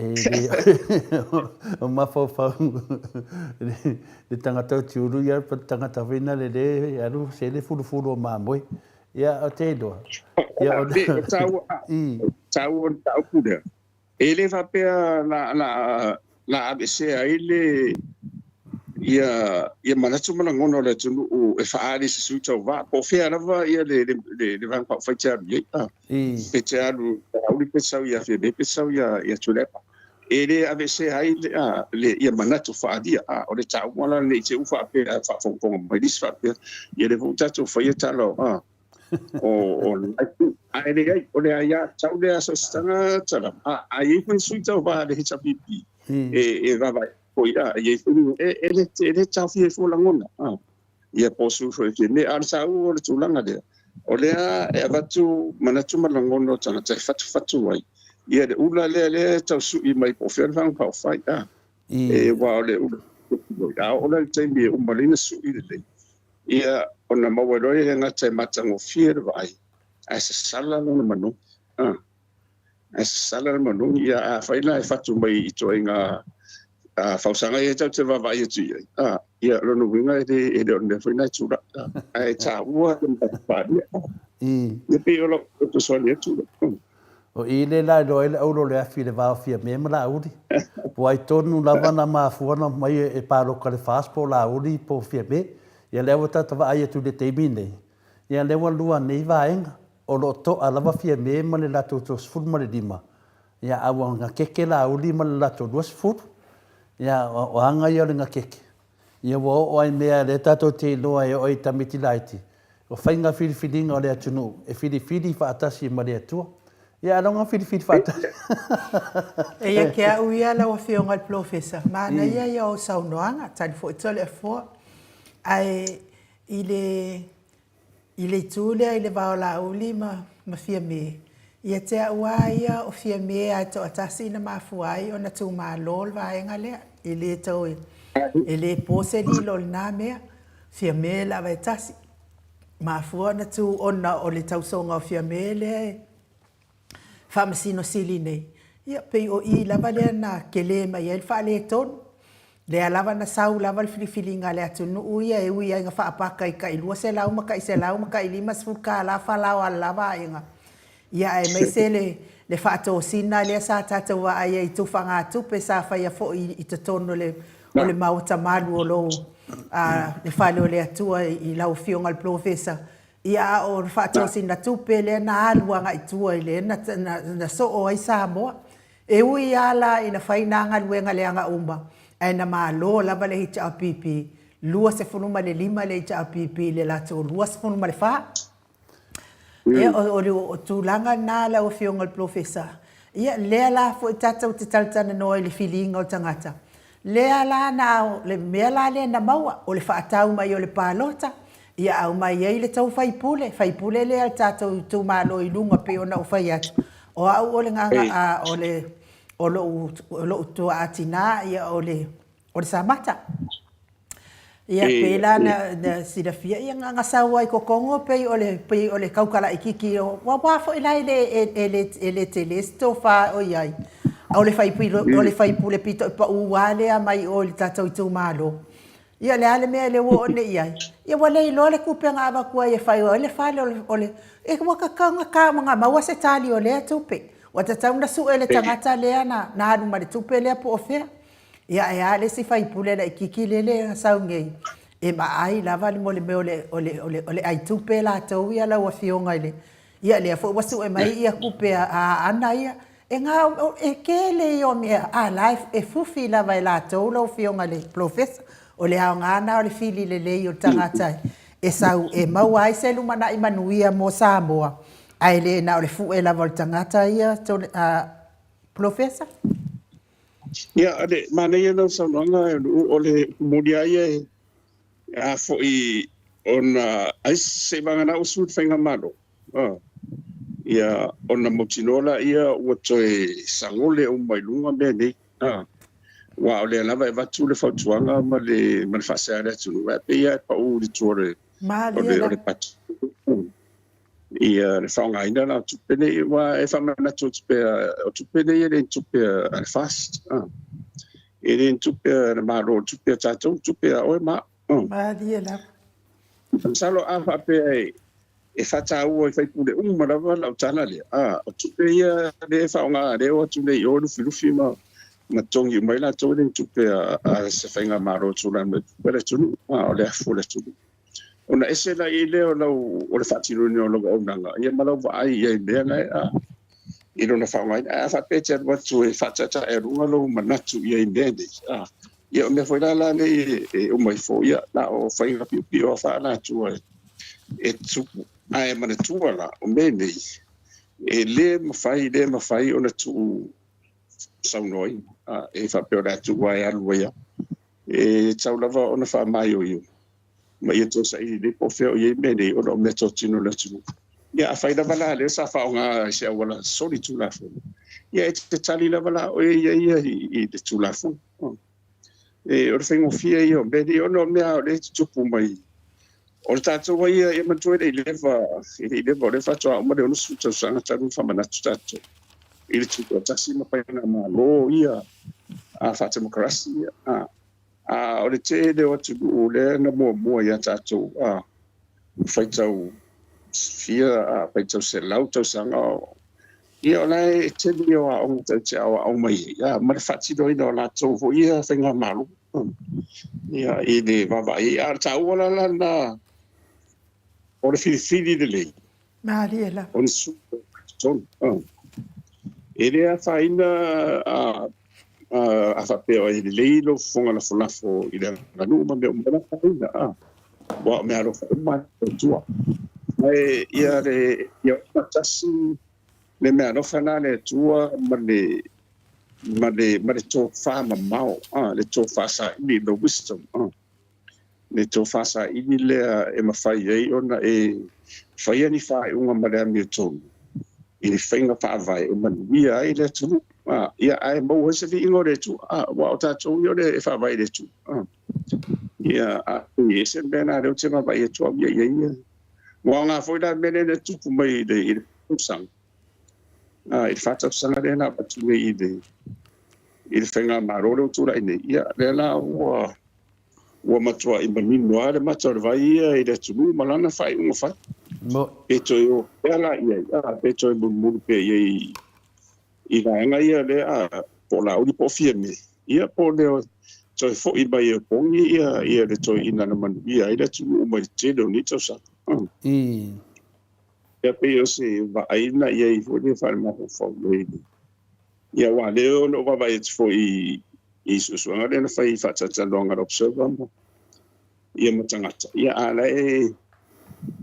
o ma fa de tangata tiuru ia tangata finale de ia ru se de furu mambo ia o te do ia o tau puder ele va pe la ABC ele ia manatu malangona le tunu o e faali se suta va po fea lava ia le van pa faita ia pe tealu auli pe sau ia fe be sau ia tulepa ele ABC ai le ia manatu faadi o le tau mala le te ufa pe fa fon mai dis fa pe ia le volta to fa ia talo o ai le o le ia tau le asostanga tala ai kun suta va le hichapipi e va ko ia ia ele tau fie fo langona ia posu fo ke ne arsa o tu langa de o le e vatu manatu malangona tana te fatu ai ia de ula le tau su i mai po fer vang pa fai e wa le o le te mi o malina su i le ia ona mawaro e nga te matango fier vai as sala no manu as sala manu ia fai la fatu mai i toinga fausanga e tau te vavai e tui ia rono winga e ne foi na tura ai ta ua pa ia pe o lo to solia tura o ile la do ele o le afi le va fia me mala udi po ai tonu lava na ma fuana mai e pa lo kale fas po la udi po fia be ia le wata ta vai tu de te bine ia le wa lua nei va enga o lo to ala fia me male la to sfur male dima ia awanga keke la udi male la to dos fur ia o anga ia le ngakeke ia wo o ai mea le tato te loa e oi tamiti laiti o whainga whiriwhiringa o le atunu e whiriwhiri whaatasi ma le atua ia alonga whiriwhiri whaatasi e ia kia uia la o whionga le professor mana ia o saunoanga tani fo itole e fua ai i le tūlea i le vao la uli ma fia me ia te ua ia o fia me ai to atasi na mafuai o na tu ma lol vaenga lea i le tau e le pose li lol na mea fia me la vai tasi mafua na tu ona o le tau songa o fia me le famasino sili nei ia pe o i lava lea na kele mai el fa le ton le lava na sau lava le filifilinga le atunu uia e uia inga fa apaka i ka ilua se lau maka i lima sfulka la fa lau lava inga ia e mai se le whaato sina le sa tata wa ai i tufanga tupe sa whaia fo i te tono le o le mauta malu o lo le whale o le atua i lau fionga le professor ia o le whaato sina tupe le na aluanga i tua i le na so o ai sa moa e ui ala i na whainanga luenga le anga umba e na maa lo lava le hita a pipi lua se funuma le lima le hita a pipi le lato lua se funuma le wha ia o tūlanga nā la o whionga le professor. Ia lea la fo i tata o te tautana noa i le whilinga o tangata. Lea la na le mea la lea na maua o le whaatau mai o le pālota. Ia au mai ei le tau whaipule. Whaipule lea le tata o tū mālo i lunga pe o na o whai atu. O au o le nganga o lo tua atina ia o le o le samata. Ia pela na silafia ia nga sawa i kokongo pe o le kaukala i kiki o wa fo ila ele telesto fa o iai. O le fai pule pito pa uale a mai o le tatau tu malo. Ia le ale mea le wo ne iai. Ia wale ilo le kupe nga ava kua ia fai o le fale o le e waka kanga ka mga maua se tali o le tupe. Wa tatau na su ele tangata lea na anu ma le tupe lea po ofea. Ia e ale si fai pule la ikiki lele sau ngei. E ma ai lava le mole me ole ai tupe la tau ia la wafionga ile. Ia le fo wasu e mai ia kupe a ana ia. E ngā e kele i o mea a life e fufi lava e la tau la wafionga le professor. O le hao ngana o le fili le lei o tangatai. E sau e mau ai se lumana i manuia mo Samoa. Ai le na o le fu e lava o tangata ia professor. Ia, ade, mana ia nau saunanga o le mudia ia a fo i ona ai se vangana o sud whainga mano. Ia, ona motinola ia ua toe sangole o mailunga mea nei. Wa o le lava e watu le whautuanga ma le whaseare atu. Wa pe ia pa u li tuore o le patu. Ia le whaongaina na tupene wa e whamana tupea o tupene ia le tupea al fast. E le tupea na maro tupea tatou tupea oe ma. Maria la. Salo a pe e whata ua i whaipule umarawa lau tana le. O tupea ia le whaonga le o atu nei o lufi ma. Na tongi mai la tō rin tupe a se whainga maro tūran me pere tunu, o le afu le tunu. O na ese la i leo lau o le whatiruni o loga onanga. Ia malau wa ai ia i mea ngai i rona whaungai. A whapete at watu e whatata e runga lau manatu ia i mea nei. Ia o mea whaila la nei e umai fo ia la o whainga piupi o whaana tua e tupu. A e mana tua la o mea nei. E le mawhai o na tuu saunoi. E whapeo ratu wai alua ia. E tau lava o na wha mai o iu. Ma ia tō sa i le po wheo i e mene o na o mea tō tino la tunu. Ia a whaida wala le sa whao ngā se awala sori tū la fu. Ia e te tali la wala o ia i le tū la fu. E o le whaingo fia i o mene o na mea o le tupu mai. O le tātou wai ia e mantua i lewa o le whatoa o mare o nusu tau sanga taru whamanatu tātou. I le tupu o tasi ma paina ma lo ia a whatemokarasi o le te le o tupu o le na mua ia tātou whaitau fia whaitau se lau tau sanga ia o lai te li o a onga tau te awa au mai ia ma le whatiro ina o la tau ho ia whainga malu ia i le wawa i a tau o la na o le whiri le lei Maria la. o le supo tonu e rea whaina a whapeo e leilo fonga la folafo i le ranu ma mea umana whaina wa mea rofa umai o tua mai ia le ia matasi le mea rofa na le tua ma le tō whama mau le tō whasa ini the wisdom le tō whasa ini lea e mawhai ei ona e whaia ni whae unga ma lea mea tōnu i le whainga whaavai e manuia ai le tunu. Ia ai mau hese vi ingo le tu. Wa o tātou i o le whaavai le tu. Ia i ese mena reo te mawai e tua ia. Wa ngā whoina mene le tupu mai i le kusang. I le whātausanga le na patu i le whainga marore o tura ine. Ia le la ua matua i manino a le matua le vai ia i le tunu malana whai unga whai. E toi o pēla ia, e toi mulu pē ia i ngā ia le po la uri po fia me. Ia po leo toi fo i mai e pongi ia le toi ina na manu ia i le tunu o mai te leo ni tau sa. Ia pe o se wa aina ia i fo le whare maho fo leini. Ia wa leo no wa vai fo i susuanga le na whai whatata longa observer mo. Ia matangata. Ia ala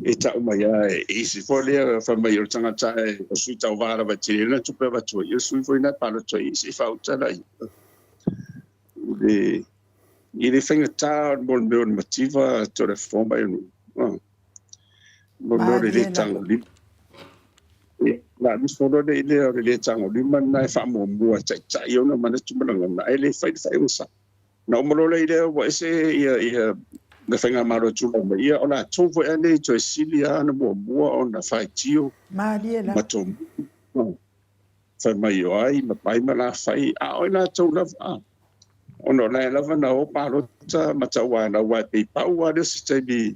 e ta umai e si fo le fa mai o tangata o sui tau vara va tiri na tupe va tu e sui foi na palo tu e si fa uta lai le fenga ta bol me motiva to le forma e no bol le tango li la mis fo le tango li man na fa mo mo ta io na man tu mana na ele fa un sa na umalo le ile wa ese ia na fenga maro tula ia ona tofo ane to silia na mo ona fai tio Mariela. matom fai mai ai ma pai ma la fai a ona to la ona la lava na o paro ta matawa na wa pe pa wa de se bi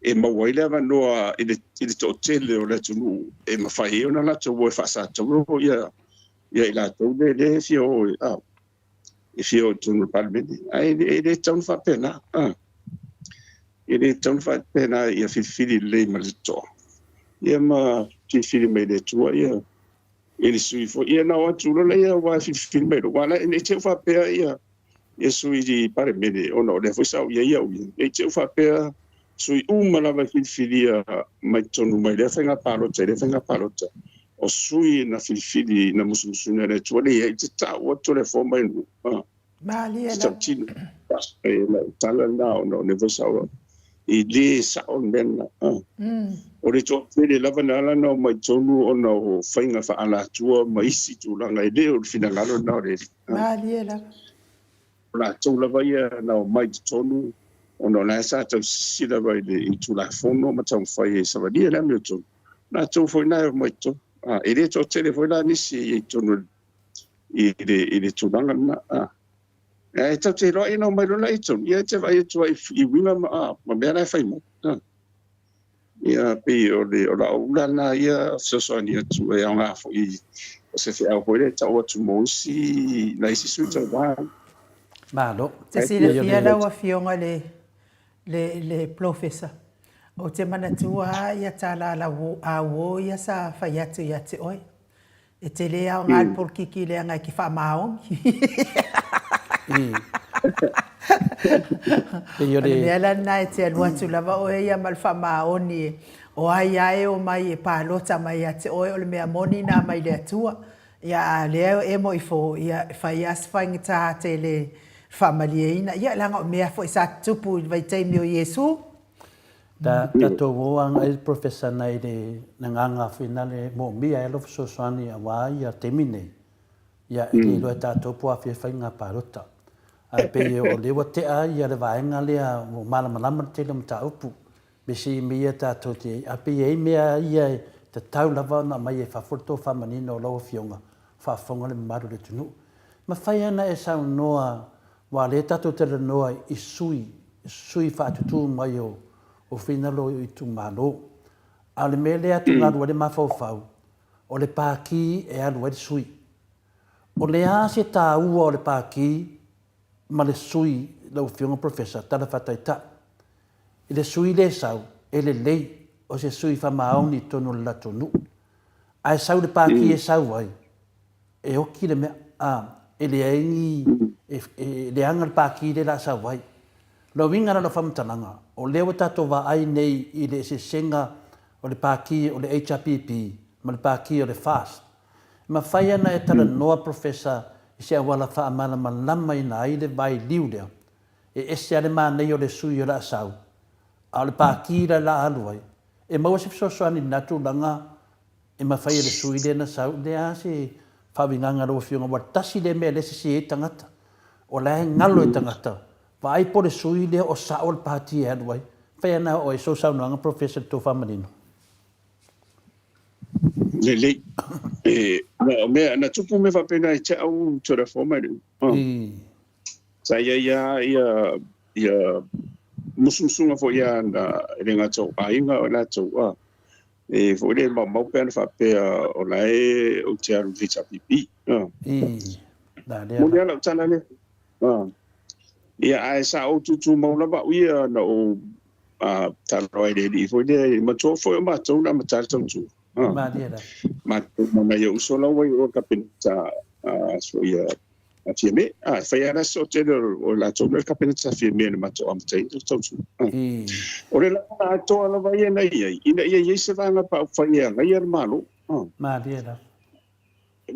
e ma wa ile va no ile to tele o la tunu e ma fai ona la to wa fa sa to ia ila to de fio e fio tunu palmeni ai e ton fa pena ele ton fa pena ia fili le malito ia ma fili me de tua ia ele sui fo ia na wa tulo le ia wa fili me do wala e te fa pe ia sui di pare me de ono le fo sa ia e te fa pe sui la va fili mai tonu mai le fenga parota o sui na fili na musu na le tua le ia te ta o to le fo mai no Mariela. Tala now no never saw I le sound ben o le to le lava na no mai tonu o no fainga fa ala tua mai si tu la ngai le o fina ngalo na le Mariela. la to lava ia na mai tonu o no la sa to si lava i tu la fono ma tau fai sa va dia na me to na to foi na mai to ele to tele foi la ni si tonu ile tu langa na e tau te roi no mai rona ito ia te vai tu I winga ma mera fai mo ia pe o la ulana ia so ni tu e nga fo I o se fe au hore tau tu mo si na isi su tau ba Malo. Te sila fia la wa fionga le professor. O te mana tua ia tala la wo ia sa fai atu ia te oi. E te lea o ngal por kiki lea ngai ki wha maongi. Lea lana e te anua tu lava o ia mal wha maoni o ai ai o mai e pālota mai a te oi o le mea moni nā mai lea tua. Ia lea e mo I fo ia whai aswhaingi tā te le whamalieina. Ia langa o mea fo I sa tupu vai teimi o Iesu. Da to woang il professor na ile nganga finale mo mia elo so swani wa ia temine ia ile lo ta to po afi fainga parota ai pe o le wote a ia le vaenga le mo mala mala te le mta upu be si mia ta to te a pe e mea ia te tau lava na mai e fa forto fa manino lo fionga fa fonga le maru le tunu ma fai ana e sa noa wa le ta to te noa I sui fa tu mai o finalo I tu malo. A le mele atu ngaru le mafau o le paki e alu e sui. O le a se tā ua o le paki ma le sui lau fionga professor tala whataita. I le sui le sau e le lei o se sui whamaoni tonu la tonu. Ai sau le paki e sau ai. E oki le mea e le aingi e le anga le paki le la sau ai. Lo winga na whamtalanga, o leo tato wa ai nei I le se senga o le pāki o le HRPP, ma le pāki o le FAST. Ma whai ana e tala noa professor I se awala wha amana ma lama ina ai le vai liu lea. E ese ale maa nei o le sui o la asau. A le pāki la aluai. E maua se fisosoani natu langa e ma whai le sui le na sau. Le a se whawinganga roa fionga wa tasi le mea le se e tangata. O la ngalo e tangata. Vai por sui le o saol pati e wai. Fai ana o e so sau noanga professor to famanino. le na me na tupu me fa pena I te au to the former sa ia musumsunga fo ia na renga to ainga o la to e fo le mau pena fa pe o la e o te aru vita pipi da le mo ia la tana le ia ai sa o tutu mau lava ia na o taroi de fo le ma to fo ma to na ma tar to ma dia da ma na yo so la wa o kapenta so ia a fieme fai ana so te o la to le kapenta fieme ma to am te to o le la to la va ia na ia se va na pa fai ia malo ma dia da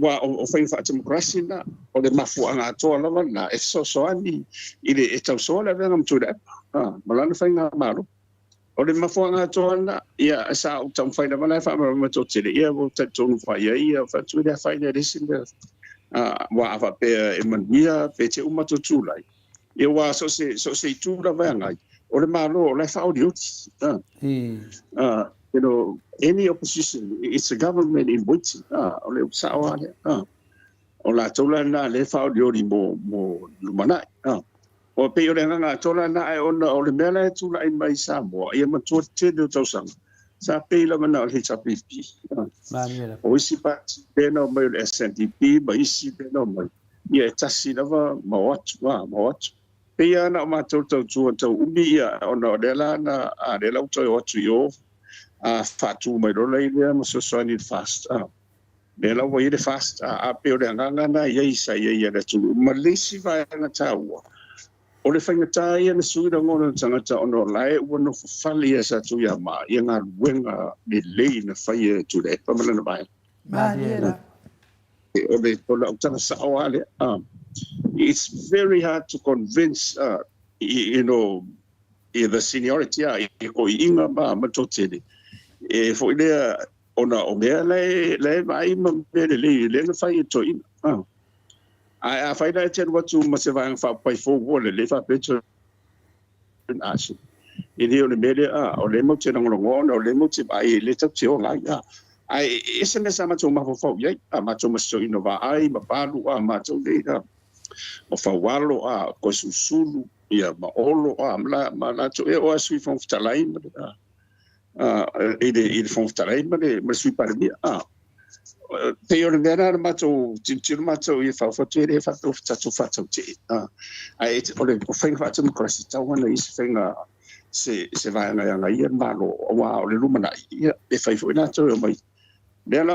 wa o fai fa democracy na o le mafu anga to la va na e so ani ile e tau so la venga mtu da malana fai nga malo o le mafuanga toana ia sa o tam fai na mana fa ma to tele ia o ta tonu fai ia fa tu da fai na resin wa ava pe e mania pe te uma to tulai ia wa so se tu la va ngai o le malo o le fa o diuti you know any opposition it's a government in which o le sawa o la tola na le fa o diuti mo lumana o pe o le nga tola na ai ona o le mele tu la mai sa mo ia ma tu te do tosang sa pe la mana o le chapipi o isi pa de no mai le SNDP ba isi de no mai ia tasi lava mawatu pe ia na ma tu umi ia ona de la na de la to o tu yo fatu mai do le ia mo so ni fast de la wo ile fast pe o le nga na ia isa ia de tu malisi va na tawa o le whaingata ia na suira ngona tangata ono lai ua no whawhali e sa tu ia ma ia ngā ruenga me lei na whaia tu le pamana na mai. O le tola o tanga sa awale. It's very hard to convince, you know, the seniority e ko inga ma totele. Fo ilea ona o mea le mai ma me le na whaia to ina. I find out what to must have by four wall le fa pecho asu ili o le mele o le mo tena ngona o le mo te ai le tau o la ya ai isn't sama to ma fo ye ma to ma so inova ai ma palu ma to le o fa walo ko susulu ia ma olo ma la to e o asu fon talai ma ele fon talai ma sui parmi te o le mea matou tinu matou ia whawhatu e whatu tatu whatau te. Ai o le whainga whatu makorasi tau ana i se whainga se vaenga anga ia malo o le lumana ia e whaifu ina tau e mai. Mea la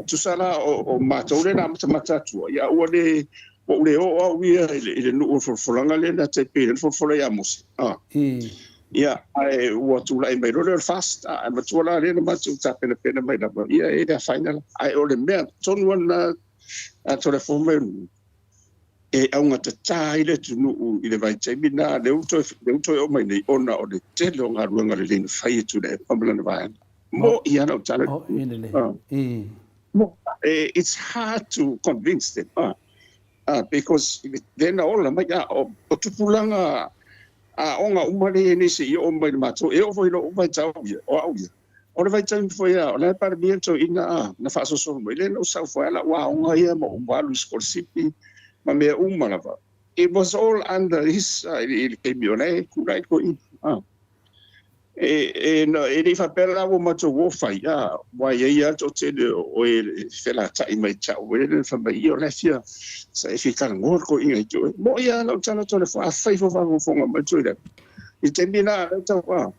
tusala o matou le na mata tua ia ua le o au ia i le nuu fulfulanga le na te pere fulfula ia musi. Ia ai ua tula mai le fast ai matua le ma tu ta pena mai la ia e da final ai o le mea tonu na to le forme e au ngata tai le tunu i le vai temi na le uto o mai nei ona o le telo nga ruanga le lin fai tu le pamela na vai mo ia no tala mo it's hard to convince them because then all mai o tupulanga onga umare ni se o mai mato e o foi no vai tau o au o le vai tau foi o le parmiento ina na fa so mai le no sa foi la wa onga ia mo balu scorsipi ma me umalava it was all under his il camione kurai ko no e fa pela o mato wo fai wa ia to te o e fela tai mai tau e fa mai o le fia sa e fica ngor ko inga jo mo ia no tana to le fa fai fo fonga mai tu le i te mina le tau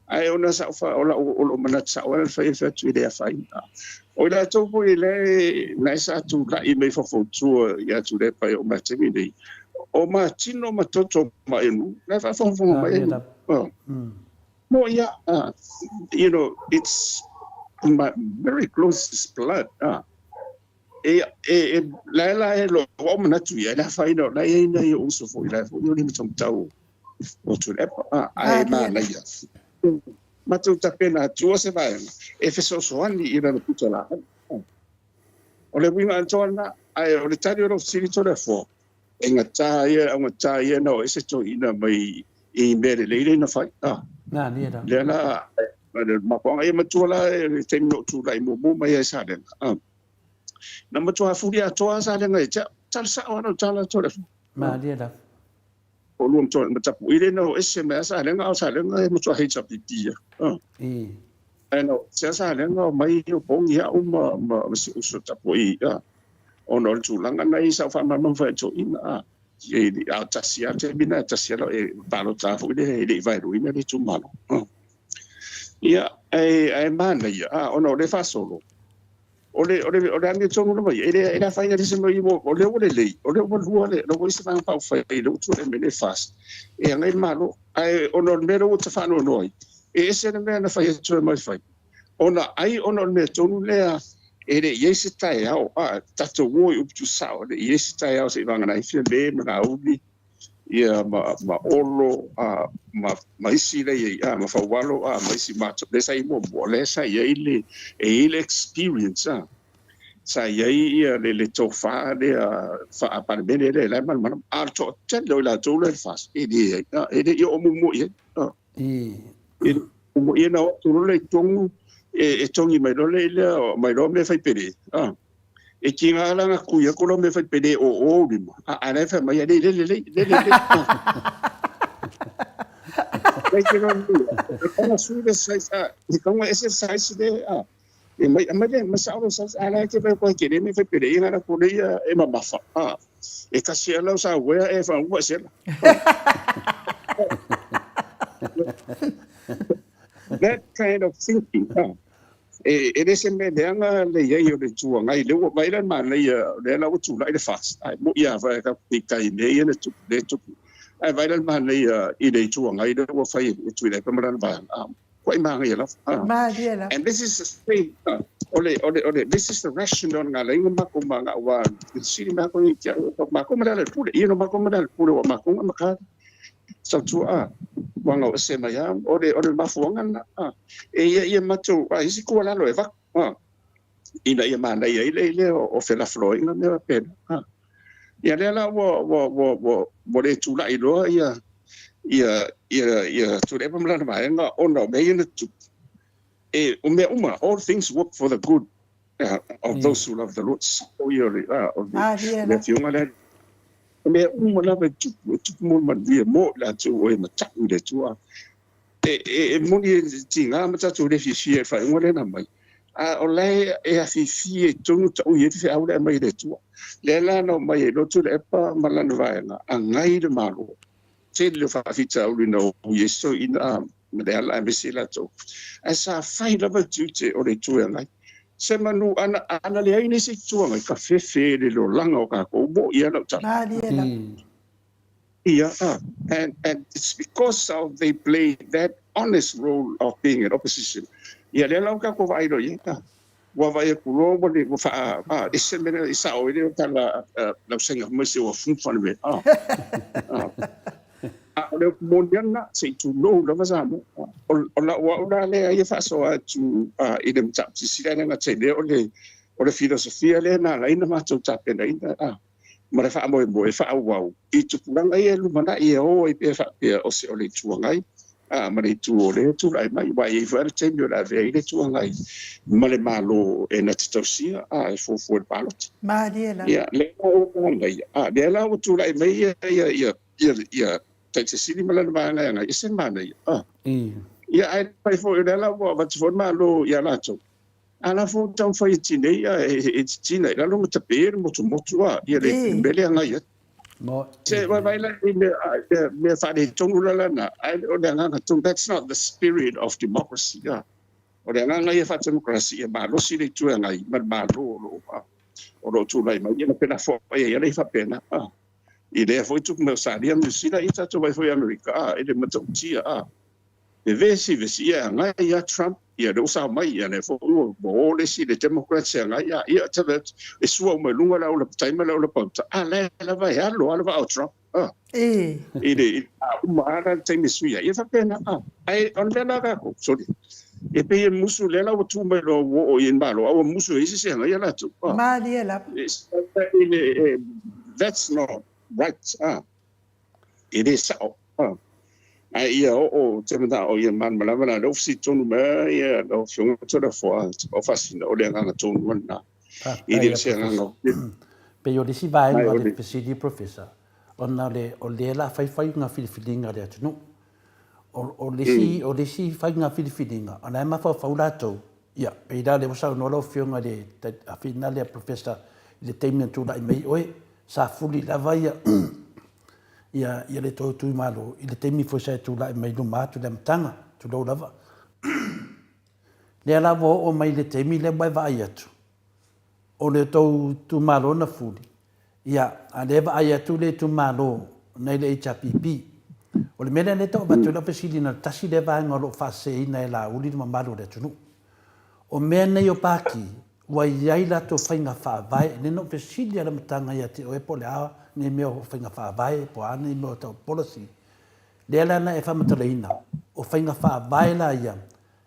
ai ona sa fa o mana sa o le fai fa tu le fai o la to po le na sa tu la i mai fo tu ia tu le pai o ma te mini o ma tino ma toto ma enu le fa fonga mai no, yeah, you know, it's very close to blood. La lo omana tu ya la faino la ina yo uso fo la fo yo ni mtom tau o tu le ai ma na ya ma tu ta pena tu se va e fe so so ani ira no puto la o le winga antona ai o le tario ro siri to le fo enga taia no ese to ina mai i mere le na fa na ni da le na ma ponga e matua e te no tu lai mo mai sa le na matua furia toa sa le ngai ta sa ona tala to le ma ni da o lu to ma tapu ile no SMS sa le ngau sa le ngai matua he cha pitia ai no sa le ngau mai o pongi a uma ma so tapu i ono tu langa nai sa fa ma fa to ina e a tasia te bina tasia e palo ta fu de vai ruina de tu malo ia ai mana ia ono le fa solo ole ange tongo no mai ele fa ia se mai mo ole no voi se fa pa fa e lo tu me le fast e ngai malo ai ono mero te fa no noi e se ne me na fa ia tu mai fa ona ai ono me tonu le ele yesi tai au tato wo up tu sao de yesi tai au se vanga nai fia le na ubi ia ma olo ma isi le ma fa walo ma isi ma le sai mo le sai ile experience sa yai le tofa le fa pa le le man arto chat lo la to le fast e yo mo ye e mo ye na to le tong e tongi mai lo le mai lo me fai pere e kinga la nga ku ya ko lo me fai pere o di mo a le fa mai le Like you know, como sube size como exercise de e mai mas aula sa ala que vai com aquele me foi pereira era por aí é uma bafa e casi ela sa we é fa o ser that kind of thinking e desse me danga le ye de tua ngai le vai lan man le la o tu lai de fast ai mo ia vai ka pikai ne ne tu de tu ai vai lan man le i de tua ngai de o fai tu le pa man ba quite mangi la and this is the thing this is the rationale nga lenga makuma nga wa sini makuma ya makuma dale pule ino makuma dale pule wa makuma maka so tu wanga sema ya ode mafuanga na e macho isi ko la lo eva ina ia mana ia ile o fela floi nga me pena ya la wo le tu la ilo ia to the Pamela Mayenga, oh no, all things work for the good of those who love the Lord. So you're if you want to me la be tu mo man vie mo la tu o ma ta de tu mo ni tinga ma ta tu de fi fa ngole na mai o le e a fi tu tu ye fi au le mai de tu le la no mai lo tu le pa malana vaenga angai de malo se le fa fita o no yeso ina medela mesila to asa fai la batute o le tu ngai se manu ana le ai nisi tu ngai ka fe le lo langa o ka ko bo ia no ta and it's because of they play that honest role of being in opposition ia le la ka ko vai do ia wa vai ku ro bo le fa ese me isa o le ta la senga mo se o fun fa me le moniana se tu no la vasamo o la le ai fa so tu idem tap si sila nga tele o le filosofia le na la ina ma tu tap na ina ma le fa mo fa wow I tu pulanga ia lu mana ia o pe fa o se o le tu ngai ma le tu o le tu lai mai wa I fa le tenio la ve le tu ngai ma le malo e na titosia e fo palot ma dia la ia le o ngai le la o tu lai mai ia Texas City malan mana nga isen mana ia ai pai fo ela wa va fo malo ia la to ala fo tão foi tine ia e tine la lo te per mo ia le bele nga ia se vai la me fa de tongu la na ai o de nga tung that's not the spirit of democracy o de nga ia fa democracy ia malo si le tu nga ma malo o lo tu lai ma ia pena fo ia le fa pena I le foi tu me saria me sila ita tu vai foi America ele matou tia e vesi nga ia Trump ia do sa mai ia le fo bo le si le democrats nga ia tele e sua me lunga la o time la o ponta le vai allo va Trump ele ma ra time suia ia fa pena ai on vela ka ko sorry e pe musu le la o tu me lo o in malo o musu isi se nga ia la tu ma dia la that's not right it is ai ia o te mata o ia man malama do si tonu me ia do fiong to da fo o fasina o le nga tonu na I le se nga pe yo disi vai no le PhD professor ona le o le la fai nga filifilinga le tunu o le si fai nga filifilinga ana ma fa faula to ia pe da le sa no lo fiong le a finale professor le teimia tu dai mai oi sa fuli la vai ia le tu malo I le temi fo sa tu la mai no matu le mtanga tu lo lava le la vo o mai le temi le vai vai atu o le tu malo na fuli ia a le vai atu le tu malo nei le HPP o le mena le to ba tu la pesili na tasi le vai ngolo fa sei nei la uli ma malo le tu o mena yo paki wa iai la to fainga fa vai ne no pesili ala mtanga ia te o e pole a ne meo fainga fa vai po ana meo to policy le la na e fa mataleina o fainga fa vai la ia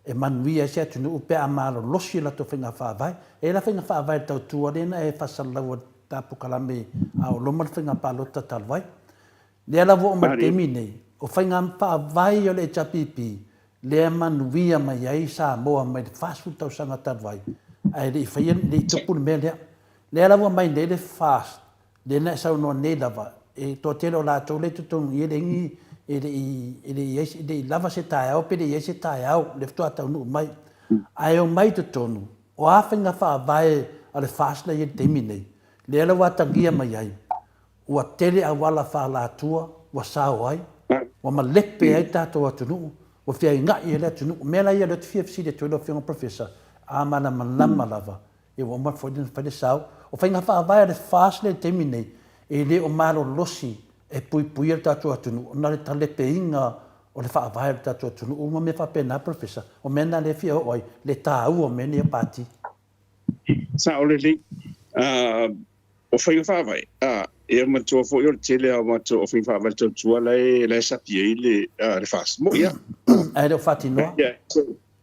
e manuia se atunu upe amalo losi la to finga fa vai e la finga fa vai tau tua lena e fasalau tapu kalame au loma finga palota talwai le la vo ma temine o finga fa vai o le chapipi le manuia mai ai sa mo mai fasu tau sanga talwai ai le faien le tupu me le la vo mai le fast le na sa no ne lava e to telo la to le tu ye lengi ele lava se tai au pele se tai au le fto ata no mai ai o mai to tonu o afinga fa vai ale fasla ye temine le la wata gia mai ai o tele a wala fa la tua wa sao ai o ma lepe ai tato atu no o fia nga ye le tu no me la ye le TFC de to lo fia professor a mana manama lava e o ma fodin fa de sao o finga fa vai ale fasla temine ele o malo losi e pui tato atunu na le tale peinga o le fa vai tato atunu o me fa pena professor o mena le fia oi le tau o meni pati sa o le o fai fa vai e ma to fo yo tele o ma to fai fa vai to le sa pie le fas mo ya ai do fati no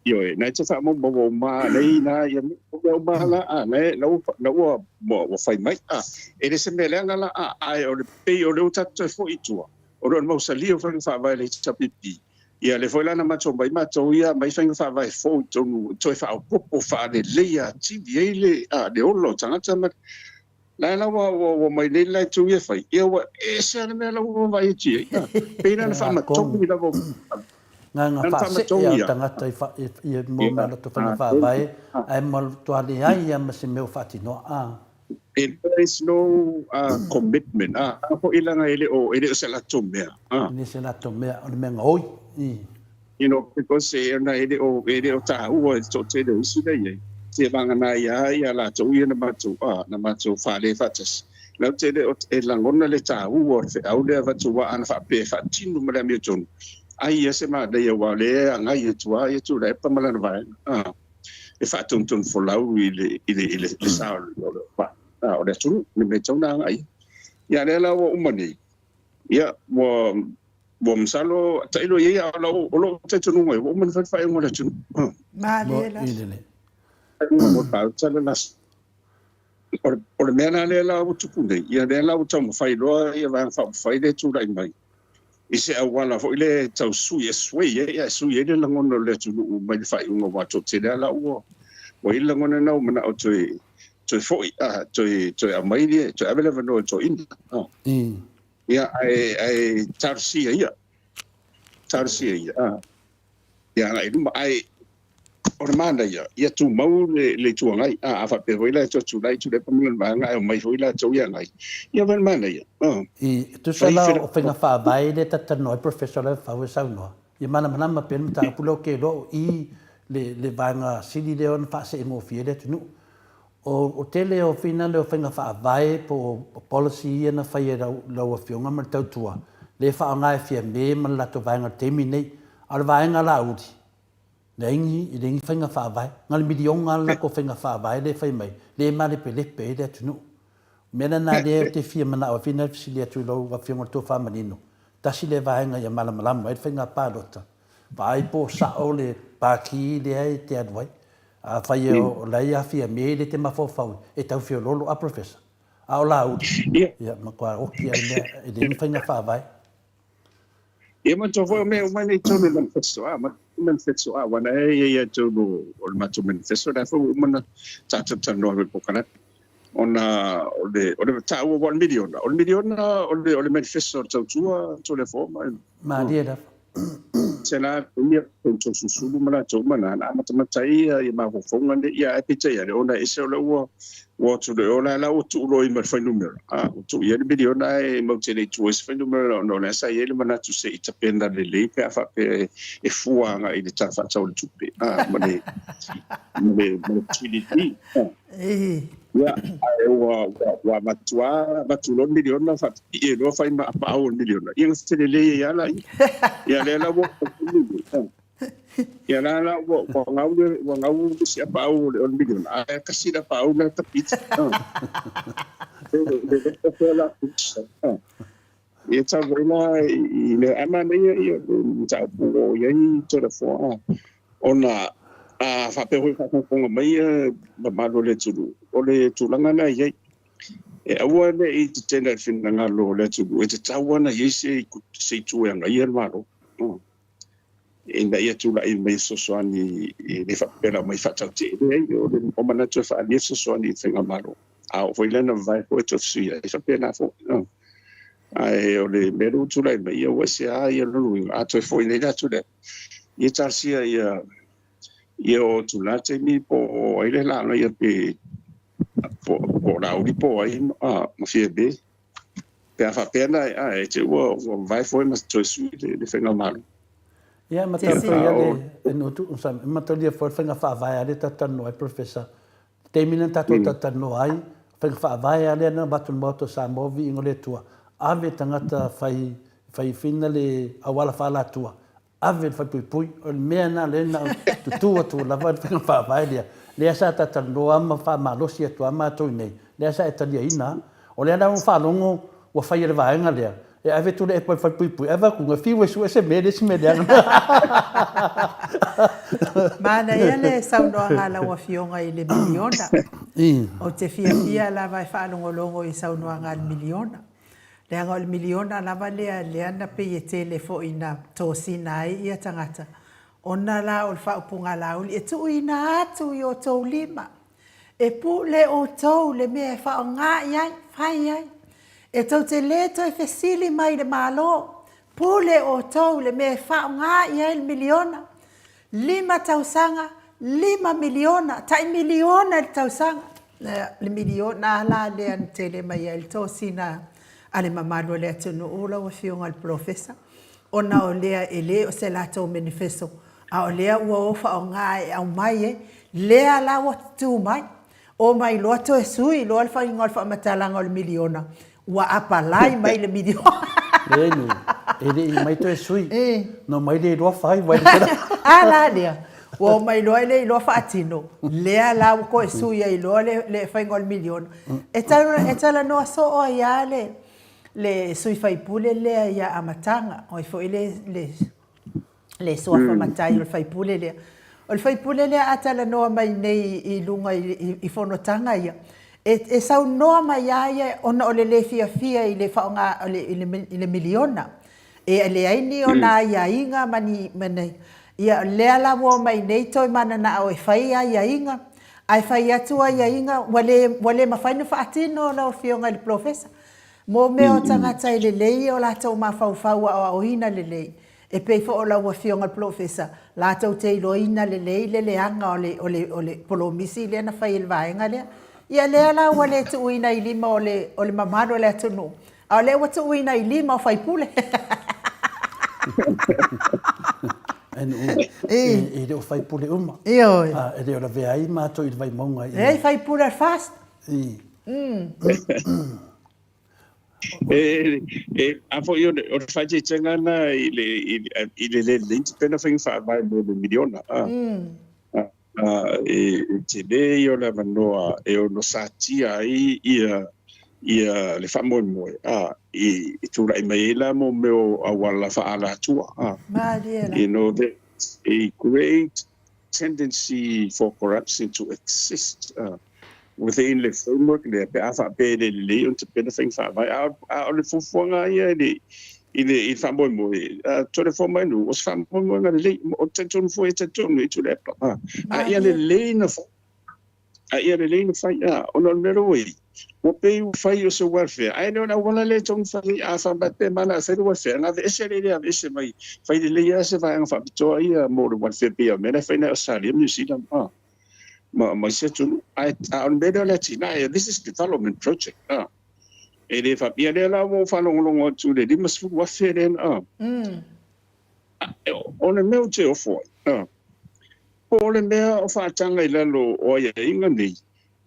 yo na to fa mo ma nei na ya mo ma la ne no mo fai mai e le se me le ngala ai o le pe o le tato fo itu o ron mo sa lio fa vai le chapipi ia le foi lana macho mai macho ia mai fai fa vai fo to fa o popo fa le leia ti ele de olo tanga tama la wo mai le la tu ia fai ia wa e sa me la wo vai ti pe na fa macho mi la wo nga fa se ia tanga tai fa ia mo ma to fa vai ai mo to ali ai ia ma se meu fati no there is no commitment po ilanga ele o se la tomea ni se la tomea o me ngoi you know because na ele o ta o to te de su de ye se banga na ya la to ye na macho fa le fatas la te de e la ngona le ta o fe au le va tu wa ana fa pe fa tinu ma me ton ai ya se ma de ya wa le anga ye tu le pa mala na va e fa ton fo la ile sa o le tu me tona ai ya le la o mani ya wo msalo tailo ye ya lo te tu no wo man fa ngo le tu ma le la mo pa tsala nas o le mena le la o tu pune ya le la o tu fa lo ya va fa de tu dai mai ise a wala fo ile tau su ye ya su ye le ngono le tu mai fa ngo wa to te la o ile ngona na mana o tu fo tu a mai le tu avele no to in ya ai tarsia ya ai dum ai ormanda ya tu mau le tu ngai fa pe hoila tu lai tu le pamulan ba ngai mai hoila tu ya ngai ya van manda ya tu sala o fenga fa vai le tata no professor fa we sa no ya mana ma pen ta pulo ke lo le vanga sili le on fa se mo fiele tu no o tele o final o fenga fa vai po policy na fa ia lo fionga ma tau tua le fa nga fia me man la to vanga terminate al vanga la uti lengi fenga fa vai ngal milion la ko fenga fa vai le fai mai le ma le pele pe le tu no mena na le te fia mana o final si le tu lo wa fionga to fa manino ta si le vanga ya mala mala mai fenga pa dota vai po sa o le pa ki le ai te advai a fai o la ia fia me le te mafofau e tau fio lolo a professor a o la uti ya ma kwa o ki ai le fenga fa vai e ma to fo me o mani to le manifesto wana e to o ma to manifesto da fo mana ta no po kana ona o le ta o 1 million o le manifesto to le fo ma dia da sena ni to susulu mana to mana na matai ya ma fo ngande ya pizza ya ona ese wo to le ona la o tu lo i ma fa numero tu ye video na e mo te le tu es fa numero no na sa ye le mana tu se ita penda le le pe fa pe e fuanga i de ta fa ta o tu pe mane utility ya wa matua million na fa e no fa ma pa o million yang se le ya la ya le la wo ya la wo ngau si pa o le million a kasi da pa o na tapit e ta vela ile ama ne ya ta po ye to the for ona fa pe ho ko mai ma lo le tulu o le tulanga na ye e awa le i te tena fina ngalo le tulu e te tawana ye se tu nga ye maro inda ia tula i mai sosoani le fa pela mai fa tau te o mana tu fa le sosoani finga maro a foi lena vai ko tu sia e fa pela fo ai o le meru tula i mai o se a ia lu a tu foi le tu le ia tarsia ia o tula te mi po ai le la no ia pe po la uri po ai ma fie be pe fa pela e te o vai foi mas tu sui le finga maro ia matatu ia le no tu sa matatu ia for finga fa vai ale tatano ai professor termina tatu tatano ai finga fa vai ale na batu moto sa movi ingole tua ave tangata fai fina le awala fa la tua ave fa pui o me na le na tu la va finga fa vai le sa tatano ama fa malosi atu ama to nei le sa etalia ina o le na fa longo wa fa ile vai ngale e ave tu le fa pui ava ku fi we su se me mana ele sa no ngala wa fionga ile miliona o te fia la vai fa longo i sa no ngal miliona le ngal miliona la va le ana pe ye telefona to sinai ia tangata ona la o fa punga la e tu ina tu yo to lima e pu le o to le me fa nga ia fai e tau te leto e fesili mai le malo pule o tau le me fa nga ia il miliona 5 miliona tai miliona il tau sanga le miliona la le antele mai il to sina ale mamalo le tunu ola o fionga al professor ona o lea ele o se la to manifesto a o lea o fa nga e au mai lea la o tu mai o mai lo to e sui lo alfa ingol fa matalanga o miliona wa apalai mai le miliona ele mai to e sui no mai le lo fai vai ala dia o mai lo le lo fa atino le ala ko e sui ai lo le fa ingol miliona e tala no so o ya le sui fai pule le ya amatanga o fo le so fa matai o fai pule le o fai pule le atala no mai nei i lunga i fono tanga ia e sau noa mai aia ona o le fia i le whaonga i le miliona. E le aini o nā iainga mani ia lea lawa mai nei toi mana na o e whai a iainga. Ai whai atu a iainga wale mawhainu whaatino la o fionga le professor. Mō meo tangata i le lei o la tau mawhauwhau a o hina le lei. E pei fo o la ua fionga le professor. La tau te ilo ina le lei le leanga o le polomisi le na whai il vaenga lea. Ia lea la ua le tu uina i lima o le mamano le atunu. A le ua tu uina i lima o whaipule. E le o whaipule uma. E oi. E le o la vea i mātou i le vai maunga. E whaipule fast. A fo io o faje tengana i le lenti pena whingi whaavai le miliona. Te le io la manoa e o no satia ia le whamoe moe. I tura i meila mo meo awala whaala atua. You know, there's a great tendency for corruption to exist within the framework le pe afa pe le on te pena thing fa vai a le fonga ia i fambo mo to le forma no os fambo mo le o te ton fo e te ton i tu le ia le no ia le no fa ia on le roi o pe u fa o se welfare ai no na wala le ton fa a fa ba pe mana se welfare na ese le ese mai fa le ia se va fa to ia mo le welfare pe me na fa na sali New Zealand ma se tu on bedo le tina this is development project e le fa pia le la mo fa longo tu le mas fu wa fe den on le meu te o fo o le mea o fa tanga i lalo o ia inga nei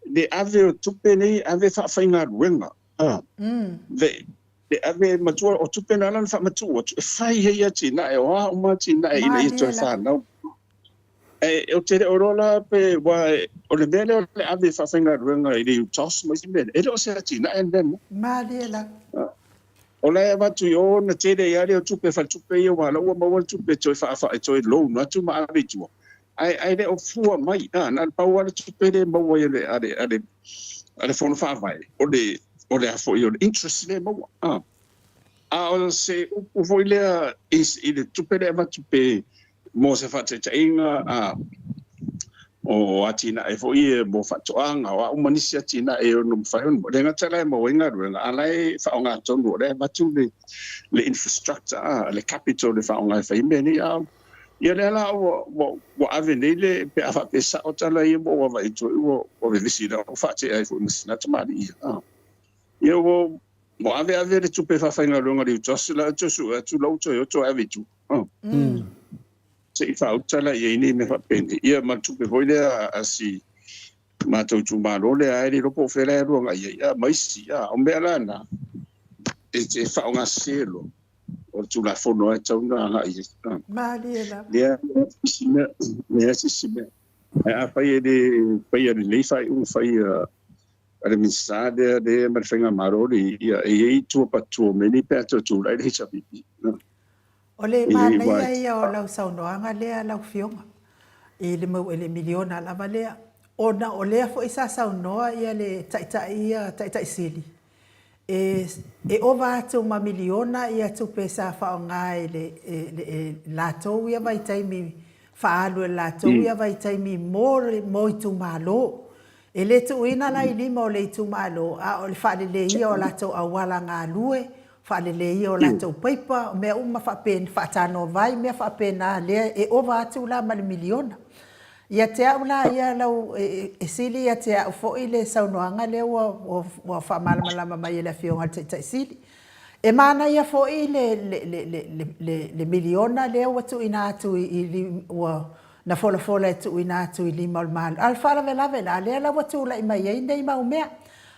de ave tu pene ave fa fainga ruenga de ave matua o tu pene lan fa matua fa ia tina e o ma tina e le to fa no o te orola pe wa o le mele o le ave fa fainga ruenga i le tos mo si mele e o se tina and then Mariela o le va tu yo na te de ya le tu pe fa tu pe yo wa lo mo tu pe to fa fa to lo na tu ma ave tu ai le o fua mai na pau ala tupe le mau ale fono fa vai o le afo i o interest le mau o se o foi le is i le tupe le va tupe mo se fa te inga o atina e foi mo fa toanga o umanisi atina e no fa no le ngata le mo inga ro ala e fa nga tonu le va tu le infrastructure le capital le fa nga fa imeni ia le ala o ave nele pe afa pesa o tala i mo wa itu o visita o fa te ai fo na tamari ia mo ave le tupe fa fa nga longa di tosila tu lo to ave tu se i fa utala ia ini me fa pende ia ma tupe foi le asi ma tu ma lo le ai lo po fere ro nga ia mai si o me ala na e fa nga selo o tu la fono e tau nga ia Mariela. dia sime a pai le fai ale misade de marfenga marori e tu patu meni peto tu lai hicha pipi Ole mana ia o lau saunoanga lea lau fionga. I le mau ele miliona lava lea. Ona o lea fo isa saunoa ia le tai sili. E ova atu ma miliona ia tu pesa whaonga le latou ia vai taimi whaalu e latou ia vai taimi mo i tu malo. E le tu ina la i lima o le tu malo a o le whaale le ia o latou awala ngā lue. Whaale le ia o latou paipa mea uma whaatano vai mea whaapena lea e ova atu la ma le miliona. Ia te au la ia lau e sili ia te au fo i le saunoanga lea wa whaamalamalama mai e le fionga tai sili. E mana ia fo i le miliona lea watu ina atu i na fola e tu ina atu i lima o le malu. Alfala velave la lea la watu la i mai ei nei mau mea.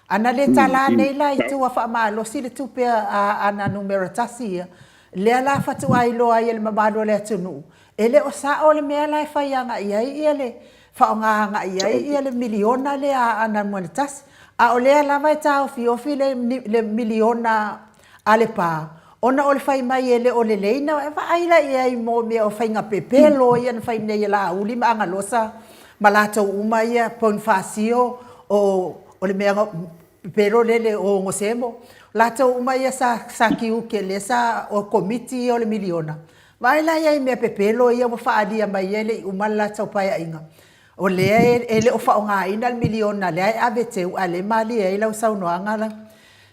Ana le tala nei la i tu wa whaamalo si le tupe ana numero tasi ia. Lea la fatu ai loa i le mamalo le atunu. Ele o sa o le mea lai whai anga iai ia le whaonga anga iai ia le miliona le ana muanitas. A o lea lava e tau fiofi le miliona ale pā. Ona o le whai mai ele o le leina e whaaila iai mo mea o whainga pepelo ia na whai nei la uli ma anga losa ma lato uma ia pon fasio o le mea pepelo lele o ngosemo. Lato uma ia sa kiuke le sa o komiti o le miliona. Vai la ia me pepelo ia mo faadia mai ele umala tau pai inga. O le ele o faonga ina al miliona le ai abete ale mali e la saunoanga la.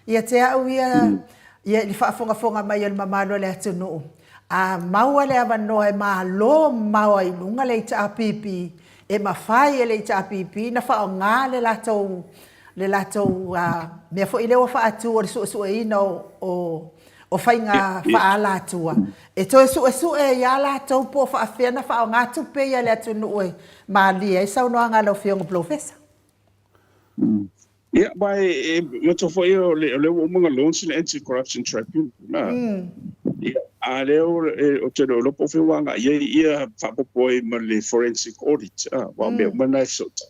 Ia te au ia li fonga mai el mamalo le atunu. A maua le avano e malo maua i lunga le ta pipi e mafai le ta pipi na faonga le latou me fo ile o fa atu o so ina o whainga whaala atua. E toi su e ia la tau po whaafena whao ngā tupe ia le atu nue maali e sau noa ngā lau whionga blofesa. Ia, mai mato foi o leo mga loans in anti-corruption tribunal. Ia, a leo o te leo lopo whiwanga ia whapopoi ma le forensic audit. Wa mea mana sota.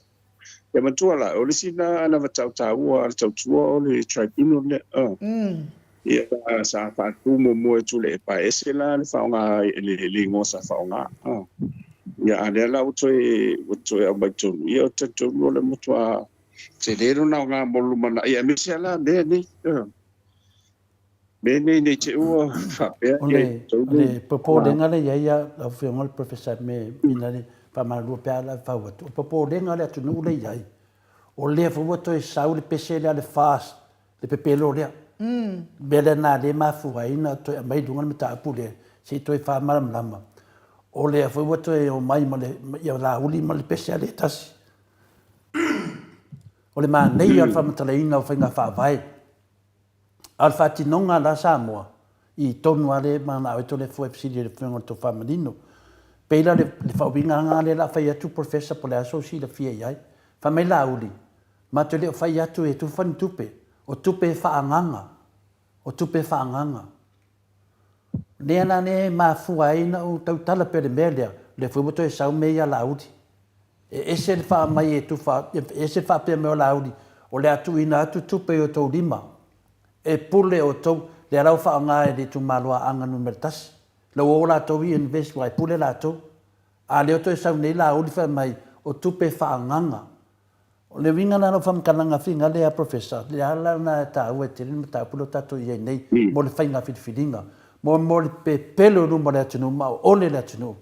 Ia matua la, o le sina ana vatau taua al tautua o le tribunal le. Ia sa fa tu mo tu le pa ese la le fa nga le ngosa fa nga ia ale la uto a mai tu ia te no le motua te le no nga molu mana ia mi se la ne ne te o fa pe le popo de nga le ia la fiongol professor me minale pa malu pe ala fa watu popo de nga le tu no le ia o le fo watu e sau le pese le fast le pepelo le bele na le mafua ina to mai dunga meta pule si to fa malam lama o le foi woto e o mai male ia la uli male speciale tas o le ma nei al fa mata ina o fa fa vai al fati non ala Samoa i tonu ale mana o to le foi psili le fengo to fa malino pela le fa winga ngale la fa tu professor por la so si le fia ia fa mai la uli ma to le fa ia tu e tu fan tupe o tupe whaanganga. O tupe whaanganga. Nea na ne ma fuaina o tau tala pere melea. Le fuimoto e sau mea laudi. E ese le wha mai e tu wha. Ese wha pere mea laudi. O le atu ina atu tupe o tau lima. E pule o tau. Le rau whaanga e le tu malua anga numertasi. Le o la tau i invest wa e pule la tau. A leo to sa nei la uli fa mai o tupe fa nganga. O le winga na no fam kananga finga le a professor. Le ala na ta o te rin ta pulo tato ye nei mo le fainga filinga. Mo le pe pelo no mo le tunu ma o le la tunu.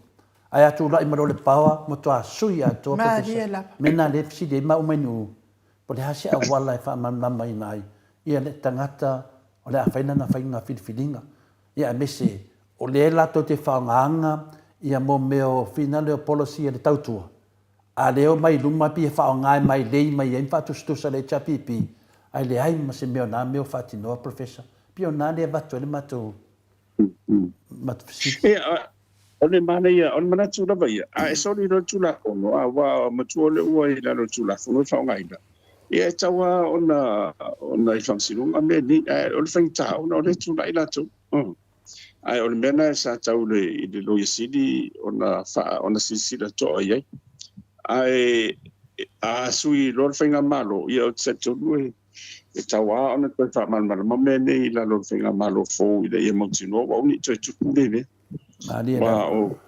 Ai atu la mo le pawa mo to a sui a to professor. Mena le fsi de ma o menu. Po le hasi a wala e fa ma mai nai. Ia le tangata o le a faina na fainga filinga. Ia mese o le la to te fa nganga ia mo meo fina le policy le tautua. A leo mai luma pi e whao ngai mai lei mai e mwhatu stusa le chapi pi. Ai le ai ma se meo nā meo whati noa professor. Pio nā le watu ele matu. Matu fisi. Ole mana ia, ole mana tūla vai ia. A e sori no tūla kono, a wā matu ole ua i lano tūla kono whao ngai na. Ia e tawa ona i whangsilunga me ni, ole whaingta ona ole tūla i lato. Ai ole mena sa tau le loia sidi ona sisida toa iai. Ai a sui lor whainga malo ia o te tonu e tawa ona koe whaamana mamene i la lor whainga malo fōu i le ia mautino wa uni toi tuku lewe. Wa o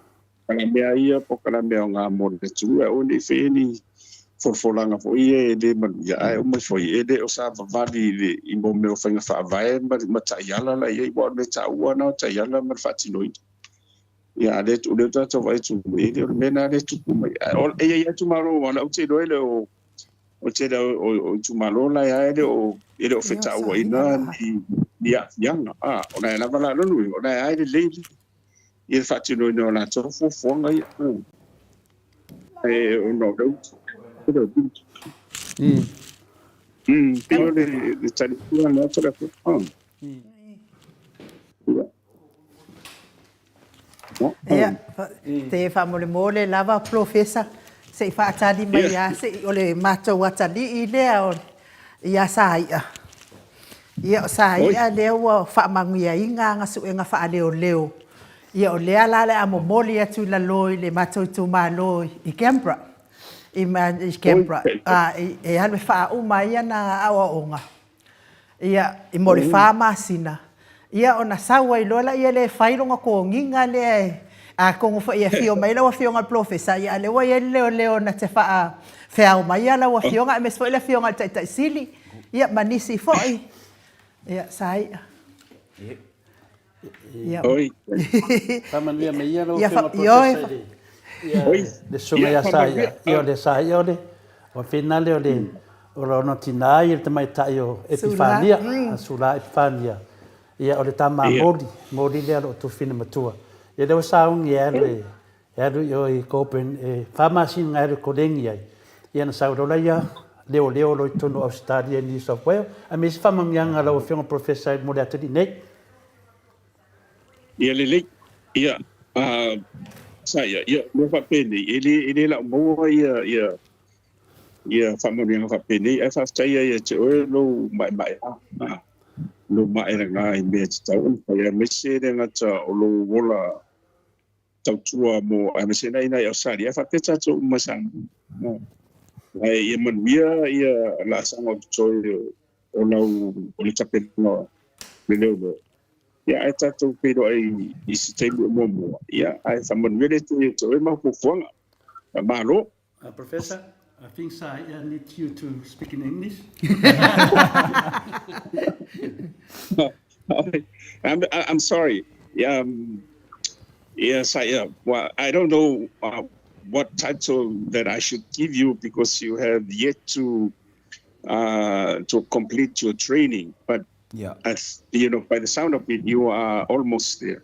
kalamea ia po kalamea o ngā mōre te tū e uni whaeni forfolanga fo ie e le manu ia ai o mai fo ie le o sa vavali i mo meo whainga whaavae ma taiala la ia i wa me taua na o taiala ma whaatinoina. Ya le tu le tata vai tu le mena le tu mai e ia tu maro ona o te loele o te o tu maro la ia le o ele o feta o ina ni yanga ona la bala no no ona ai le il fatti no no na to fo ngai e no do pero le tani na tra ko Ia, te whamole lava professor, se i whaatari mai a, se o le mātou atari i lea o ia sāia. Ia o sāia leo o whaamanguia i ngā ngasu e ngā wha leo leo. Ia o lea lale a momoli atu la loi le mātou tu mā loi i Canberra. I Canberra. E halwe wha uma ia na awa onga. Ia i mori wha māsina. Ia ona saua I lola ia le whaironga ko nginga le a kongo fa ia fio mai la wa fio ngal professor ia le wa ia leo na te fa feo mai ia la wa fio ngal mes foi le fio ngal tai sili ia manisi foi ia sai ia oi Paman via mai ia lo fio professor oi le suma ia sai ia le sai ia le o finale o le o no tinai te mai tai o epifania sula epifania ia o le tama modi le o tu fina matua ia le saung ia le yo I kopen pharmacy ngai ko lengi ai ia na sau rola ia leo lo tono Australia ni New South Wales a mis famam yang ala o fiong professor mo le atri nei ia le ia saya ia mo fa pene ele la mo ia famam yang fa pene e fa tsaia ia te o lo mai lo mai nga I me tau ia me se nga ta o lo wola tau tua mo a me se nei o sari fa te tatu masang ai ia man ia la sang o toi o lau o le tape no me leo ia ai tatu pero ai I se te mo ia ai fa man vele te e ma ko fonga malo professor I think I need you to speak in English. I'm sorry. Yes, well, I don't know what title that I should give you because you have yet to complete your training. But as by the sound of it, you are almost there.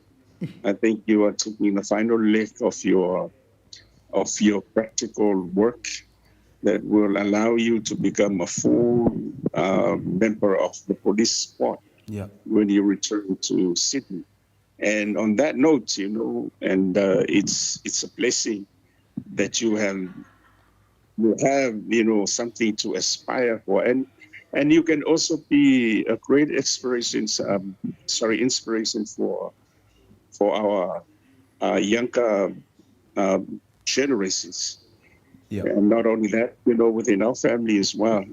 I think you are taking the final leg of your practical work that will allow you to become a full member of the police squad when you return to Sydney. And on that note, and it's a blessing that you have something to aspire for, and you can also be a great inspiration for our younger generations. And not only that, within our family as well.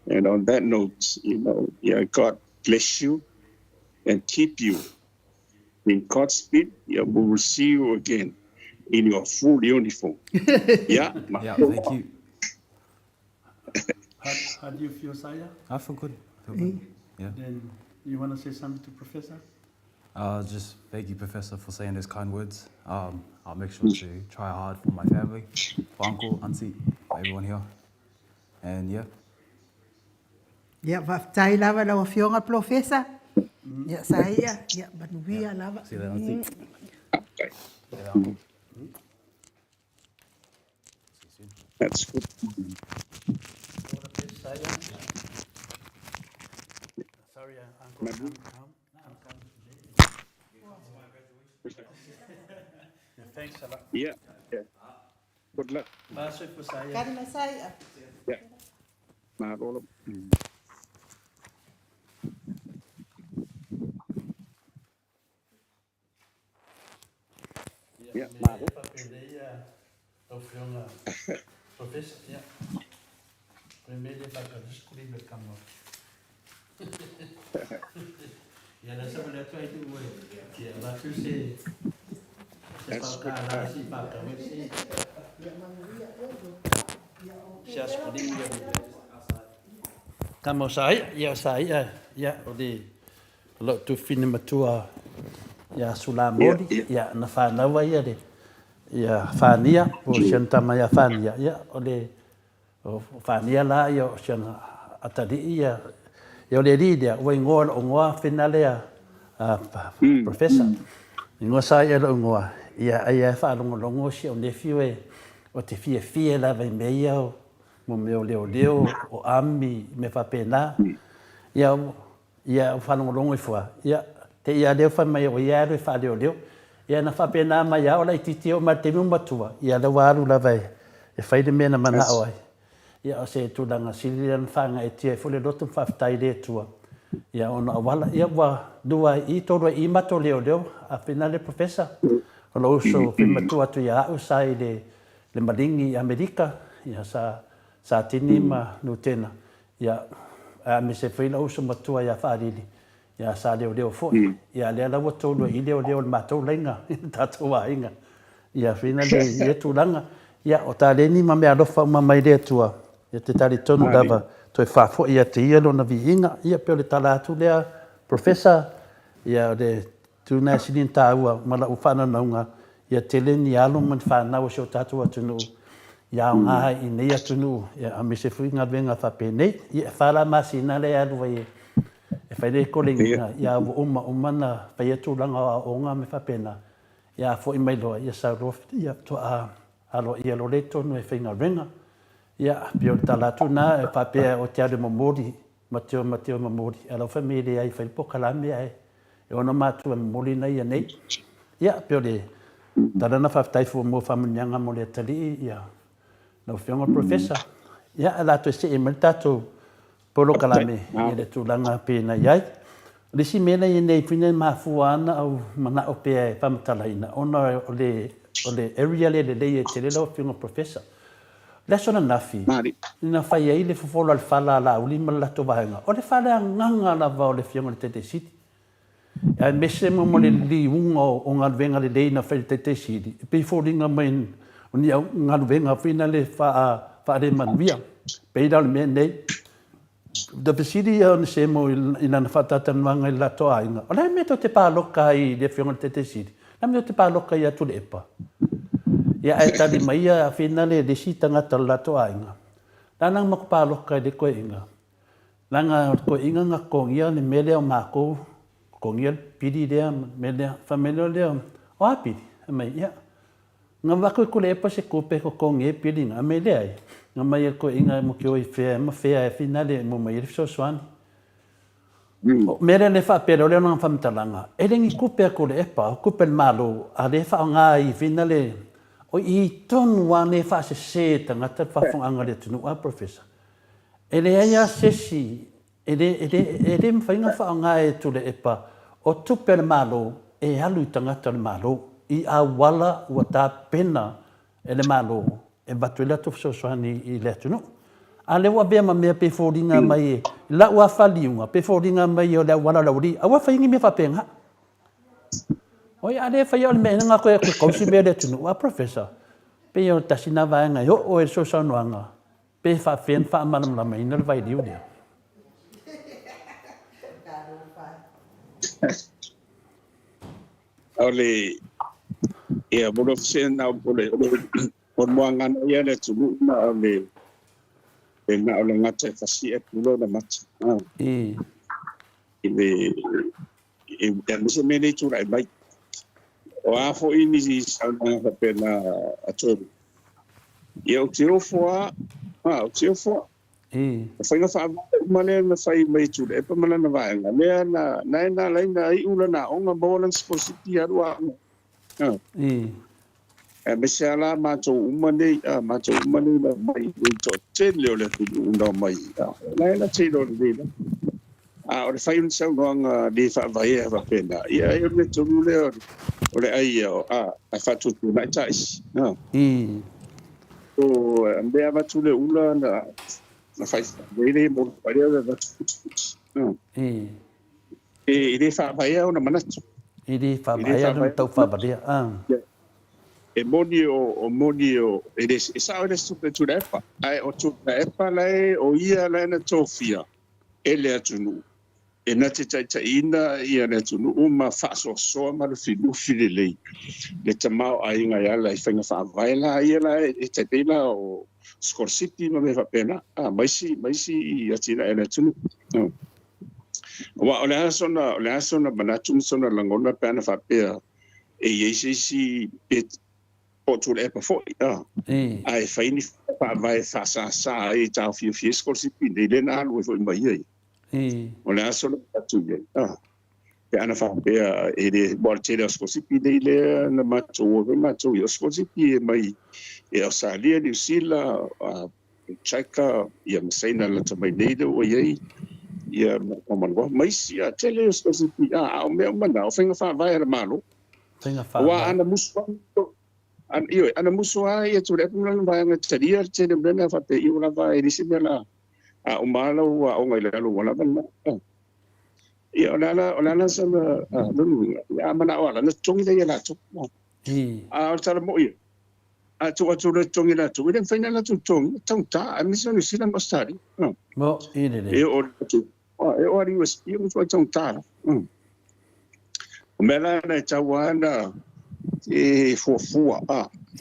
And on that note, God bless you and keep you. In God's speed, we will see you again. in your full uniform. Yeah, Yeah, thank you. How do you feel, Saya? I feel good. Yeah. Then you want to say something to Professor? Just thank you, Professor, for saying those kind words. I'll make sure to try hard for my family, for uncle, auntie, for everyone here. And yeah. Ia whaftai lava lau fionga profesa. Ia saia, ia manuia lava. See you later, auntie. Okay, See you later, uncle. that's good. Sorry, Uncle. Thanks a lot. Yeah, yeah. Good luck. Basta po Saya. Karena saya. Yeah. Mahalo. Yeah, mahalo. Professor, ja. Primeiro vai para descobrir o caminho. E ela sabe da tua ideia. Que ela se para se para se já escolhi Kamu saya, ya, odi lo tu fini matua ya sulamodi, ya na whanawa ia de, ya whania, o siantama ya whania, ya, odi whania la, ya, o sian atari ia, ya odi ridia, o ingoa o ngoa finalea, professor, ingoa saya lo ngoa, ya, ya whanongo si o nefiwe, o te fie la vai meia o, mo meu leo o ami me fa pena ia fa no longo fua ia te ia leo fa mai o ia re fa leo ia na fa pena mai o lai titi o ma te mu matua ia le waru la vai e fa de mena mana o ai ia o se tu danga silian fa nga e tie fo le dotu fa tai le tua ia ona wala ia wa dua I todo I mato leo a finale professor o lo so fi matua tu ia o sai le madingi Amerika ia sa tini ma nutena ia me se foi uso matua ia farili ia sa leo fo ia le la woto lo I leo matou lenga tatu inga ia fina le ia tulanga ia o ta le ni ma me alofa ma mai le tua ia te tali tonu dava to fa fo ia te ia lo na viinga ia pe le tala tu le professor ia de tu na sidin taua mala ufana naunga ia tele ni alo man fa na o so tatu atunu ia nga I nei atunu ia a me se fuinga venga fa pene ia fala masina le alu vai e fai le kolinga ia o mana fa ia tulanga o nga me fa pena ia fo I mai lo ia sa rof ia to a alo ia lo leto no e finga venga ia pio tala tuna e fa pe o tia de momori Mateo momori alo família ai fai po kalame ai e ona matu momori nei nei ia pio le tala na fa tai fo mo fa mnyanga mo le tali ia no fianga professor ya la to se emertato polo kalame ia le tulanga pena ia le si mena ia nei fina ma fuana au mana o pe pamatalaina ona ole area le te lo fianga professor la sona nafi na fai ai le fofolo al fala la uli mala to vaenga o le fala nganga la va o le fianga te city ya mese mo le li ungo o ngal venga le na fai te city pe folinga main Oni au ngalu venga fina le fa re manvia. Peida le mene. Da pesidi on se mo ina na fatata manga la toa inga. Ona me to te pa loka I le fiona te sidi. Na me to te pa loka ia tu lepa. Ia ai tali mai a fina le sita ngata la toa inga. Nang mak pa loka de ko inga. Langa ko inga nga ko ia le mele o mako. Ko ia pidi de mele famelo le. O apidi. Mai ia. Nga wako ko le pa se kope ko konge pilinga me le ai nga mai ko inga mo ki oi fe ma fe ai finale mo mai so swan mere le fa pero le non fam talanga ele ngi kope ko le pa kope malo a le fa nga I finale o I ton wa ne fa se tanga ta fa fon anga le tunu a professor ele ia sesi ele fa nga fa nga e tu le pa o tu per malo e alu tanga ta malo I awala ua tā pena e le malo e batuela tu soani I le tunu. A le ua bea ma mea pe fōringa mai e la ua whaliunga pe fōringa mai o le awala lauri. A ua whaingi me whapenga. Oi, ale fa yo me nga ko ko si me le tunu wa professor. Pe yo tasina va nga yo o so so no nga. Pe fa fen fa manam la mai no vai diu dia. Ole ia bodo sen na ole on moanga na ia le tulu na ole e na ole ngata fasi e pulo na mat ile e mse me le tura e mai o a fo ini si sa na pena a tolu ia o tio fo o tio fo fa nga fa mane na fai mai tura e pa mana na vai na na na i ula na onga balance positive arua Mesela macho umane na mai to tele le tu no mai na tele le o fai un sau no di fa vai va pena ia io le tu le o le ai a fa tu na tais no o ande ava tu le ula na fai le mo pare da no e di fa vai o na manatu e di fa vai no tau fa badia e monio e sa o tu tu repa ai o tu repa lai o ia lai na tofia ele atunu e na te ina ia na tunu uma fa so ma le filu filele le tamau ai nga ia lai fenga fa vai la ia lai e te tela o scorsiti ma me fa pena mai si ia tina ele tunu wa ole asona banatu sona langona pena fa pea e si o tu le pa foi ai fai ni pa vai fa sa e ta fi skol si pinde le na lu foi mai ai o le aso na tu ye pe ana fa pe e de borte de skol si pinde le na macho yo skol si pinde mai e o sa lia ni sila chaka ia msaina la ta mai de o ye ia o man mai si a tele skol si pinde o me mana o fenga fa vai ra malo wa ana muswa ana musua ia tu le pula vai nga tsaria tsene blena fa te iula vai disimela o mala o ngai le lo wala bana ia ona sa no ya mana wala na tongi le la tu o tsara mo ia tu le tongi la tu le fina la tu tong ta a misa ni sila mostari mo ine le e o ari was ia mo tong ta o mela na tawana e fofua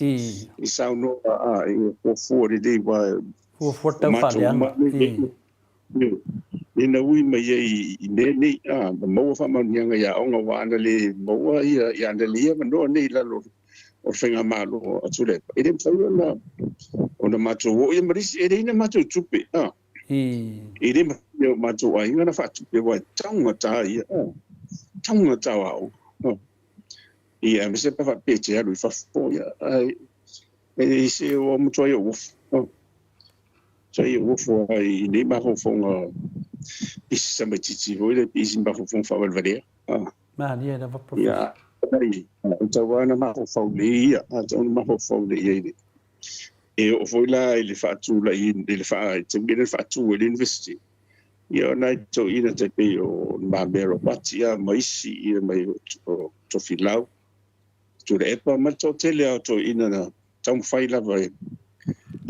i sauno e fofua de wa fofua ta fa ni na ui mai i ne mo fa ma nyanga ya onga wana le mo ia na le no nei la lo o fenga malo atule e dem fa na ona macho o e marisi e ina macho chupe e dem macho ai na fa chupe wa tanga ta wa ia me se pa fa pece a lui fa foia e se o mo toi o sai o fo ai ni ma fo fonga i se me titi o le i sin ba fo fa valverde ma ni era va professor ia ai o tawana ma fo le a tau ma fo le ia e o foi la ele fa tu la ele fa te me fa tu le investi ia na to ina te pe o ma mero patia mai si ia mai to filau tu le pa ma to tele auto ina na tau fai la vai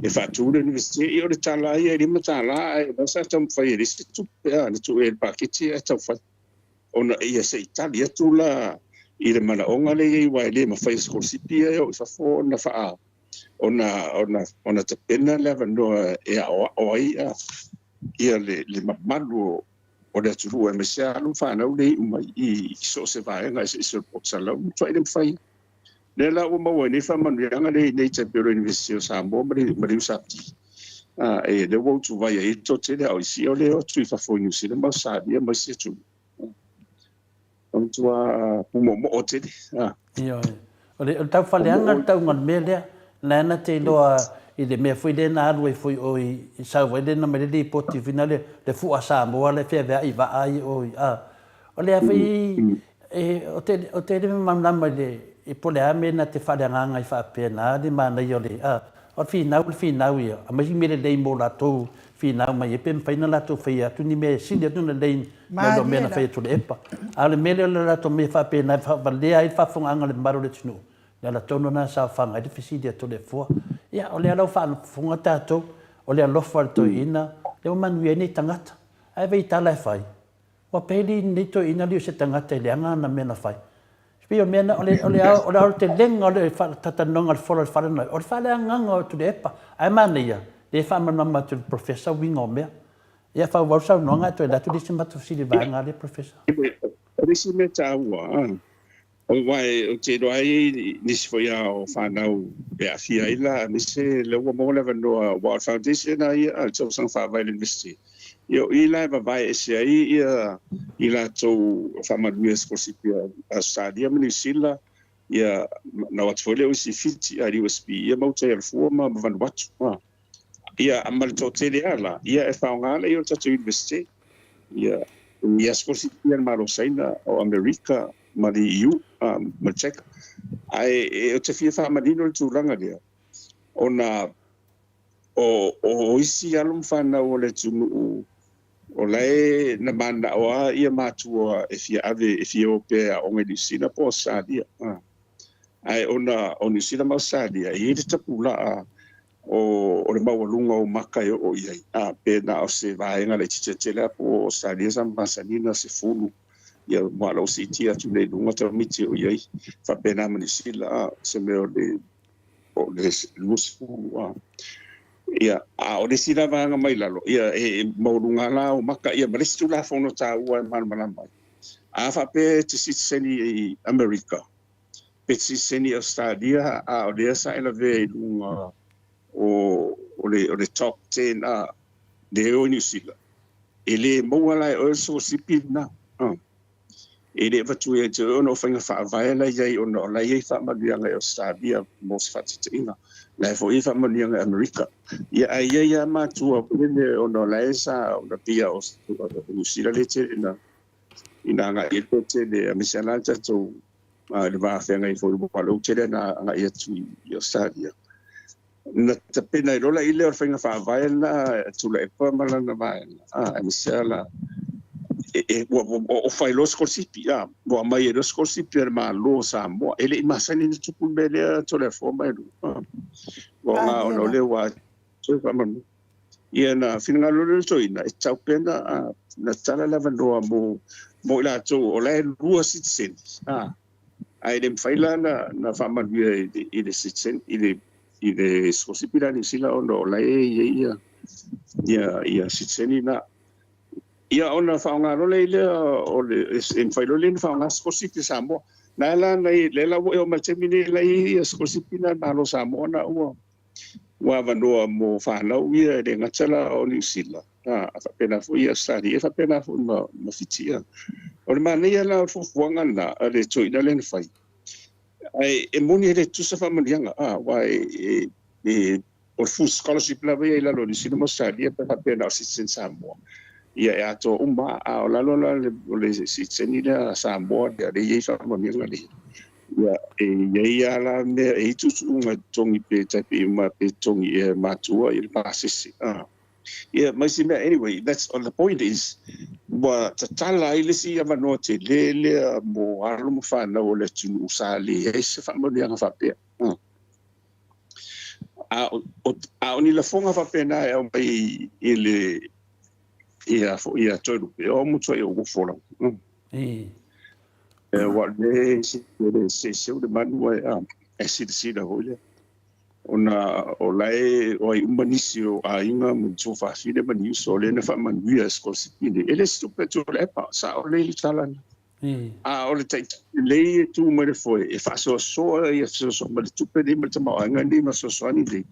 e fa tu le investi io le tala ia di matala e basta tau fai di tu ya tu e pakiti e tau fai ona ia se italia tu la i le mana onga le wai le ma fai skol sipia e fa fo na fa ona te pena le no e o ia le malu o le tulu e me se alu fa na le mai i so se vai nga se potsala tu e fai le la o mo ni fa man nga le te pero investio sa mo mari sa e le wo tu vai e to te le o si o le o tu fa fo ni si le ma sa dia ma se tu on tu a mo o te io o le tau fa le anga tau ngon me le na te lo i le mea fui le na alu e fui o i sa wai le na me le poti fina le fu a sa mo le fe va i va ai o o le fui o te le mam na mai le e pole a me na te fa le nga i fa pe na di ma na yo le o o finau ia a mai me le mo la to finau mai pe faina la to fia tu ni me si de tu le na lo me na fia tu le epa ale me le la to me fa pe na fa le ai fa fonga ngale maro le tunu la tono na sa fa ngai fisi de to le fo ia o le lo fa fonga tato o le lo fa to ina le manu ye ni tangata ai ve tala fai wa peli ni to ina li se tangata le anga na me na fai Spio mena ole te lenga ole tata nonga fora fara no. Ole fala nganga tu depa. Ai mania. Le fa mama tu professor wingo me. Ia fa warsa nonga tu la tu disi matu sili banga le professor. Risi me tawa. O vai o te roi nisi foi o whanau pe a fia ila nisi le ua mo le vanoa World Foundation ai a tau sang whawai university. Yo ila va vai ese ai ila tau whamadua skosipia a stadia minisila ia na watfole o si fiti a USP ia mauta ia reforma ma vanwatu. Ia amal tau tele ala ia e whaongala i o tatu university ia skosipia maro saina o Amerika ma di EU ma check ai o te fia whamadino le tūranga lea ona o isi alum whanau o le tunu o lai na mana o ia matua e fia ave e fia o pe o ngai sina po sadia ai ona o ni sina ma sadia i te tapula o le mawalunga o maka o ia pe na o se vaenga le titela po sadia sam pasanina se fulu ia mo lo si tia tu le lunga te miti o ia fa pena mani sila se me o le lusu ia o le sila vanga mai lalo ia e maulunga la o maka ia malesi tu la fono ta ua mana mai fa pe te seni America pe te seni Australia o le sa ela ve lunga o le top 10 de o New Zealand ele mo ala o so sipina e le vatu e te ono whainga whaavaela iai ono la iei whaamanianga e Australia mos whatitina la fo i whaamanianga Amerika ia ai iei a mātua pene ono la e sa ono pia o New le te ina ngā i te le amisana tatou le wāwhenga i fōru mokalo te le na ngā i atu i Australia na te pena i rola i le o whainga whaavaela tula e pāmalana vaena amisana o fai los corsipi mo mai los corsipi er ma lo sa mo ele imasani ni tupu mele to le forma e mo nga ono le wa so fama ia na finga lo to ina e tau pena na tala la vando mo la to o le lua citizen ai dem faila na fama i de citizen i de corsipi la ni sila ono la ia citizen ina ia ona whaonga role ile o le en whailolin whaonga skosipi Samoa. Nā la nei lela wo e o matemine lai skosipi na nalo Samoa na ua. Wa vanoa mo whanau ia le ngatala o New Zealand. A whapena fu ia stadi, e whapena fu ma fitia. O le manea la fufuanga na a le toina le whai. Ai e moni e le tusa whamanianga. Wa o fu scholarship la vea ila lo New Zealand mo stadi e whapena o Citizen Samoa. Ia e ato uma o lalo le sitseni le Samoa de le ia whaamanianga le. Ia la me e tutu unga tongi pe tapi uma pe tongi e matua i le pasisi. Yeah, anyway, that's all the point is. Wa tatala ile si ya manoa te lele mo alo mo whanau le tunu usali e se whaamanianga whapea. A oni la fonga whapena e o mai i le ia toru pe o mucho e o fora wa le se de manu e si da hoile ona o lai o umbanisio a inga mucho fa si de manu so le na fa manu ia scolsipine ele stupe to le pa sa o le talan o le tai le tu mo foi e fa so e so ma tu pe de ma anga ni ma so ani de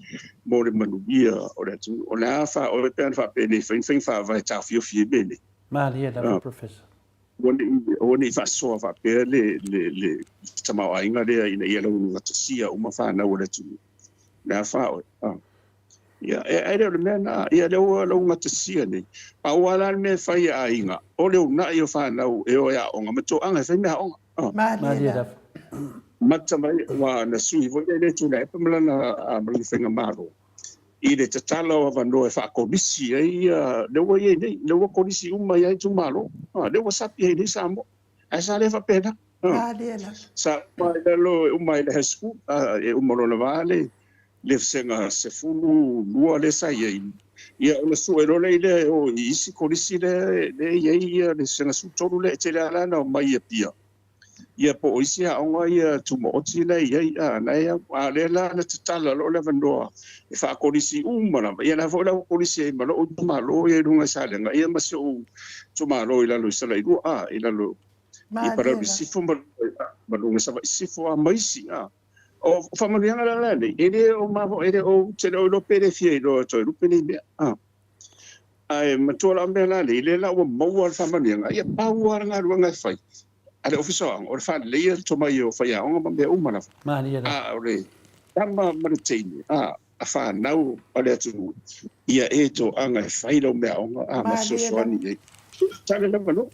mo le manu ia o le tu o la fa o le pen fa pe ni fin fa va ta fio bene Maria da professor oni fa so fa pe le tama anga de ina ia lo na sia uma fa na o le tu na fa ia e le mena ia le o ngata sia ni pa wala me fa ia inga o le na ia fa na e o ia o ngama to anga fa me o Maria mata mai wa na sui vo le tu na pa mala na mala finga maro I le tatala o avano e whaakonisi ai, lewa i nei, lewa konisi uma i ai tumalo. Lewa sapi ai nei Samoa. Ai sa le whapena. Alela. Sa umai lalo, umai le hesku, e umaro na vale, le fsenga se fulu lua le sa i ia ona suero le ile o isi konisi le ia le fsenga su tolu le te le alana o mai e pia. Ia po isi a onga ia tumooti le ia na ia a le la na tatala lo le vandoa e fa konisi umana ia na vola konisi e malo tumalo ia runga salenga ia maso tumalo ila lo sala idu ila lo i para sifo malo sa sifo a maisi o familia la le ele o mavo ele o te lo pere fie lo to lo pere me ai matola me la le la o mo al familia ia power nga runga fai ale ofisa o fa le to mai o fa ya o ma be o mana ore tama martini a fa nau ale tu ia e to anga fai lo me o ma so swani tale la no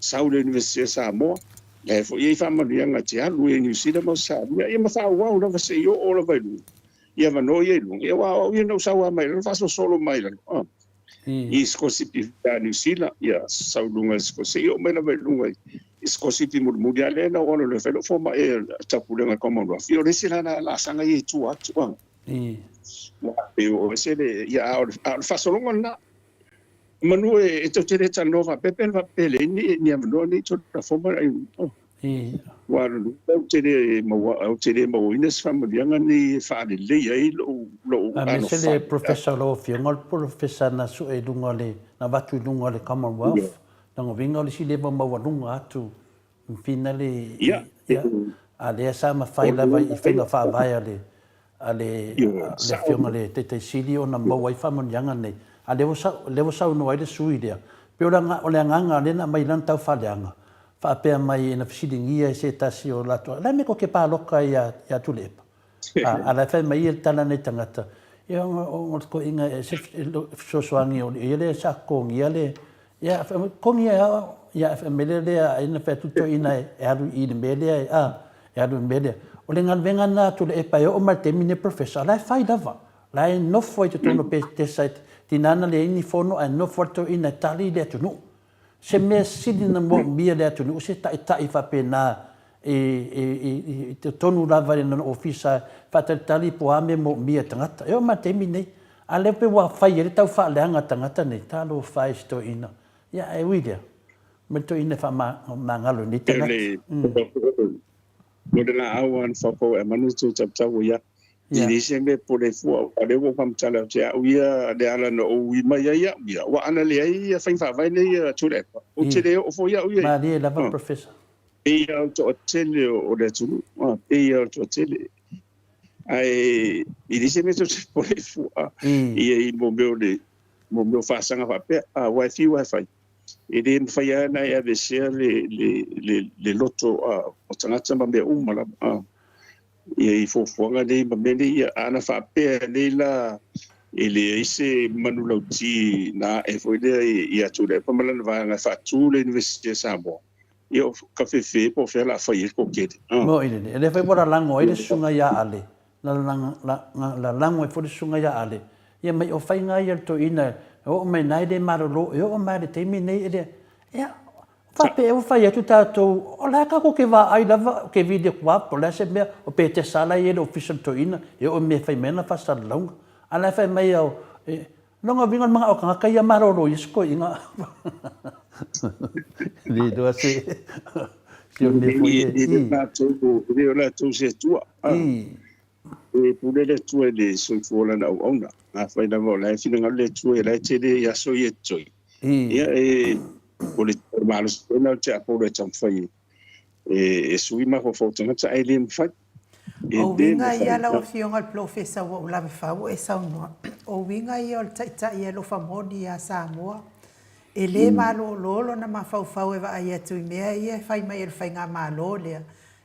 saule university Samoa le fo ia fa ma nga tia lu e New Zealand mo sa ia ma fa wa o va se yo o la vai lu ia va no ia lu ia wa ia no sa wa mai fa so solo mai la i skosipi da New Zealand ia saulunga skosio me na vai lu skosipi mundiale na ono le felo forma e tapulenga Commonwealth fio le sila la sanga i tu atu o se le ia al fasolonga na manu e to tere nova pepe va pele ni amno ni to la forma wa lu tere mo ines family ngani fa le ai lo ano se professor lo fio ngol professor na su e dungole na batu dungole Commonwealth nang vinga le sile ba mawalunga atu finale ale sa ma faila vai finga fa vai ale le fiona le te sili ona mawai fa mon yanga nei ale wo sa no ai sui dia pe o le nganga le na mai lan tau fa leanga fa pe mai na fisilingia se tasi o lato la me ko ke pa loka ya tulepa ala fa mai el tala nei tangata ia o ko inga se so soangi o ile sa ko ngiale ia kongi ia mele ina fa tuto ina aru i mele aru mele o le ngal venga na tu le pa o mal termine professor la fai dava la no foi to no pe te site tinana le ini fono a no forto ina tali le tu no se me sidina mo bia le tu no se ta fa pena e te tonu lava na ofisa fa tali po ame mo bia tangata e o mal termine ale pe wa fai le tau fa le anga tangata nei talo fai sto ina ya e widia mento ina fa mangalo ni tena modena awan fa ko e manu tu chapcha ya ini sembe pole fu ale wo pam chala cha uya de ala no wi ma ya wa ana le ya fa vai ne tu le o te le o fo ya uya ma dia lava professor e ya to tele o de tu e ya to tele ai ini sembe to pole fu e mo me fa sanga fa pe wifi e le fai na ia vesia le loto o tangata ma me umala i fofonga nei ma me nei ana fa pe nei la ele ise manulauti na e foi le ia tu le pa mala va nga fa tu le university Samoa io cafe fe po fe la fai ko kete mo ile le fai bora lango ile sunga ya ale la lango e foi sunga ya ale ia mai o fai nga ia to ina o mai nai de marolo o mai de temi nei ele ia fa pe o fai tu tato o la ka ko ke va ai lava ke video kwa po la se me o pe te sala ele official to ina e o me fai mena fa sa long ala fai mai o longa vinga mga o ka ia marolo isko inga di do se si o ne foi la tu se tu e pule le tu le so fola na ona a fai na vola e fina le tu e la te de ya so ye toi ia e o le malos na te a po le tam fai e sui ma ko foto na ta ele fai o winga ia la o fionga professor o la fa o esa no o winga ia o ta ia lo famodi ya Samoa e le malo lolo na mafau e va ia tu mea ia fai mai el fai nga malo le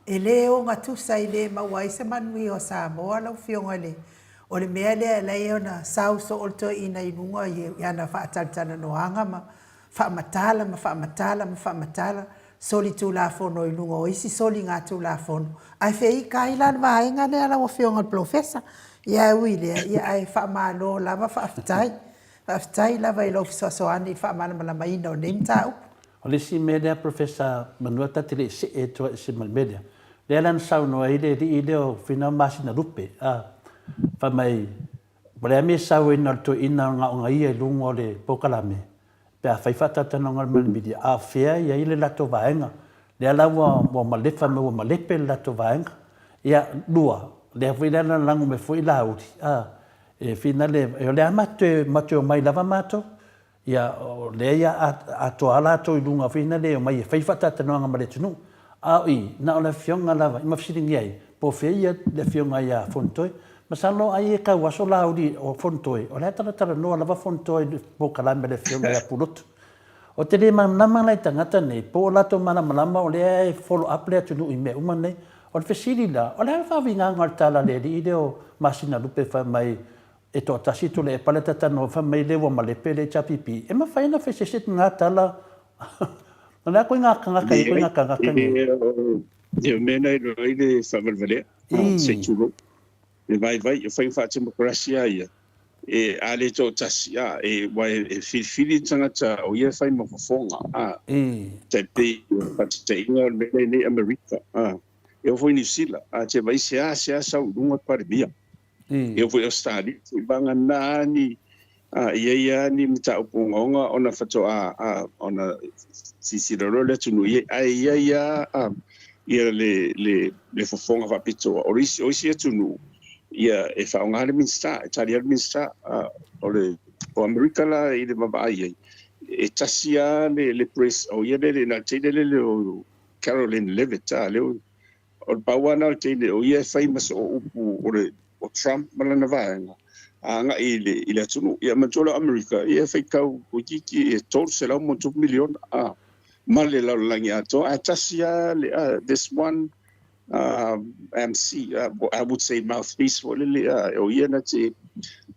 e le o nga tu sai le mawai se manui o Samoa la fionga le o le mea le la ia na sau so o to ina inunga ia na fa tala no anga ma fa matala soli tu la fono inunga o isi soli nga tu la fono ai fei kai lan vai nga le ala o fionga professor Ia wile ia ai whaamalo lava whaafitai lava i lo fisoasoani whaamala ina o neim tau. O le si media Professor Manua Tatile se e toa e se malmedia. Le alan sau noa ile di ile o whina masina rupe. Wha mai, wale ame sau e nal to ina ngā o ngai e lungo le pokalame. Pea whaifatata no ngal malmedia. A whea ia ile lato vaenga. Le ala wa malefa me wa malepe lato vaenga. Ia lua. Le a whina langu me fui lauri. E whina le, e le amate o mai lava mato. Ia le ia atoa lato i lunga whina le o mai e whaifatata no ngal tunu. Ai, na o le fionga lava, ima fisiringi ai. Po whia le fionga ia fontoi. Masalo ai e kau aso lauri o fontoi. O le ataratara noa lava fontoi po kalame le fionga ia pulotu. O te le manama lai tangata nei, po lato malama o le ai follow up le atunu i me uma nei. O le fesiri la, o le ai whawinga ngal tala le li ide o masina lupe wha mai e to tasitu le e paleta tano wha mai le wa malepe le chapipi. E ma whaina fesesete ngā tala, o le a koe ngā kangaka i koe ngā kangaka ni. E mena i roi le whamalvalea, se tūro. E vai, e whai whaate mokrasia ia. E ale tō tasi, e wai e whiwhiri tangata o ia whai mawhawhonga. Te pe, te inga o mena nei Amerika. E o fwoi New Zealand, te vai se a sau runga parimia. E o fwoi Australia, te banga nani, ia ni mta upungonga ona whatoa, ona sisiraro le tunu, ia le whawhonga whapitoa. O isi e tunu, ia e whaonga le minsta, e tari al minsta, o Amerika la i le mawai, e tasia le press, o ia le na teine le o Caroline Levitt, leo, o bawana o teine, o ia famous o upu o Trump malana vaenga. Nga i le atunu, ia mantola Amerika, ia whaikau o kiki e tolu se lau mo 2 million, male lau langi ato, a tasia le, this one, MC, I would say mouthpiece for lili, o ia na te,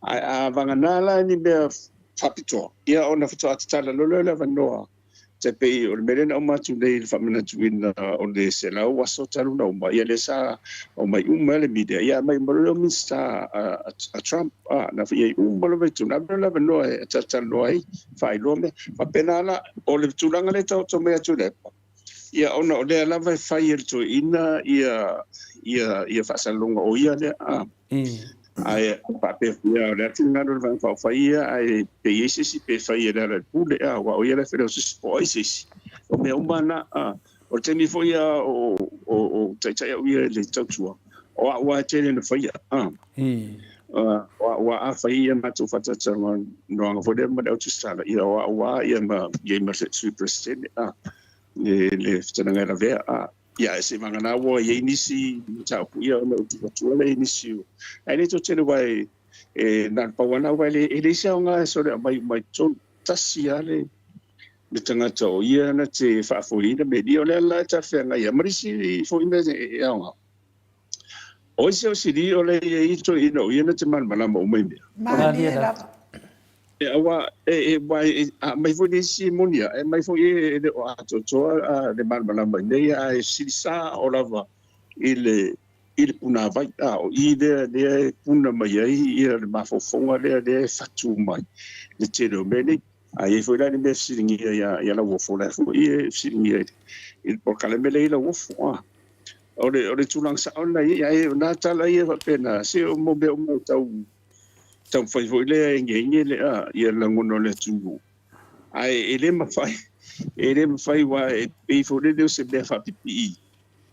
a vanganala ni mea whapitoa, ia ona whatoa atatala lolo la vanoa, te pei o le merena o matu nei le whamana tuina o le se lau waso taruna o mai, ia le sa o mai le media, ia mai marolo minsta a Trump, na whi umalo vai tuna, la vanoa e atatala noa ei, whai loa me, whapena ala, o le tunanga le tau to mea tunepa. Ia ona o lea lava e whai e to ina ia whasalonga o ia lea ai pape ia o lea tingaro le whai ia ai pe iesisi pe whai e lea pule wa o ia lea whenau sisi po aisisi o mea umana o temi fo ia o taitai au ia le tautua o a ua tene na whai wa a whai ia matu whatatanga noanga fo lea mada autusala ia o a ua ia ma se sui presidente le ftananga la vea ia se mangana wo ye inisi tau ia no tu le inisi ai le to tele vai na pawana vai le se nga so le mai ton tasiale le tanga to ia na te fa fo ina me dio le la ta fe nga ia marisi fo ina ia nga o se o si dio le i to ino ia na te man malama o mai awa mai fo ni si monia mai fo le o ato to le malama nei ai silisa o lava ile puna vai o ile puna mai ai ia le mafofonga le fatu mai le tero meni ai fo la ni me siringi ia la wo fo la fo ia siringi il por calamele la wo fo o le tulang sa ona ia na tala ia pena se o mo be o mo tau fai foi le ngengi le ia la ngono le tungu ai ele mafai wa e fo le se be fa pipi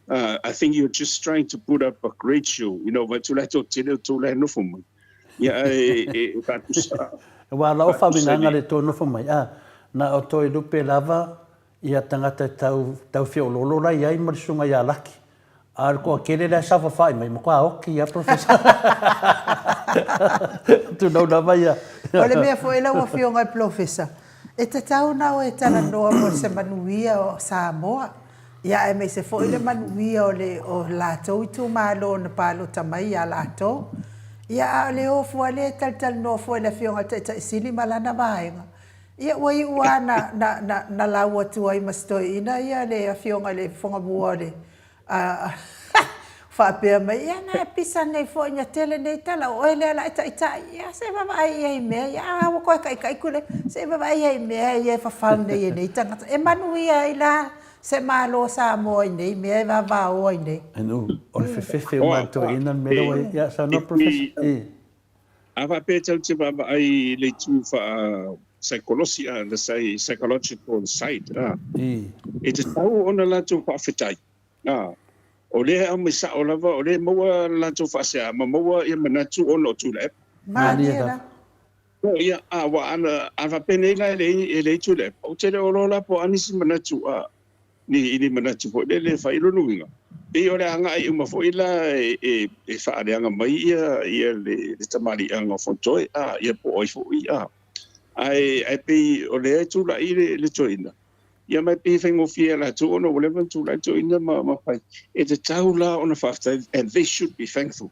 I think you're just trying to put up a great show but to let to le no fo ia ka tusa wa la o fa binanga le to no fo mai na o to lupe lava ia tangata tau fio lolo la ia i marsunga ia laki ar ko kele la sa fa mai mo kwa o ki ia professor tu não dá vai olha me foi lá o fio ngai professor e te tau na o e tana no mo se manuia o Samoa ia e me se foi le manuia o la to tu malo na palo tamai ia la to ia le o fo le tal no fo le fio ngai te sili malana vaenga ia wai uana na la o tu ai mastoi ina ia le fio ngai le fonga buole Whaapea mai, ia na pisa nei fo ina tele nei tala, o ele ala ita, ia se mawai ei mea, ia awa koe kai kule, se mawai ei mea, ia whawhau nei nei tangata. E manu ia i la, se malo sa mo nei mea, e wawa o nei. Anu, o le whewhewhe o mātua ina mero e, ia sa no professor. Awa pe tau te wawa ai le tu wha psychology, the psychological side. E te tau ona la tu wha whetai. O le au me sa o lava, o le maua la tu whasea, ma maua ia manatu ono o tu le. Mānia O ia, wa ana, awa pene ila e le tu le. O te le oro la po anisi manatu, ni manatu po le whairo nuinga. E o le anga i umafo ila e whaareanga mai ia le tamari anga fontoi, ia po oifo ia. Ai pe o le tu la i le toina. Ia mai pe whengo fia la tu ono whatever tu la toina ma pai. E te tau la ona whaftai, and they should be thankful.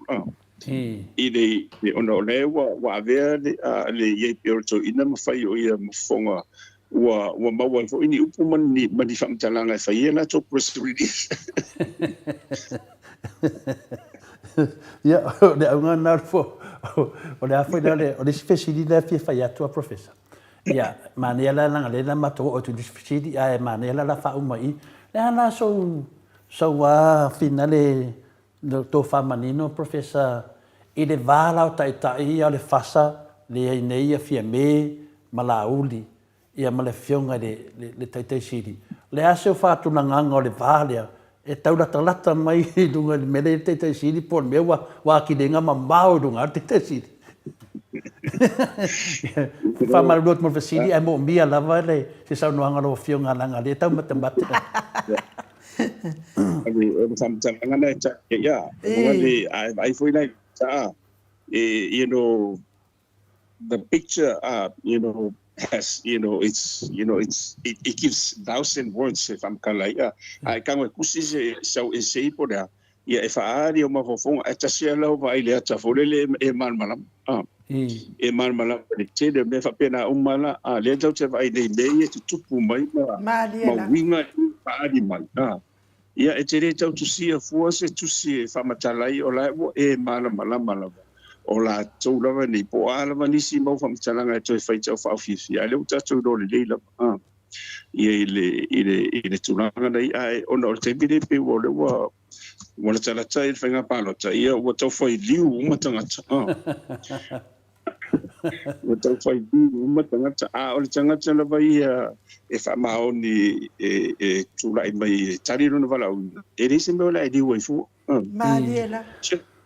I le ono le wa avea le iei pio toina ma whai o ia mawhonga wa maua fo ini upu mani whamtalanga e whai na to press release. Ia, o le aunga nāru fo, o le awhai le, o le sifesiri le fia whai atua professor. Ia, manea la langa le na mato o tu sifesiri, a e manea la whau mai. Le ana so fina le tō whamanino professor, i le wāla o tai o le whasa, le nei a fia me, malauli. Ia ma le fionga le taitai siri. Le ase o whātuna nganga o le vālea, e taulata mai i dunga le mele le taitai siri, po mea wa ki renga ma mau dunga le taitai siri. Whamarurot mo siri, e mo mia lava le, se sau noanga lo fionga langa le, tau matamata. O samtanga na cha ya, ai foi like you know, the picture has, it gives 1,000 words if I'm kalaya. I can't kusi so is say por ya. Ya if ari o mafofonga atasia lo vai le atafolele e malmalam. E malmalam te de me fa pena umala le tau te vai nei nei te tupu mai ma winga ari mal. Ya e te re tau tu sia fuase tu sia fa matalai o la e malmalam. O la tau lava ni po alava nisi mau whamtalanga e toi whaitau whawhiwhi. A leo tatou no le leila. Ia i le tūranga nei ai ona o te mire pe o le wana tarata i whainga pālota. Ia ua tau whai liu umatangata. Ua tau whai liu umatangata. O le tangata lava ia e whamao ni e tūrai mai tariro na walau. E reise meo la e liu ai fu. Māliela.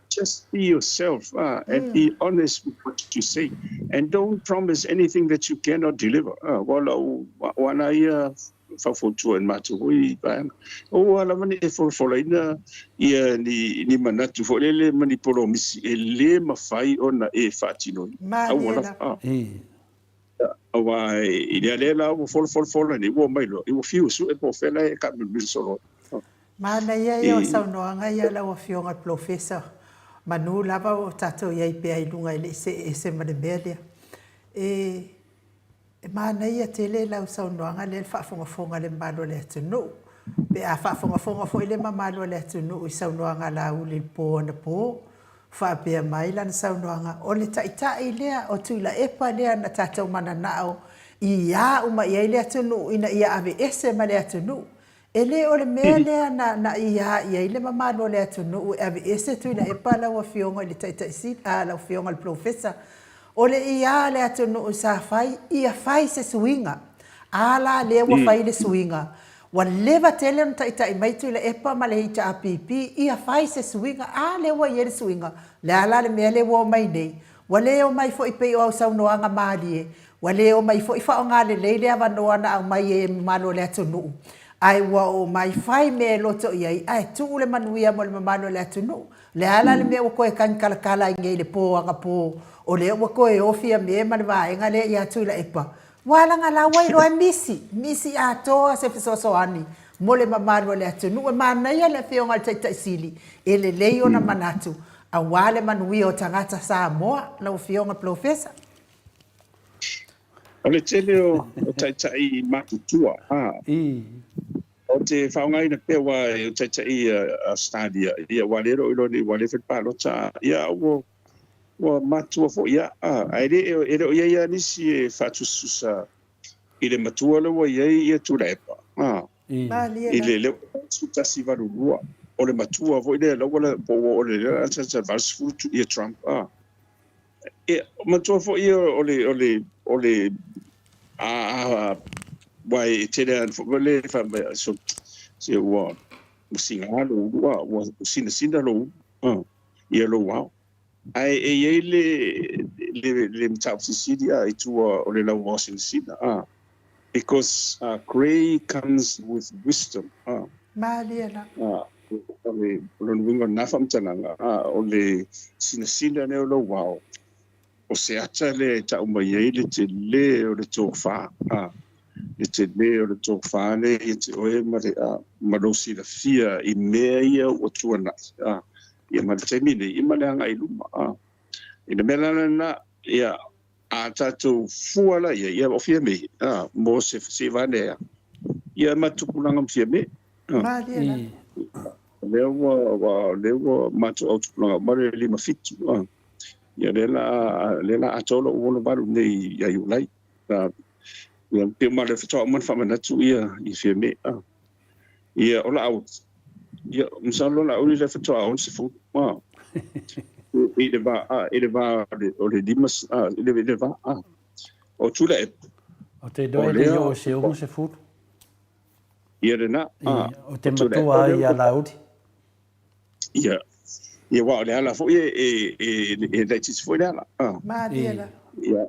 Just be yourself and be honest with what you say, and don't promise anything that you cannot deliver. Walau wana ia whawhotua en matuhui bang. O ala mani e wholaina ia ni manatu wholele mani polo misi e le mawhai ona e whatinoi. Māliela. Awa i lea lela o whola ni ua mailo. I ua fiu su e po whela e ka milisoro. Mana ia o saunoanga ia la o fionga professor. Manu lava o tatou iai pea i lunga i se maremelia. E mana ia tele lau saunoanga le whaafongafonga le malo le atunu. Pe a whaafongafonga fo i le mamalo le atunu i saunoanga la uli po na po. Whaapea mai lana saunoanga. O le taitai lea o tuila epa lea na tatou mana nao. I ia uma iai le atunu ina ia ave ese ma le atunu. Ele o le mea lea na ia le mamalo le atunu e ave ese tuila e pala ua fionga i le taitaisi lau fionga le professor. O le ia le atunu sa fai, ia fai se suinga. Ala le ua fai le suinga. Wa leva tele on taitai mai tuila e pa ma le hita apipi, ia fai se suinga, le ua ia le suinga. Le ala le mea le ua mai nei. Wa le o mai fo i pei o au saunoanga maali e. Wa le o mai fo i fao ngā le leile avanoa na au mai e mamalo le atunu. Ai wa o mai fai me loto iai ai tu le manuia mo le mamano le atunu le ala le me o koe kan kala ngai le po anga po o le o koe ofia me ma le vaenga le ia tu la epa wala nga la wai ro misi a to se so ani mo le mamano le atunu e mana ia le fionga taita sili e le leio na manatu a wale manuia o tangata sa moa la fionga professor o le tele o taitai matutua te whaongai na pia wa e tai stadia. Ia walero ilo ni wale whet palo ta. Ia wa matua fo ia. Ere o ia nisi e whatususa. Ile matua le wa ia turepa. Ile le sutasi varurua. O le matua fo ile la wala po o le atsa vasfu tu ia Trump. Matua fo ia o le wai te rea fo le so se wa singa lo wa sinda lo ia lo wow ai le mtau sisidia itu o le la Washington because gray comes with wisdom Maliela. ole lo wingo na famtananga ole sinda ne lo wow o se ata le ta umai le te le o le tofa le te le o le tofa le te oe marosi la fia I mea ia o tuana ia ma te mine I ma le anga I luma ina mela na ia a tatou fuala ia o fia me mo se vane ia ma tupulanga fia me Maliela. lewa matu au tupulanga ma le lima fitu ia lela atolo o baru nei ia yulai ia pe ma le fitoa man fa manatu ia I fia me ia ola au ia msalo la uli le fitoa on se fu ile va o le dimas ile va o tula o te doe le o se o se fu ia na o te matua ia laudi ia wa le ala fo e tis fo le ala Maliela. ia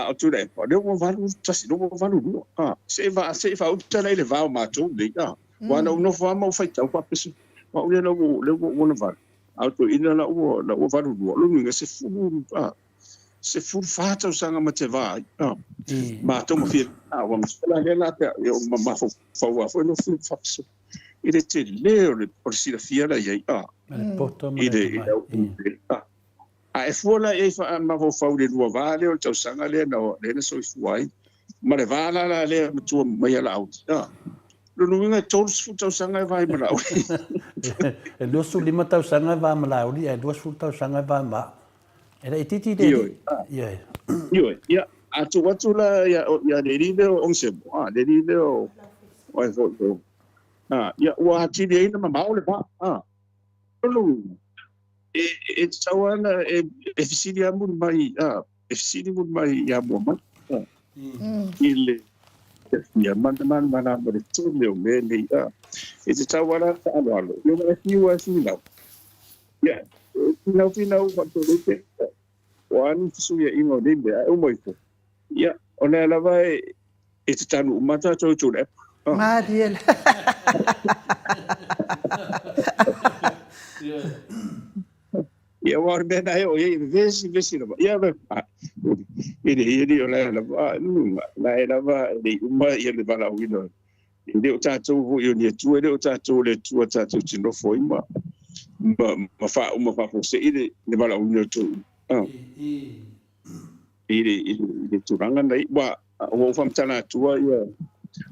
o tula le o valu tasi no valu se va o tala ile va o matou le wa no fa ma fa tau pa pesu wa le no va auto ina la o valu lo minga se fu fata o sanga ma te va ma to mo fi wa ma le la te ma fa no fu fa so ile te le o si la fia la ia ile e fuola e fa ma vo fa le lua vale o tau sanga le no le so fuai ma le vala la le tu mai la out lo no nga tors fu tau sanga vai ma la e lo su lima tau sanga va ma la e do su tau sanga va ma era I titi de ia a tu watu la ya le rile o se le rile o fo ia wa ti de ina ma ma le pa lo e tawana e fisili mun mai fisili mun mai ya mo ma ile ya man ma le tu le me le e tawana ta alo yo ma si wa si na ya no what to do one su ya imo de o mo ko ya ona la vai e tanu mata to le Maliela. ia war be na o ia vesi no ia be ele ola la va de uma ia le bala wino inde o tatou yo ni tu ele o tatou le tu tatou tino foi ma fa po se ile le bala wino tu ile tu ranga nei wa o fam tana tu ia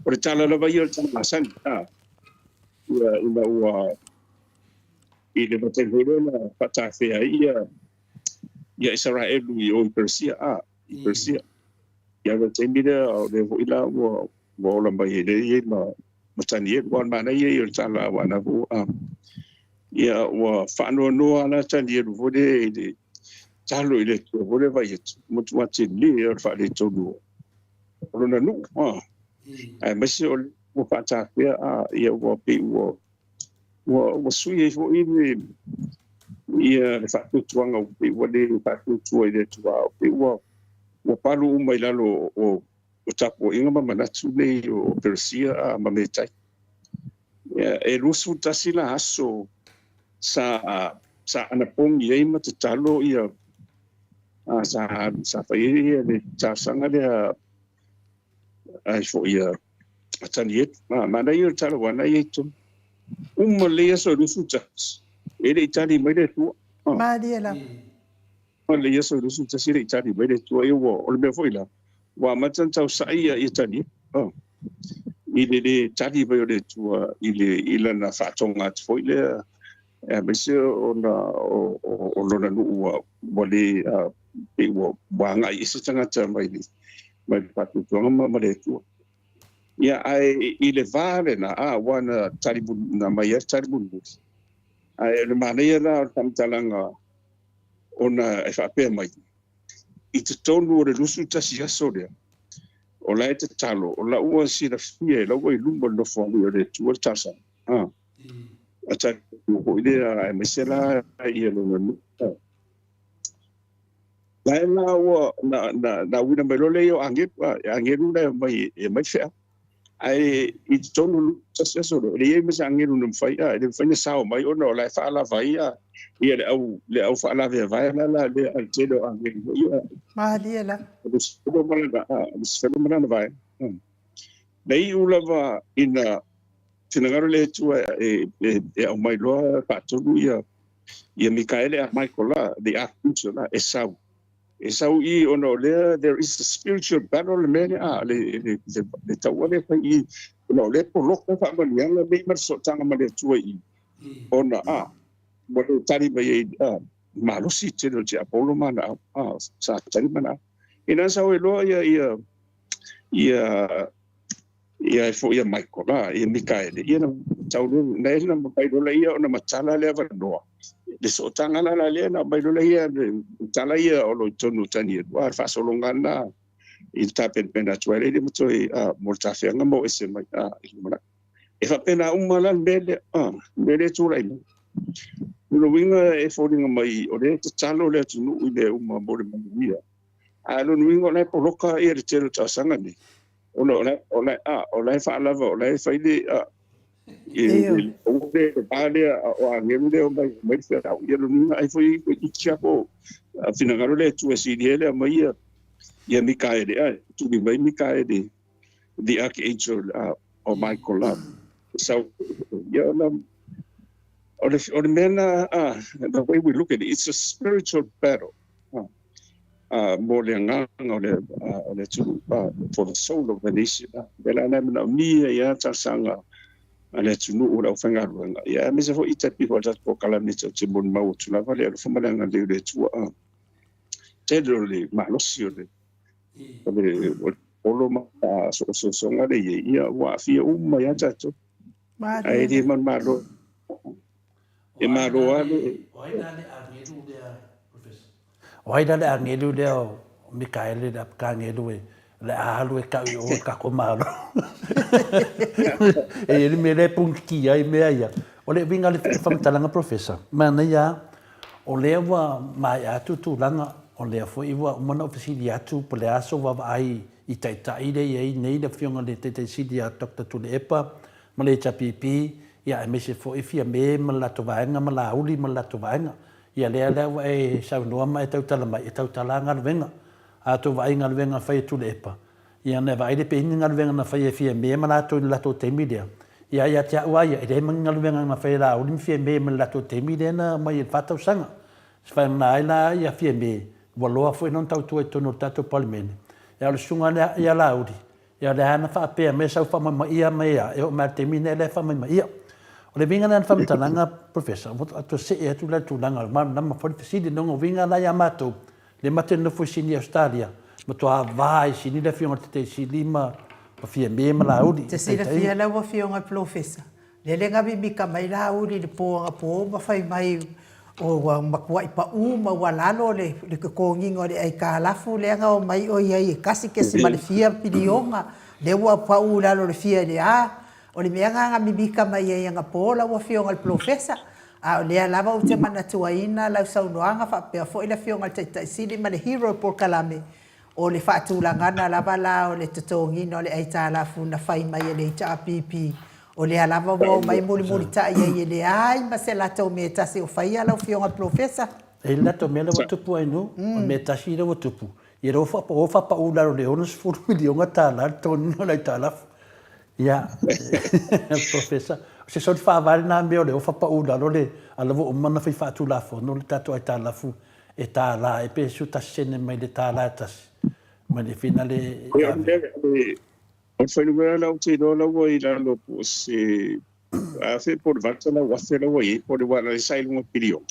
o le tala la vai o tana san ia ina wa ile batei na pata fea ia Israel o Persia ia batei mira o le voila wo la mai le ma matani wan mana ia o tala wana vo ia wa fano no ana tani vo de talo ile vo le vai mutu wati li o fa le todo ona no ai masi o pata fea ia wo pe wo sui fo ini ia le fatu tuanga pe wale fatu tuai de tua pe wo palu mai lalo o tapo inga ma manatu nei o Persia ma metai e rusu tasila aso sa ana pong ye ma talo ia sa fa ia le sa sanga le ai fo ia ataniet ma na ia talo wana ia tu le so rusu tas ele itali mai de tu Maliela. le so rusu tas ele itali mai de tu o le me foi la wa matan tau sa ia itali le tali ba le tua ile na whatonga te foi le me se o lona nu mo le pe wo wanga i se tangata mai patu tonga ma le tua ia ai ile vale na wana tali na mai tali bu ai le mane la tamtalanga ona e fa pe mai i te tonu o le lusu tasi aso lea o la e te talo o la ua si la fia la ua i lumba no fongu o le tua tasa a tali ko ile a mesela i e lona nu la e la ua na wina mai lole i o angeru la mai fea ai i te tonu tasi aso le e mesa angeru na mwhai le mwhai na sao mai ona o la e wha ala vai ia le au wha ala vea vai la le al telo angeru ia Mahalia la. Sefelo mana vai. Nei ulava ina tinangaro le tua e au mai loa patolu ia Mikaele a Michael la the archangel la Esau. Esau I ono le there is a spiritual battle many le taua le pai ono le poloko fa manianga me mar so tanga ma le tua I. Ona mo le tari mai malusi tino te Apollo mana sa tari mana ina sa we lo ia fo ia Michael la ia Mikael ia na taulo na ina mai lo ia ona matala le va no le so tanga la le na mai lo ia tala ia o lo tonu tani wa fa so longana I tapen pena tuale le mo mo ta fenga mo ese mai e fa pena umala bele tu rai Ulo winga e fōringa mai o le te talo le tunu I le uma mo le manguia. Alo winga le poloka I le telo tasanga ni. O le whaalava o le whaile o le pāle o angeru le o mai whiarau. Ia lo winga ai fōi I tiapo finangaro le tu e siriele mai ia Mikaele ai. Tumi mai Mikaele the archangel o Michael Love. So ia or the men, the way we look at it, it's a spiritual battle. More than for the soul of the nation. Bela na ni ya tasanga ale tunu ora fanga ruanga. Ya me se fo ita people that po kala ni te bon mau tuna vale fo malanga le tua. Tedro ma lo sio le. Olo ma so ngale ya wa fi umma ya tato. Ai di man malo. E maroa Oaina le angelu le o Mikaele le apkangelu le alu e ka o ka komaro. E ele me le punki ai me ia. O le vinga le famtalanga professor. Mana ia o le wa mai atu tu langa o le fo iwa mana ofisili atu po le aso wa ai I tai le ia nei le fionga le te sidi a Dr. Tulepa ma le chapipi ia me se fo ifia me malato vaenga malauli malato vaenga ia le e sa no mai tau tala mai tau tala ngal venga a to vaenga venga fai tu lepa ia ne vai de pinga ngal venga na fai fia me malato lato temidia ia tia wa ia de ngal venga na fai la uli fia me malato temidia na mai fatau sanga fa na ila ia fia me waloa foi non tau tu e tono tato palmene ia le sunga ia laudi ia le ana fa pe me sa fa mai ia me ia e ma temine le fa mai ia O le vinga na whamtalanga, professor, ato se e atu la tūlanga, nama whanifisidi nongo vinga na ia mātou, le mate nufu sini Australia, ma toa vai sini le fionga te silima, pa fia me ma lauri. Te sila fia laua fionga professor. Le lenga mimika mai lauri, le pōanga pō, ma whai mai o makua I pa uma wa lalo le kakongingo le ai kālafu, le anga o mai o iai, kasi kesi ma le fia pilionga, le ua pa u lalo le fia le o le mea nga mimika mai e anga pola ua fionga le professor. A o lea lava o te mana tuaina lau saunoanga whapea fo ila fionga le taisili ma le hero por kalame. O le whaatulangana lava la o le tatongina o le aitalafu na whai mai e le ita apipi. O lea lava wau mai muli tai e le ai ma se la tau me tasi o whaia lau fionga professor. E la tau mea lau tupu ai no, me tasi lau tupu. I ro whapa ula o le onus 4 milionga tāla, tonina la italafu. Ya, professor. Se só de falar na meu le o fa paula lo le ala vo mana fi fatu la fo no le tatu ai tala fu e tala e pe su ta sene mai de tala tas ma le finale o foi no la o te do la wo I la lo po se a fe por vata la wa fe la wo I por wa la sai lunga pirio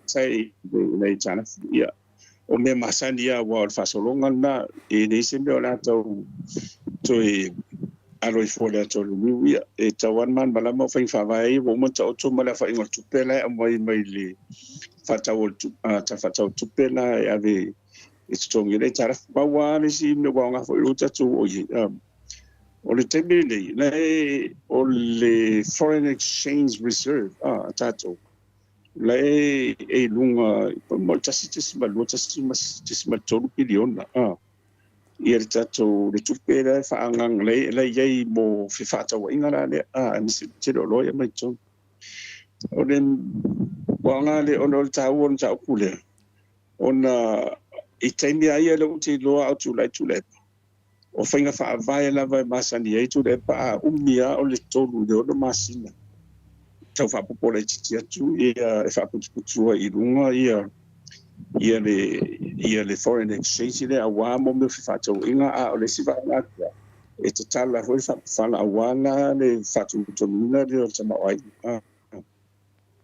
sai nei chana ia o me masani ia wa fa solonga na e nei se me ona to alo I fole to lu ia e tawan man bala mo fa vai wo mo to mala fa ingol tupela mai le fa tawol ta fa taw tupela ave it's strong ile tara ba wa le si me wa nga fo uta tu o le temile le o le foreign exchange reserve tato le e lunga mo tasiti ma lo tasiti ma tolu biliona ia tato le tupela fa angang le ye mo fi fa taw ingala le ni se lo ya mai tu o le wa nga le on ta won ta kule ona I taimi ai le uti loa au tu le o whainga wha vai lava masani ai tu le pa umia o le tolu le ono masina tau wha popo le titi atu ia e wha putua I runga ia le foreign exchange le awa mo me whatau inga o le siva ngaka e te tala hoi whapawhala awana le whatu tonuna le o tamawai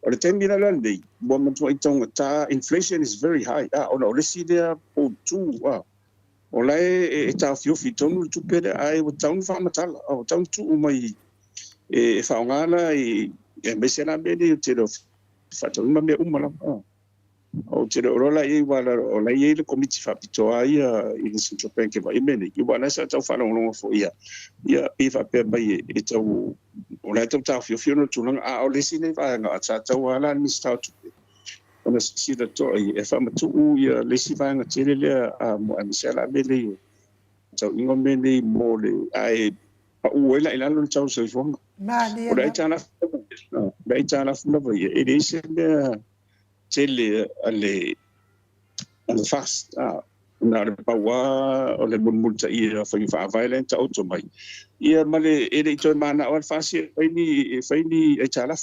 o le taimi la nei mo matua I tonga ta inflation is very high ona o le si lea po tu o lai e ta fiofi tonu tu pere ai o taun fa matala o taun tu mai e fa ngala e me sena me ni te ro fa tonu me umala o te ro la I wala o lai e le komiti fa pito ai I le central bank va imene I wala sa tau fa longo fo ia e fa pe mai e tau o lai tau ta fiofi no tu lang o le sine va nga sa tau wala ni sta tu ona si da to e fa matu ia le si va nga tele le mo amsela me le tau ingo me le mo le ai pa u ela ila lo tau se fo Mali o lai tana bai tana fo va e le se tele ale fast na le pawa o le multa ia fa violent auto mai ia male e le to mana o fasi faini e tala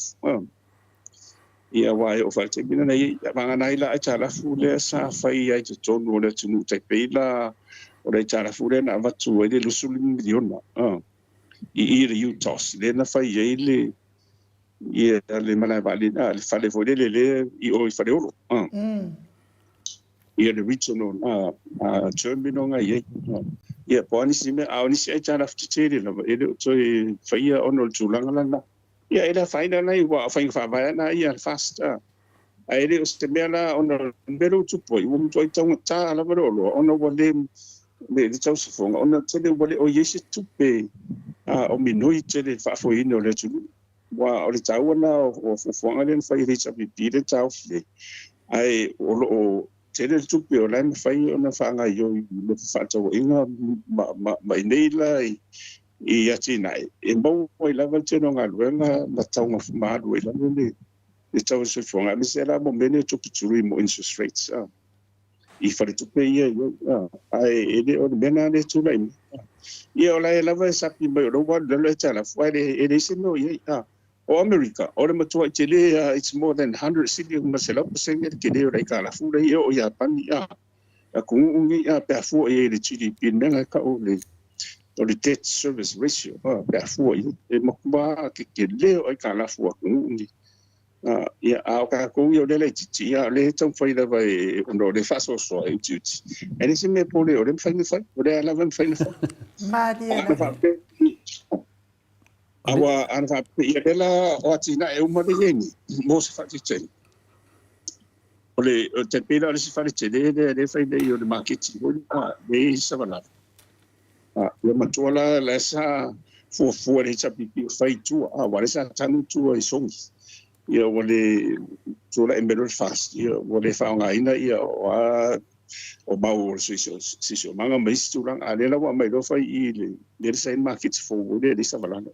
ia wai o falte bina nei vanga nei la tala fule sa fai ai te tonu le tunu te pela o le tala fule na vatu e le lusul miliona I le utos le na fai ele ia le mana vale na le fale vole le I o fale oro ia le regional terminal nga ia po ni sime ni se tala ftiteri la ele to fai ono tulanga la ia ela faina nei wa fain fa vai na ia fast ai le stemela ono belo tu poi um toi tong ta la vero ono wole le tau se fonga ono tele wole o yesi tu pe o minui tele fa foi no le tu wa o le tau na o fonga le fa i richa bi le tau fi ai o tele tu pe o lan fa i ona fa nga yo le fa tau inga ma nei la I ati nai e mau o lava te no nga luenga na taunga fumadu e lava le tau se fonga mi se la mo mene to pituri mo interest rates I fare tu pe ia ai ele o mena le tu lai ia o lai lava sapi mai o wa le tala fai ele se no ia o America o le matua te le it's more than 100 city ma se la percent ke le o lai kala fu le o ia pani a ku ungi pe fu e le GDP menga ka o le o le debt service ratio pe fu e makba ke le o kala fu ngi ia a ka ko yo le titi ia le tong fai da vai no le faso so e titi e se me pole o le fai ni fai o le ala van fai ni fai Mali awa an fa ia la o tina e uma de yeni mo se fa titi o le te pila le se fa titi le fai de yo le market o le sa va le matola la sa fu le chapi fai tu wa le sa tanu tu e songi ia wale tula embedor fast ia wale faunga ina ia o mau sisio manga mais tulang alela wa mai do fai I le sai markets for wale le savalana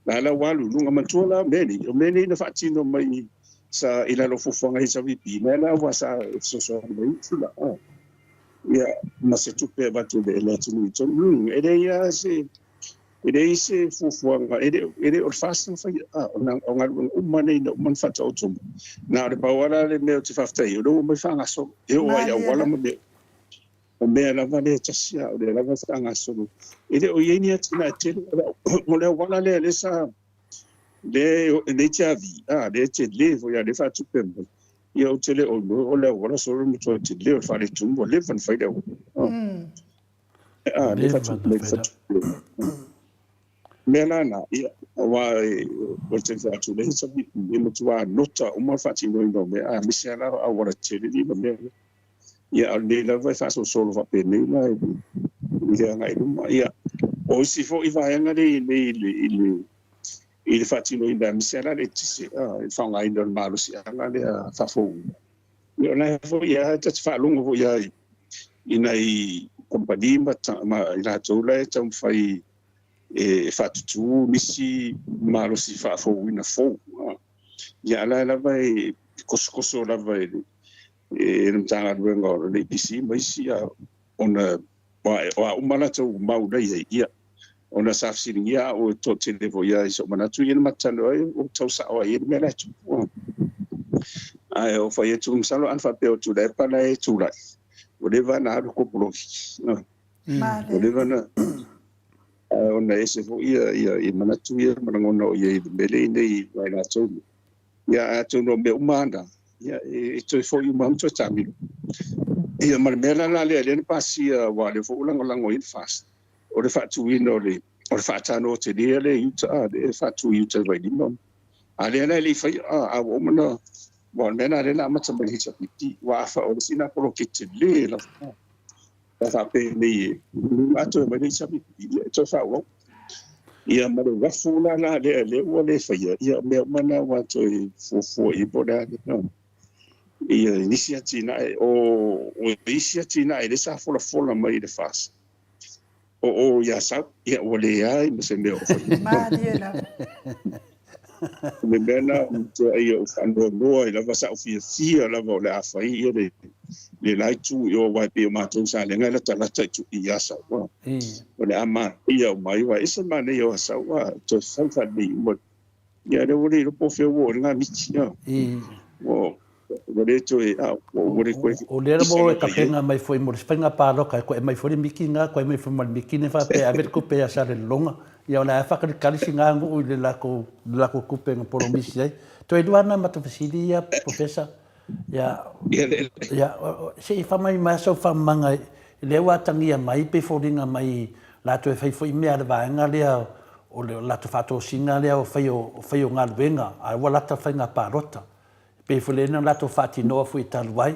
la walu lunga matula meni na fatino mai sa ila lo fufanga isa vipi na wa sa so mai tula ia masetupe batu de la tunu tunu ia se Ede se fufuanga ede o fasten fa onga umane no man fata otum na de pawala le me te fafta yo do me fanga so e o ya wala me o mea lava le tasia o le lava whaangasoro. E le o ieni atina te o le wala le sa le tiavi, le te levo ya le whatupe mo. Ia o te le o le wala soro mutua te le o whare tumbo, le van whaide o. Le whatupe. Mea na, ia, wa o te whatu le sabi, e mutua nota o ma whati no ino mea, misi ala a wara te le lima mea. Ia al le lava whaso solo whapene na, ia ngai luma, ia. O si fo I vaenga le whati no ina, misi ala le tise, whanga ina le maru si ala le whafou. Ia nai fo ia, tati whalunga fo ia, ina I kompani ma ina taula e tam whai, whatutu misi maru si whafou ina fou. Ia ala lava koso lava mtanga ruenga o le pisi maisi a ona wa umana tau mauna ia ona safsiringia o to televo ia so manatu ia matano ai o tau sa o ia mera tu ai o fai tu msalo an fa pe o tu le pana e tu la o le vana ko pro o le vana ona ese fo ia manatu ia manangona o ia mele nei vai na tu ia tu no me umanda ia e toi foi uma muito tamilo ia marmela la le pasia wa le fo lango in fast o le fatu ino le o le fatano te le uta le fatu uta vai di mom ale le fai a o mana wa mena le na mata mai hita piti wa fa o sina pro kitchen le la fa pe ni ato mai hita piti to fa o ia ma le fula la le o le fai ia me mana wa to fo I boda no ia inisiatina o inisiatina ele sa fola mai de fas o ia sa ia o le ai me se me o Mariela. me bena ia o fando no ila va sa ofia la vo la fa ia le lai tu yo wa pe ma tu sa le ngala ta tu ia sa wa o le ama ia mai wa isa mane yo sa wa to sa fa ni mo ia le o le po fe wo nga mi ia o o le mo ka penga mai foi mo spenga pa loka ko mai foi mikinga ko mai foi mal mikine fa pe aver ko pe sa le longa ia ona fa ka kalisinga ngu le la ko kupenga polo misi ai to eduana mata fasilia professor ya se fa mai ma so fa manga le wa tangia mai pe foringa mai la to fa foi me va nga le o le la to fa to singa le o fa yo ngal venga a wala ta fa nga parota pe fulena la to fati no fu italwai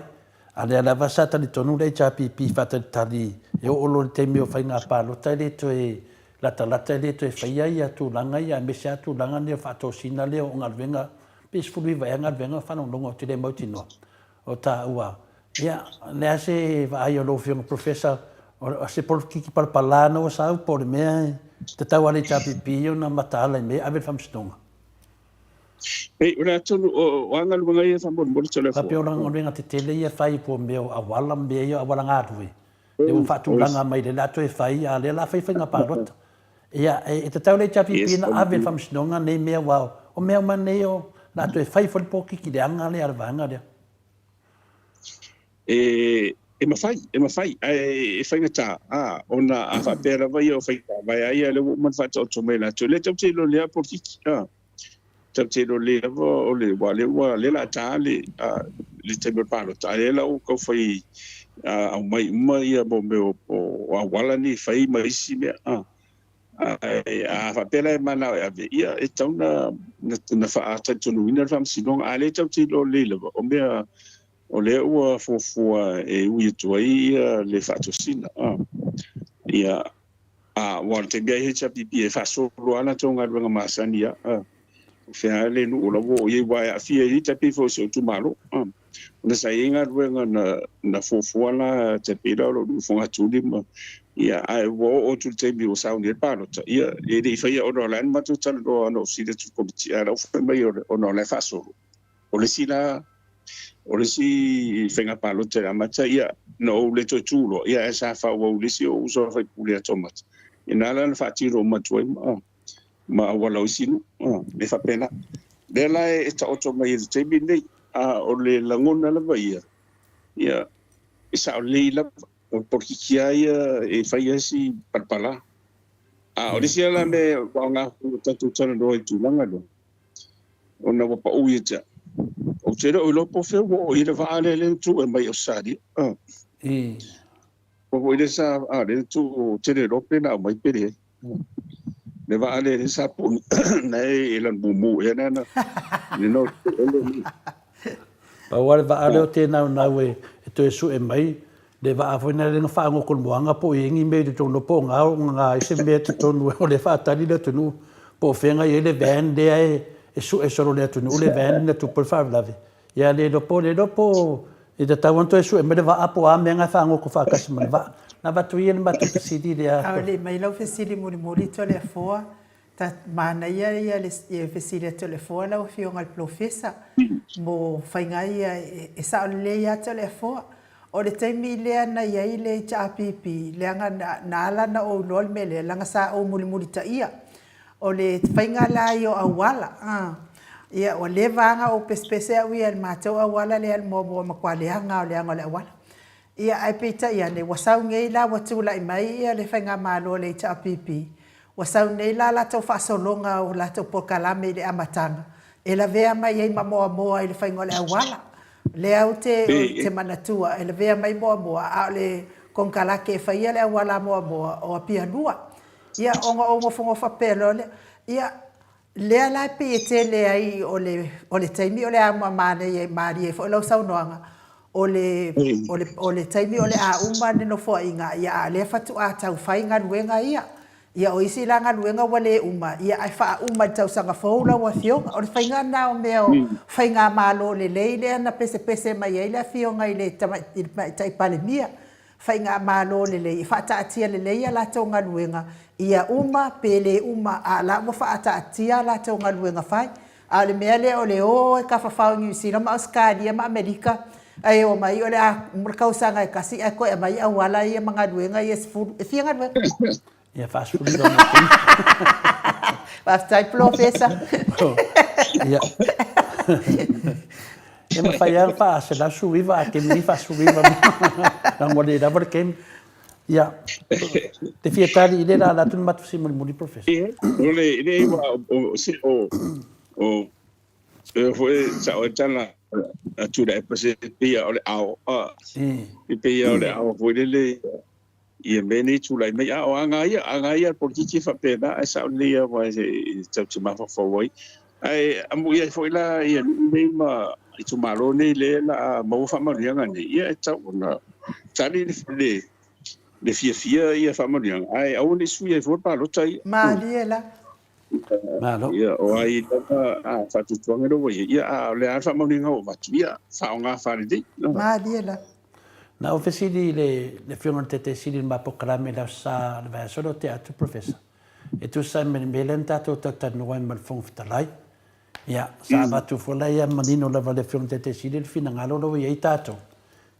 ale ala vasa tali tonu le chapi fata tali e o lo te mio fa nga pa lo tali to e la le to e fa ia tu langa ia me sa tu langa ne fa to sina le o ngal venga pe fulu va ngal venga fa no longo te le mautino o ta ua ia le ase va ai lo fi professor o se por ki par palano sa por me te tawale chapi pio na matala me ave fam stonga ora tonu o anga lunga ia fa bon tele fo. Tapi orang orang te tele ia fai po meu awala me ia awala ngatui. E o fatu langa mai le lato e fai a le la fai nga parota. Ia e te tau le chapi pina ave fam snonga nei me wa o me mane o lato e fai fo po ki de anga le arvanga de. E ma fai e fai ngata ona a fa pera vai o fai vai ai le man fa to me la to le to lo le por ki telo le o le wale la tale le tebe palo tale la o ko foi a mai bo me o wala ni fai mai si me a fa pela mana a ia e tauna na fa ata tonu ina fam sinong ale telo le o me o le o fo e ui tuai le fa to sina ia wa te bia he chapi e fa so lo ana tonga nga masania fea le no la wo ye wa afia i te pe fo so tu malo na sa inga ruenga na fo la te pe lo fo atu di ma ia ai wo o tu te bi o sa ni pa no ia e de fa ia o no la ma tu tal do no si de tu komiti ala fo mai o no la fa so o le si fenga pa lo te ma ia no le to tulo ia esa fa wo le si o so fa pu le tomat ina la fa ti ro ma tu ma wala usinu le fa pena de la e ta oto mai te bi nei o le langona la vai ia isa o le la o porkikia ia e whai si parpala. O risi ala me wanga tatu tana roa i tūlanga no. O na wapa ui tia. O tere o lopo whea o ira vaale le tu e mai o sari. O ira sa le tu o tere rope na o mai pere. Le vaale le sa po na e lan bumu e na na. Ni no. Pa wale vaale o tēnau nau e to e su e mai. Le va afona le fa ngo kon moanga po ingi me de tono po nga ise me te tonu o le fa tali le tonu po fenga ye le van de e su e solo le tonu le van le tu por fa lave ya le do po e da tawon to e su e me va apo a me nga fa ngo ko fa kas me va na va tu ye ma tu sidi le a le mai lo fesili muri to le foa ta mana ia le fesili to le foa la o fio ngal profesa mo fainga ia e sa le ia to le foa o le taimi lea na iai le taapipi leanga na ala na o lol mele langa sa o muli ta ia o le whainga la i o awala ia o le vanga o pespese au ia mātou awala le al mo makualeanga o leanga o le awala ia ai pita ia ne wasau ngei la watu la i mai ia le whainga malo le taapipi wasau nei la tau whasolonga o la tau pokalame le amatanga e la vea mai ei mamoa i le whainga o le awala le au te manatua e le vea mai moa a le konkalake e whaia le awala moa o apia lua ia onga fongo whapelo le ia lea la pi e te lea i o le taimi o le ama mane e maari e fo lau saunoanga o le taimi o le a uma ne no fo inga ia le fatu a tau whainga luenga ia o isi langa luenga wale uma ia ai fa uma tau sanga foula wa fionga o whainga na o meo whainga malo le leile na pese mai ai la fionga i le tai palemia whainga malo le lei whata atia le leia la taunga luenga ia uma pele uma a la mo whata atia la taunga luenga whai a le mea le o le o e ka whawhau New Zealand ma Australia ma Amerika ai o mai o le a mrakausanga e kasi ai koe mai a wala ia mga luenga i e fianga luenga ia fast food do Basta profesa. Ia. E ma fai fa se la suiva che mi fa suiva. Non vuole da perché ia. Te fietari ide la tu matu simul muri profesa. Ole foi sa tana tu da pese pia ole ao. Pia ole ao foi le ia meni tu lai mai a anga ia porque ki fa pena a sa lia vai se tu ma fa foi ai amu ia foi la ia nei ma tu malo nei le la mo fa ma ria ngani ia ta una tali le fia ia fa ma ria ai au ni su ia foi pa lo tai ma liela malo ia o ai ta fa tu tu ngero ia le a fa ma ria o ma ia fa nga fa ri ma liela na ofesili le fiona te sili ma proclame la sa va solo teatro professor e tu sai me melenta to ta no mal fong fitalai ya sa va tu fola ya manino la va le fiona te sili il fina ngalo lo ye tato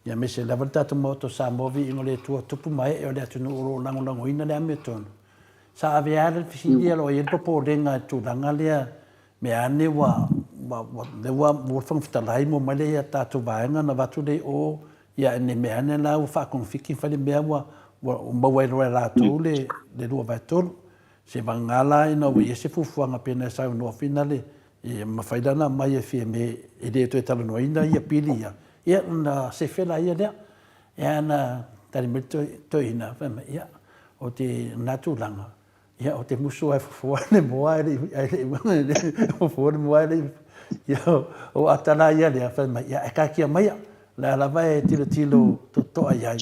ya me se la volta to moto sa movi in le tu tu mai e le tu no la ngolo ina le ameton sa avea le fisili lo ye popo denga tu langa le me ane wa le wa mo fong fitalai mo male ya tato va na va tu le o ia ne me ana la o fa con fiki fa le mea wa wa la tu le lu va tol se vangala ina o ye se fufu nga pena sa no finale e ma faida na mai e fi me e de to talo no ina ia pilia ia na se fela ia le ia na tali meto to ina fa ia o te natulanga ia o te musu e fufu le moa le fufu le moa le ia o atala ia le fa ia e ka kia mai la vai tilo to ai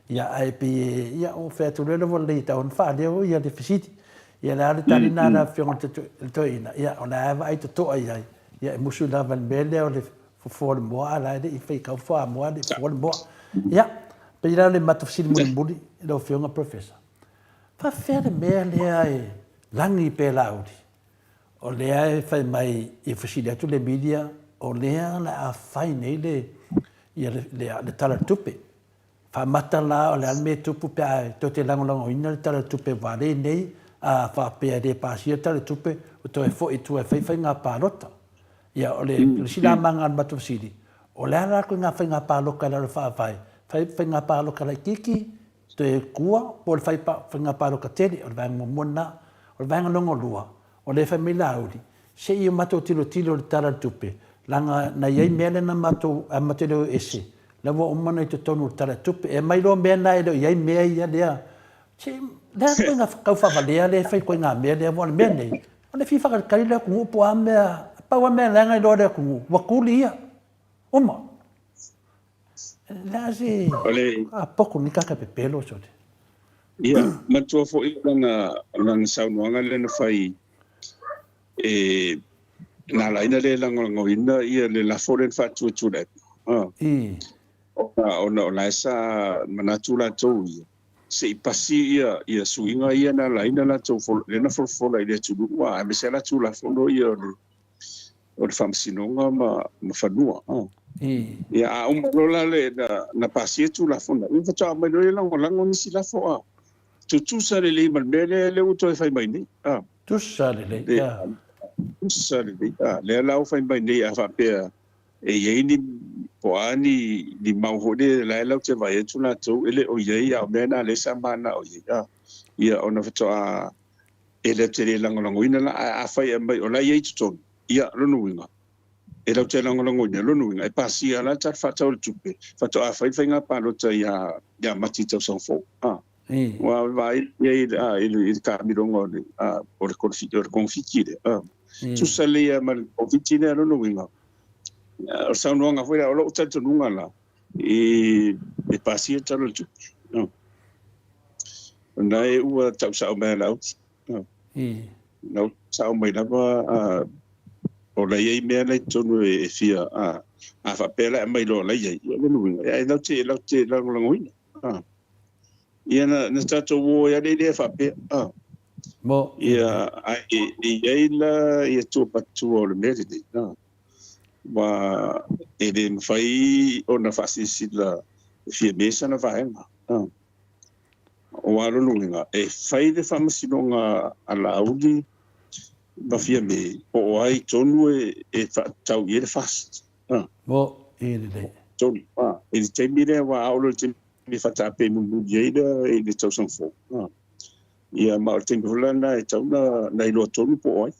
ia ai pe ia o fe tu le volle ta on fa le o ia de fisiti ia la tali na na fion to ina ia ona vai to ai ia musu da van bele o le for mo ala de fe ka fa mo de for mo ia pe ira le matofsil mo mbuli lo fion a professor fa fer me le ai langi pe laudi o le ai fa mai e fisiti tu le media o le la fa nei ia le tala tupe fa mata la o le alme tupu pe to te lango ina le tala tupe vale nei a fa pe de pasia tala tupe o to e fo i tu e fai nga palota ia o le sila manga batu sidi o le ala ko nga fai nga paloka la fa fai nga paloka la kiki te kua po le fai pa fanga paro ka tele o vang mona o vang no ngolua o le fa milaudi se i mato tilo le tara tupe langa na yai mele na mato a matelo ese la vo umana i te tonu tara tupe e mai lo me na e yai me ia lea se la ko nga ka fa valea le fai ko nga me le vo me nei o le fi fa ka le ku po a me pa wa me la nga lo le ku wa kulia uma la si a poco ni kaka pe pelo so ia matua fo i lana saunoaga lena fai e na laina le langoina ia le lafo le faatuatula ona o laesa manatu latou ia se i pasi ia suiga ia na laina latou lena folafola i le atuluu a me se latu lafolo ia o le faamasinoga ma fanua ia a umalola le na pasi atulafona ia fatoa mai le lagolago nisi lafo a tutusa le lei malmele le uto e fai mai nei tusa le lei tusa le lei le lau fai mai nei a whapea e iei ni poani ni mauhode la lau te vai etu na tau ele o iei a mena le sa mana o iei ia ona fatoa e le te le langolangoina la a fai e mai o la iei tutonu ia lonu winga e lau te langolangoina lonu winga e pasi ala tar fatau le tupe fatoa fai ngā palota ia mati tau sanfo wa vai il camirongo o le confitire tu salia mal confitire no winga o saunoanga foi o lo tanto nunga la e pasia talo tu na e ua tau sa o mela no sa o mai lava o la ye me la tonu e fia a fa pela mai lo la ye no winga e no te la ngoina ia na tato wo ia le fa pe mo ia ai la ia tu patu o le meri wa ele fai ona fasi sila fie mesa na vaenga o alo lunga e fai de famasinonga ala audi ba fie me o ai tonu e tau ia fast mo ele tonu ele temire wa aulo mi fata pe mundu jeida e le tau sanfo ia ma o tengo lana e tau na ilo tonu po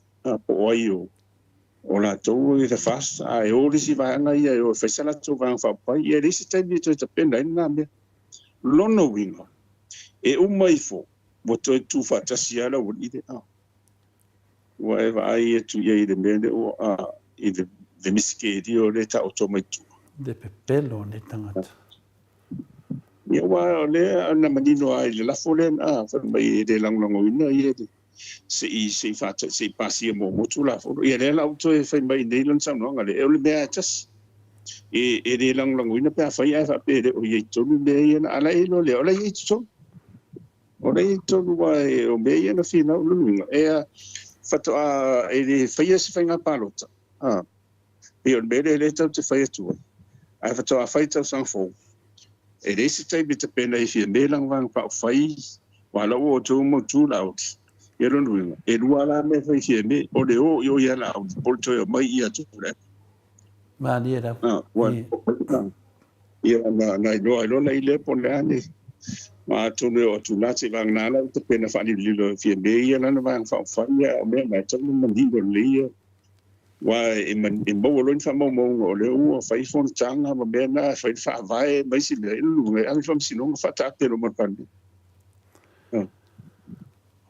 ai o la tau e te fast e o risi vaanga ia e o fesala tau vaanga whapai ia risi taimi to te penda ina mea lono winga e umai fo mo to e tu fatasi ala o ide wa e vai e tu ia i de mende o i de miskedi o le tau tomai tu de pepelo ne tangata ia wa le ana manino ai le lafole fa mai de langolangoina ia se fata se pasi mo motu la fo ia le auto e fa mai nei lan sang no ngale e le mea tas e de langolangoina pe fa ia fa pe o ia tonu me ia ala e no le ola ia tonu ola ia tonu wa o me ia na fina lu e fato e de fa ia se fa nga palota e o me le tau te fa tu ai fato a fa tau sang fo e resi tai bita pena i fia melang wang pa fai wala o tu mo tu laut e ron winga e wala me fai fia me o de o yo ya la por to mai ia tu le ma ni era wa ia na no ai no ile pon le ani ma tu ne o tu na se wang na la te pena fa ni lilo fia me ia na wang fa fai ya me ma tu mo ni go le wa e mo lo fa mo o le o fa fon tanga ma be na fa vai mai si le lu e al fam si non fa ta pero mo pandi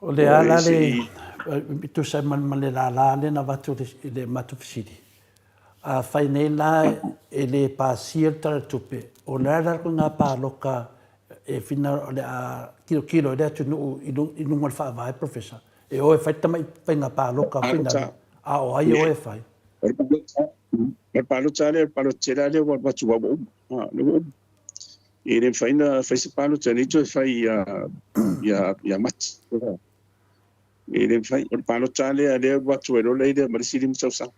o le ala le tu sai man le la le na va tu le matu fsidi a fa nei la e le pasir tra tupe o la la ko nga pa loka e fina le a kilo le tu no i no fa vai professor e o fa tamai fa nga pa loka fina o ai o fai el palo chera le wa tu wa no e le faina fa se palo chera to fai ya mat e le fai el palo chera le wa tu le de marisilim sausa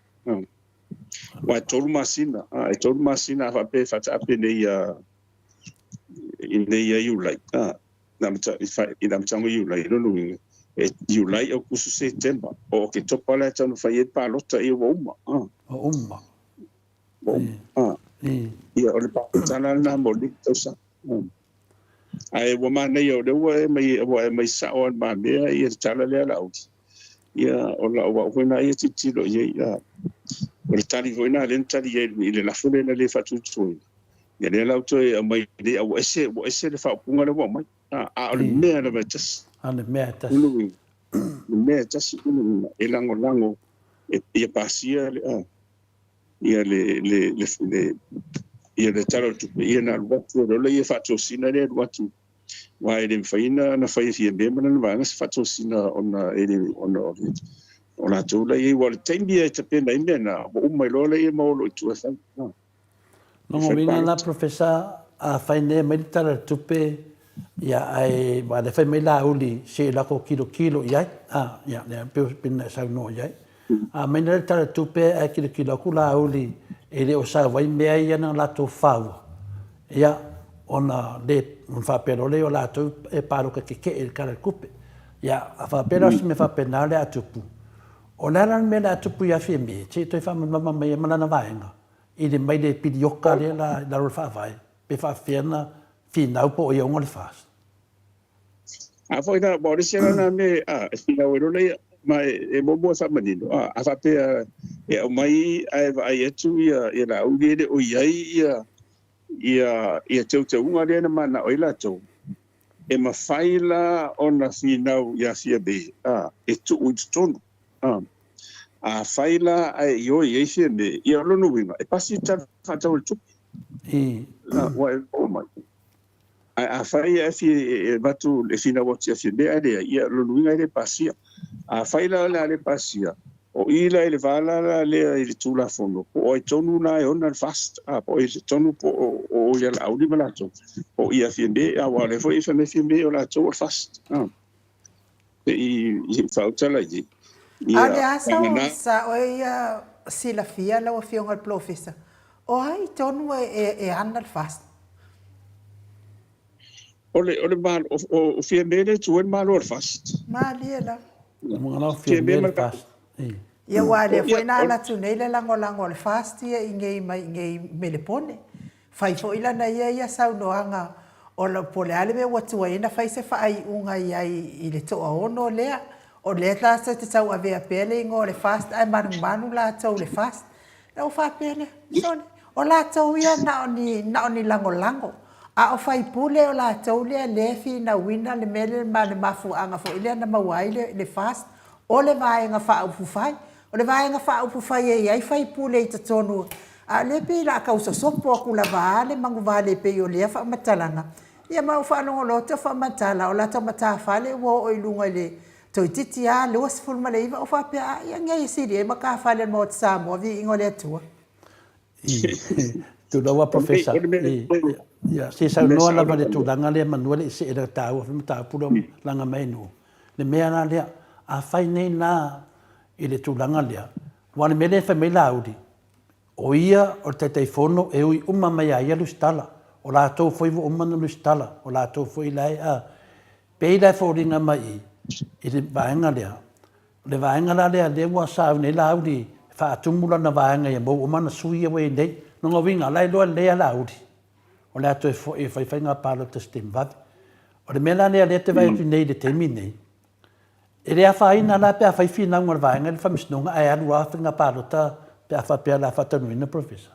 wa tolu masina fa pe fa ta pe ne ya in the you like na mta ina mta you like no you like o kusu setembro o ke topa la tanu fai pa lota e o uma ia o le pa tana na mo li tosa ai wa mana yo de wa mai sa on ma me ia tala le la o ia o la wa ko na ia titi lo ia o le tali ko na le tali ia le la fune na le fatu tu ia le la to mai de o ese le fa punga le wa mai a le me na ba tas ane mea tas. me tas e lango ia pasia ia ia le talo tu ia na watu le ia fatu sina le watu wa ele faina na fai fie be mana na vanga fatu sina ona tu le ia wa tembi e te pena imena o mai lo le ia mo lo tu fa no winga na professor a faine mai tala tupe ia ai wa le fai mai la uli se la ko kilo ia ia le pe pina sa no ia a mai le tala tupe a kilo ku la uli ele o sa vai mea ia na la to fau ia ona le un fa pero le o la to e paro que e kala kupe ia fa pero se me fa penale a tupu ona ran me la tupu ia fi me che to fa mama me mana na vaenga i de mai de pidioka le la fa vai pe fa fiena fina po ia ngol fas a foi na bo se na me fina o le mai e mo sa manino a fa pe e o mai ai tu ia la u de o ia tau unga rena mana o ila tau. E mawhaila o na whinau ia fia be. E tu tonu. A whaila ai ioi e fia me. Ia lono winga. E pasi ta whatau le tupi. Wa e o mai. A whai e fia e batu le whinau o tia fia me. Ia lono winga e le pasia. A whaila le pasia. O ila ele vala le ele tula fono o e tonu na e ona fast o e tonu o ia la audi malato o ia fiende a wale foi fa me fiende o la to fast i falta la ji ale asa sa o ia sila fia la o fionga professor o ai tonu e andal fast ole mal o fiende le tu mal o fast maliela mo na fiende fast ia wale foi na la tune le lango le fast ia ingei melepone fai fo ila na ia saunoanga o la pole ale me watu ina fai se fai unga ia i le to ono lea o le la se te tau ave a pele ngo le fast ai manu la tau le fast na o fa pele son o la tau ia na oni lango a o fai pule o la tau le fi na wina le mele ma le mafu anga fo ile na mawai le fast o le vai nga fa u fai o le vai nga fa u fai e ai fai pule te tonu a le pe la causa sopo ku la vale mangu vale pe yo le fa matalanga ia ma fa no lo te fa matala o la ta mata fa le wo o ilunga le to titi a le was ful ma le o fa pe ia ngai siri ma ka fa le mo tsa mo vi ngole tua tu da wa professor ia se sa no la vale tu langa le manuel se era ta o ta puro langa mai no le mea na le a fai nei na i le tūlanga lea. Wane mele whai mei lauri. O ia o te teifono e ui uma mai a ia lustala. O la tau whaivu umana lustala. O la tau whai lai a. Pei lai whauringa mai i le vaenga lea. Le vaenga la lea le ua sao nei lauri. Wha atumula na vaenga ia mou umana sui e wei nei. Nonga winga lai loa lea lauri. O la tau e whai ngā pālo te stem vavi. O le mela lea le te vai nei le temi nei. E rea whaina la pia whai whina ngor vaenga le whamisnonga ai anu a whinga pārota pia whapea la whatanuina professor.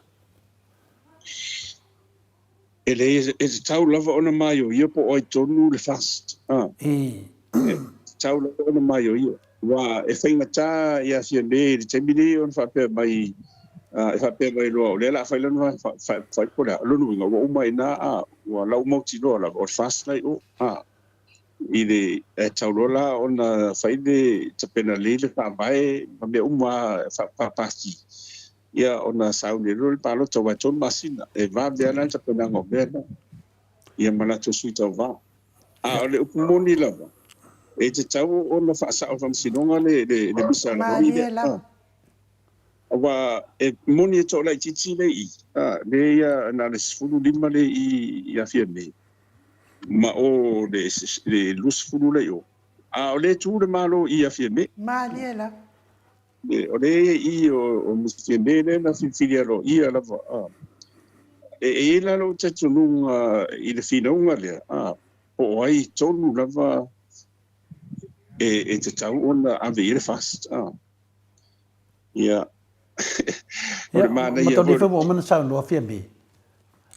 E le tau lava ona mai o ia po oi tonu le fast. Tau lava ona mai o ia. Wa e whainga tā ia fia me le temine on whapea mai e whapea mai loa o le la whailanu whai kora alonu winga wa umai na wa lau mauti loa la o fast lai o i le taulola ona whaide te pena lele whaambae ma mea whapapaki. Ia ona saune roi palo tau wai tonu masina. E wā mea na te pena ngō mea na. Ia malato sui tau wā. O le upumoni lava. E te tau ona whaasao whamsinonga le misana roi le. Awa e moni e tō lai titi le i. Le ia na le sifuru lima le i a fia mea. Ma o le lusfulu le o. O le tu le malo i a fia me. Ma liela. O le i o fia me le na filia lo i a lava. E la lo te tununga i le finaunga lea. o ai tonu lava e te tau ona ave i le fast. Ia. O le mana ia. Ma tau fa mo mana sa no afia me.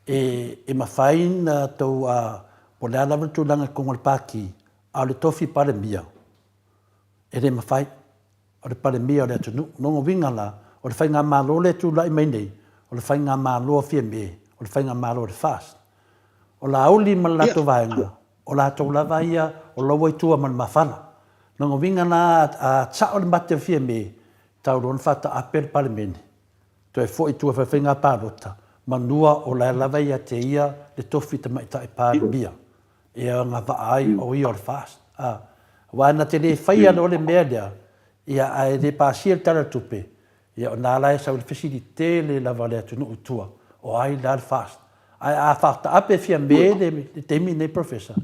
E mawhai na tau po le alawa tūlanga kongol pāki a le tofi pare mia. E re mawhai o le pare mia o le atunu. Nongo winga la o le whai ngā mālo le tūlai mai nei. O le whai ngā mālo afia me. O le whai ngā mālo le fast. O la auli ma lato vaenga. O la tau lava ia o lawa i tua man mawhana. Nongo winga na a tsa o le mate afia me. Tau ron whata apel pare mene. To e fo i tua whai ngā pārota. Manua o la lava ia te ia le tofi te maita e pāre mia. E a ngā vaai o i o le fast. Wana te le whai ana o le mea lea. Ia a le pāsia tara tupe. Ia o nā lai sa o le whisiri te le lava le atunu utua. O ai la le fast. Ai a whakta ape fia me le temi nei professor.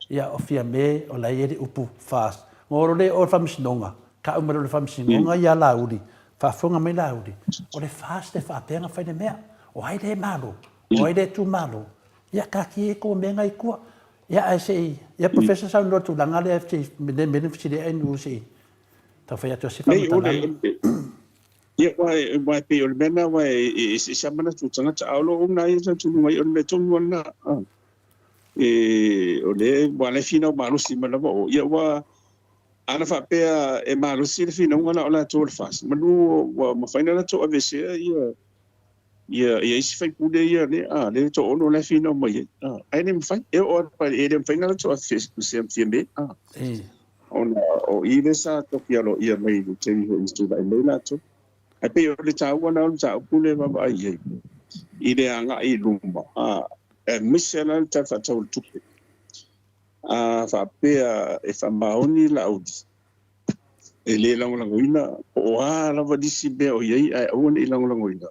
Ia o fia me o la ere upu fast. Ngoro le o whamisinonga. Ka umaro le whamisinonga ia lauri. Whafunga mai lauri. O le fast e whapenga whaine mea. O ai le malo. O ai le tu malo. Ia ka ki e ko menga i kua. Ia ai sei. Ia professor sa unro tu langa le FT. Mene whisiri e nu sei. Ta whai atu si whamutananga. Ia wai pe o le mena wai e samana tu tanga ta aulo o na ia tu mai o le tonu na. O le wale fina malo si mana o ia wa ana fa pe e malo si le fina ngana ola to le fast. Manu wa ma faina na to avese ia isi fai pude ia le to ono le fina mai. Ai nem fai e o pa e dem faina na to avese sem fiembe. Ona o ile sa to pialo ia mai te ho istu dai mai la to. Ai pe o le tau ana o tau pule ma ai ai. I le anga i lumba. E misela ta fa tau tupe. Fa pe e fa maoni la audi. E le langolangoina o la vadisi be o ai ai o ni langolangoina.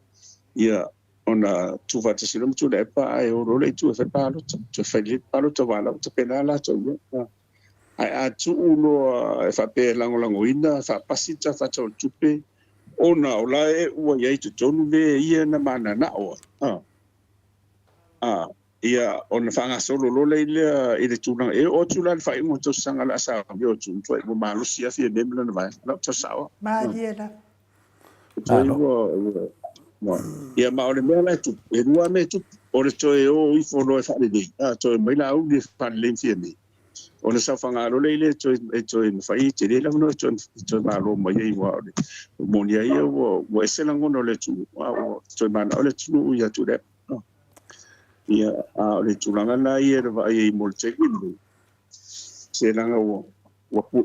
Ia ona tu va te silom tu le pa ai o role tu fa pa lo tu fa le pa lo tu va la tu pena la tu. Ai a tu ulo e fa pe langolangoina fa pasita fa tau tupe. Ona o la e ua iai tu tonu le ia na mana na o. Ia ona whanga solo lo le i le tūnanga. E o tūla le whai mo tau sanga la sa o tū. Toi mo malo sia fia memela na vai. La tau sawa. Maria la. Toi ia ma o le mea lai tu. E rua me tu. O le toi o i whono e whare nei. Toi mai la au le whare le fia nei. Ona sa whanga lo le ile toi na whai te le langono toi malo mai ei wa o le. Monia ia wo ese langono le tu. Toi mana o le tunu ia tu le. Ia o le tulanga na ia le vai ei molte ilu. Se langa wo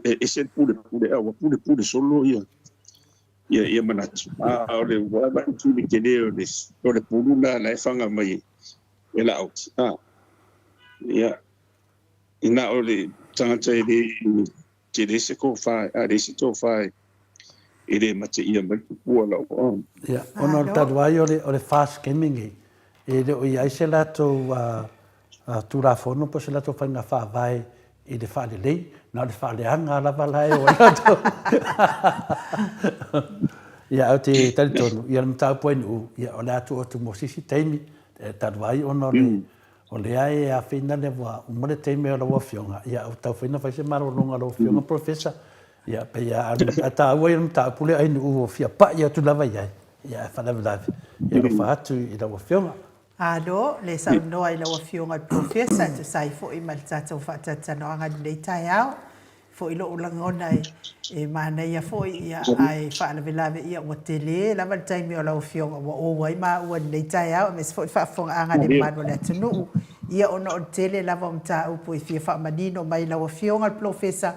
e se pule solo ia. Ia manatu. O le wa ba tu ni kene o le pulu na e whanga mai. E la out. Ia ina o le tangata e le te rese ko whai, rese tō whai e le mate ia mai pua lau. Ia, ona o taruai o le fast gaming e le o iai se lato tūrafono po se lato whainga whaavai i le whaale lei, na le whaale anga lava lai o lato. Ia au te taritonu, ia le matau poinu, ia o lato o tu mosisi teimi, taruai ona o le ai a whina le wa umare teime o la wafionga, ia au tau whina whaise maro longa la wafionga professor, ia pe ia a ta awa i mta pule ainu uo fia pa ia tu lava iai, ia whalawe lawe, ia no whaatu i la wafionga. Alo, le sa noa i la wafionga professor, tu sai fo i maltata o whaatata anga nei tai au, fo i lo ulangona e mana ia fo ia ai whaalawe lawe ia o te le, lava taimi o la wafionga wa o wai ma ua nei tai au, mes fo i whaafonga anga le manu le atunu, ia ona o tele lava mta upo i fia whaamanino mai la wafionga professor,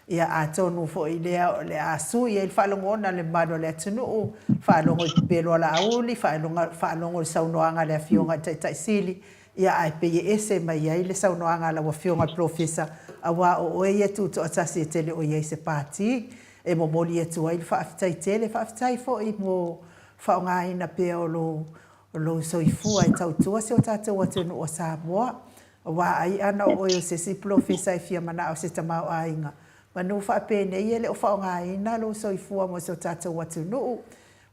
ia a tonu fo i lea le asu, ia il whaalongona le manu le atunu, whaalongo i pelo la auli, whaalongo i saunoanga le afionga tai sili, ia ai pe ye ese mai ai le saunoanga la wafionga professor, awa o ia tu to atasi e tele o ia se pati, e mo moli e tu ai whaafitai tele, whaafitai fo i mo whaonga ina pe o lo soifua e tautua se o tātou atunu o Samoa, wa ai ana o yo se si professor e fia mana o se tamau ainga. Manu whaapene i ele o whaonga ina lo soifua mo se o tātou atunu,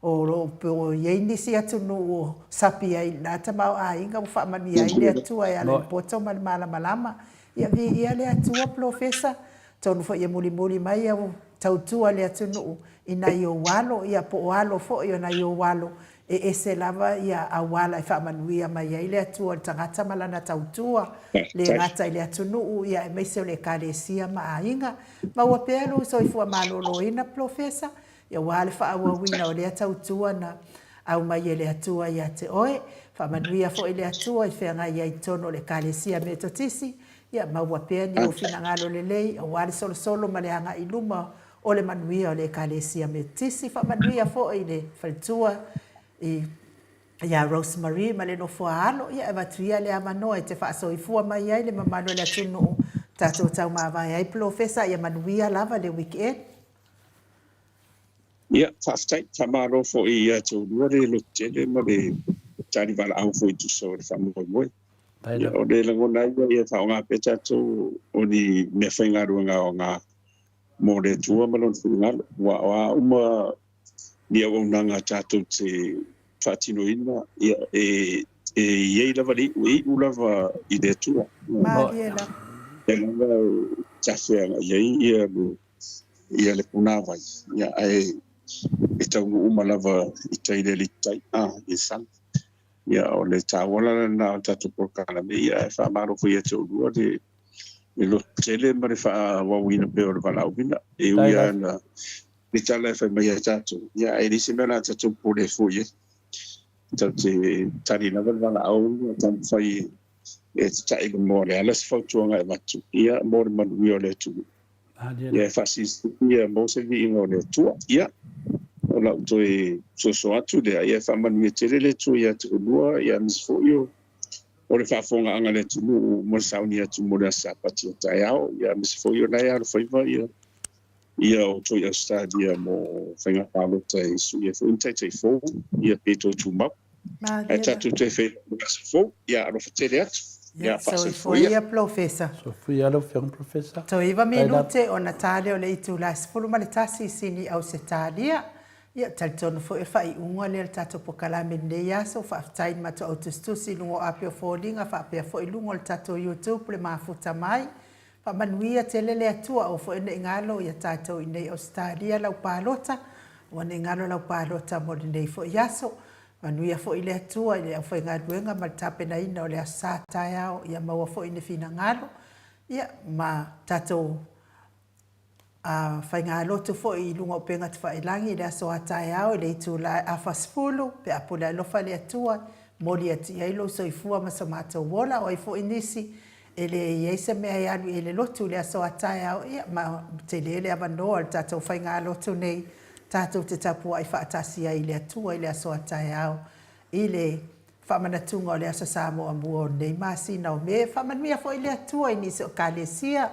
o lo po yeini si atunu o sapi ai na tamau ainga mo whaamani ai le atua e ala poto malama. ia vi ia le atua profesa tonu fo ia muli mai au tautua le atunu ina yo walo ia po walo fo ia na yo walo e se lava ia awala e whamanuia mai ai le atua tangata malana tautua le ngata le atunu ia e meise le kalesia ma ainga ma ua pēlu so i fua malolo ina profesa ia wale whaawawina o le tautua na au mai le atua ia te oe whamanuia fo i le atua i whenga ia i tono le kalesia me totisi ia maua pea ni o fina ngalo le lei o wale solo ma le anga i luma o le manuia o le kalesia me tisi whamanuia fo i le whalitua ia Rosemary ma le no foalo ia e matria le amanoa te whaasoifua mai ai le mamano le atunu tatou tau mawai ai profesa ia manuia lava le weekend. Ia, whaftai, tamaro fo i tau lua le lotele ma le tari wala au fo i tu so le whamoi moi. Ia, o le langona ia tau ngā pe tatou o ni mea whaingarua o ngā mō le tua malon whungalo. Wa uma ni au nanga tatou te whaatino ina ia iei lava li ui ulava i le tua. Mariela. Ia langa tawhianga ia le punawai. Ia e tau uma lava i teile li tai i sang. Ia o le tāwala na tatou porkala me ia e whaamaro fo ia te urua le lo tele ma le whawawina pe o le walaupina. E uia na ni tala e whai mai a tatou. Ia e nisi mea na tatou pole fo ia. Tau te tari na wala au tam whai e te taile mō le alas whautuanga e matu. Ia mō le manui o le tu. Ia e whasisi ia mō se vi ingo le tua. Ia o lau toi so atu lea. Ia e whamanu e tere le tua ia te unua. Ia nisi fo io. O le whaafonga anga le tunu mo le sauni atu mo le asapati o tai ao. Ia nisi fo io nei alo whaiva ia. Ia o toi Australia mo whainga pālota e su. Ia fo intai tei fō. Ia peto tu mau. E tatu te whai fō. Ia alo whatele atu. Ia so ia profesa. So fui alo fiang profesa. To iwa minute o Natalia o le itu la sepulu malitasi sini au setalia. Ia talitono fo e whai unga le tato po kalame ne yaso whaftain mato autostusi lungo apio fōlinga whapea fo i lungo le tato YouTube le mafuta mai. Whamanuia tele le atua o fo ene ingalo ia tato i nei Australia lau pālota. Wane ingalo lau pālota mo le nei fo yaso. Manuia fo i le atua i le au fai ngā ruenga ma tape na ina o le asa tai au ia maua fo i ne fina ngalo. Ia ma tato fai ngā lotu fo i lunga o penga te whailangi le aso a tai au i le itu la awha spulu pe apula lofa le atua mori ati ailo so i fua ma sa mātou wola o i fo i nisi e le ieise mea i alu i le lotu le aso a tai au ia ma te le avanoa le tato fai ngā lotu nei tātou te tapua i whaatasia i le atua i le aso atai au i le whamanatunga o le asa Samoa mua o nei masina o me whamanuia fo i le atua i nisi o kalesia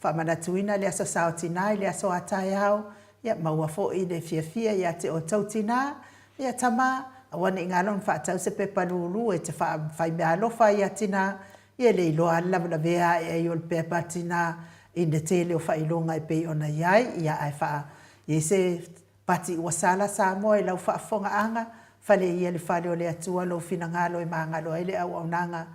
whamanatuina le asa Saotina i le aso atai au ia maua fo i le fiafia ia te o tautina ia tama awane ingalon whaatau se pepa lulu e te whai mea alofa ia tina ia le iloa lamna vea e o le pepa tina i ne tele o whailonga i pei ona iai ia ai wha i se pati ua sala Samoa i lau whaafonga anga, whale ia le whale o le atua lo fina ngalo i mangalo ai le au au nanga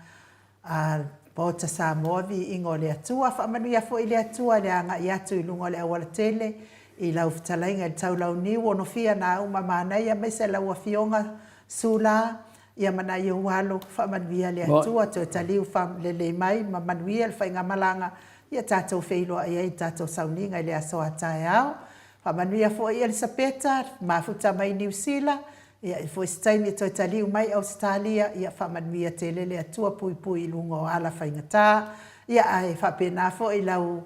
bota Samoa vi ingo le atua, whaamanu ia fo i le atua le anga i atu i lungo le awala tele i lauftalainga i tau lau niu ono fia na uma mana ia meise lau a fionga sula ia mana i ualo whaamanu ia le atua to taliu le mai ma manu ia le whainga malanga ia tātou wheiloa ia i tātou sauninga i le aso atai au. Whamanuia fo i Elisabeta, mafuta mai New Zealand, ia fo i staimi toi taliu mai Australia, ia whamanuia te lele atua pui pui lungo o ala whaingatā, ia ai whapena fo i lau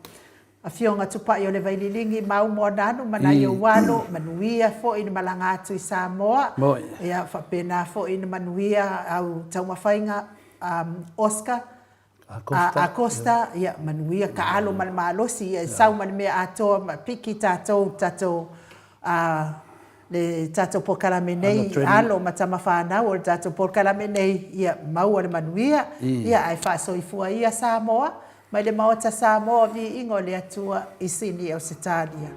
a fionga tupai o le vaililingi mau mo nanu, mana i o walo, manuia fo i malanga atu i Samoa, ia whapena fo i manuia au taumawhainga Oscar, a Costa ia manuia ka alo mal malosi ia sau mal me ato piki tato le tato por kalamenei alo matama fana o tato por kalamenei ia mau le manuia ia ai fa so ifua ia Samoa mai le maota Samoa vi ingo le atua i sini o Australia.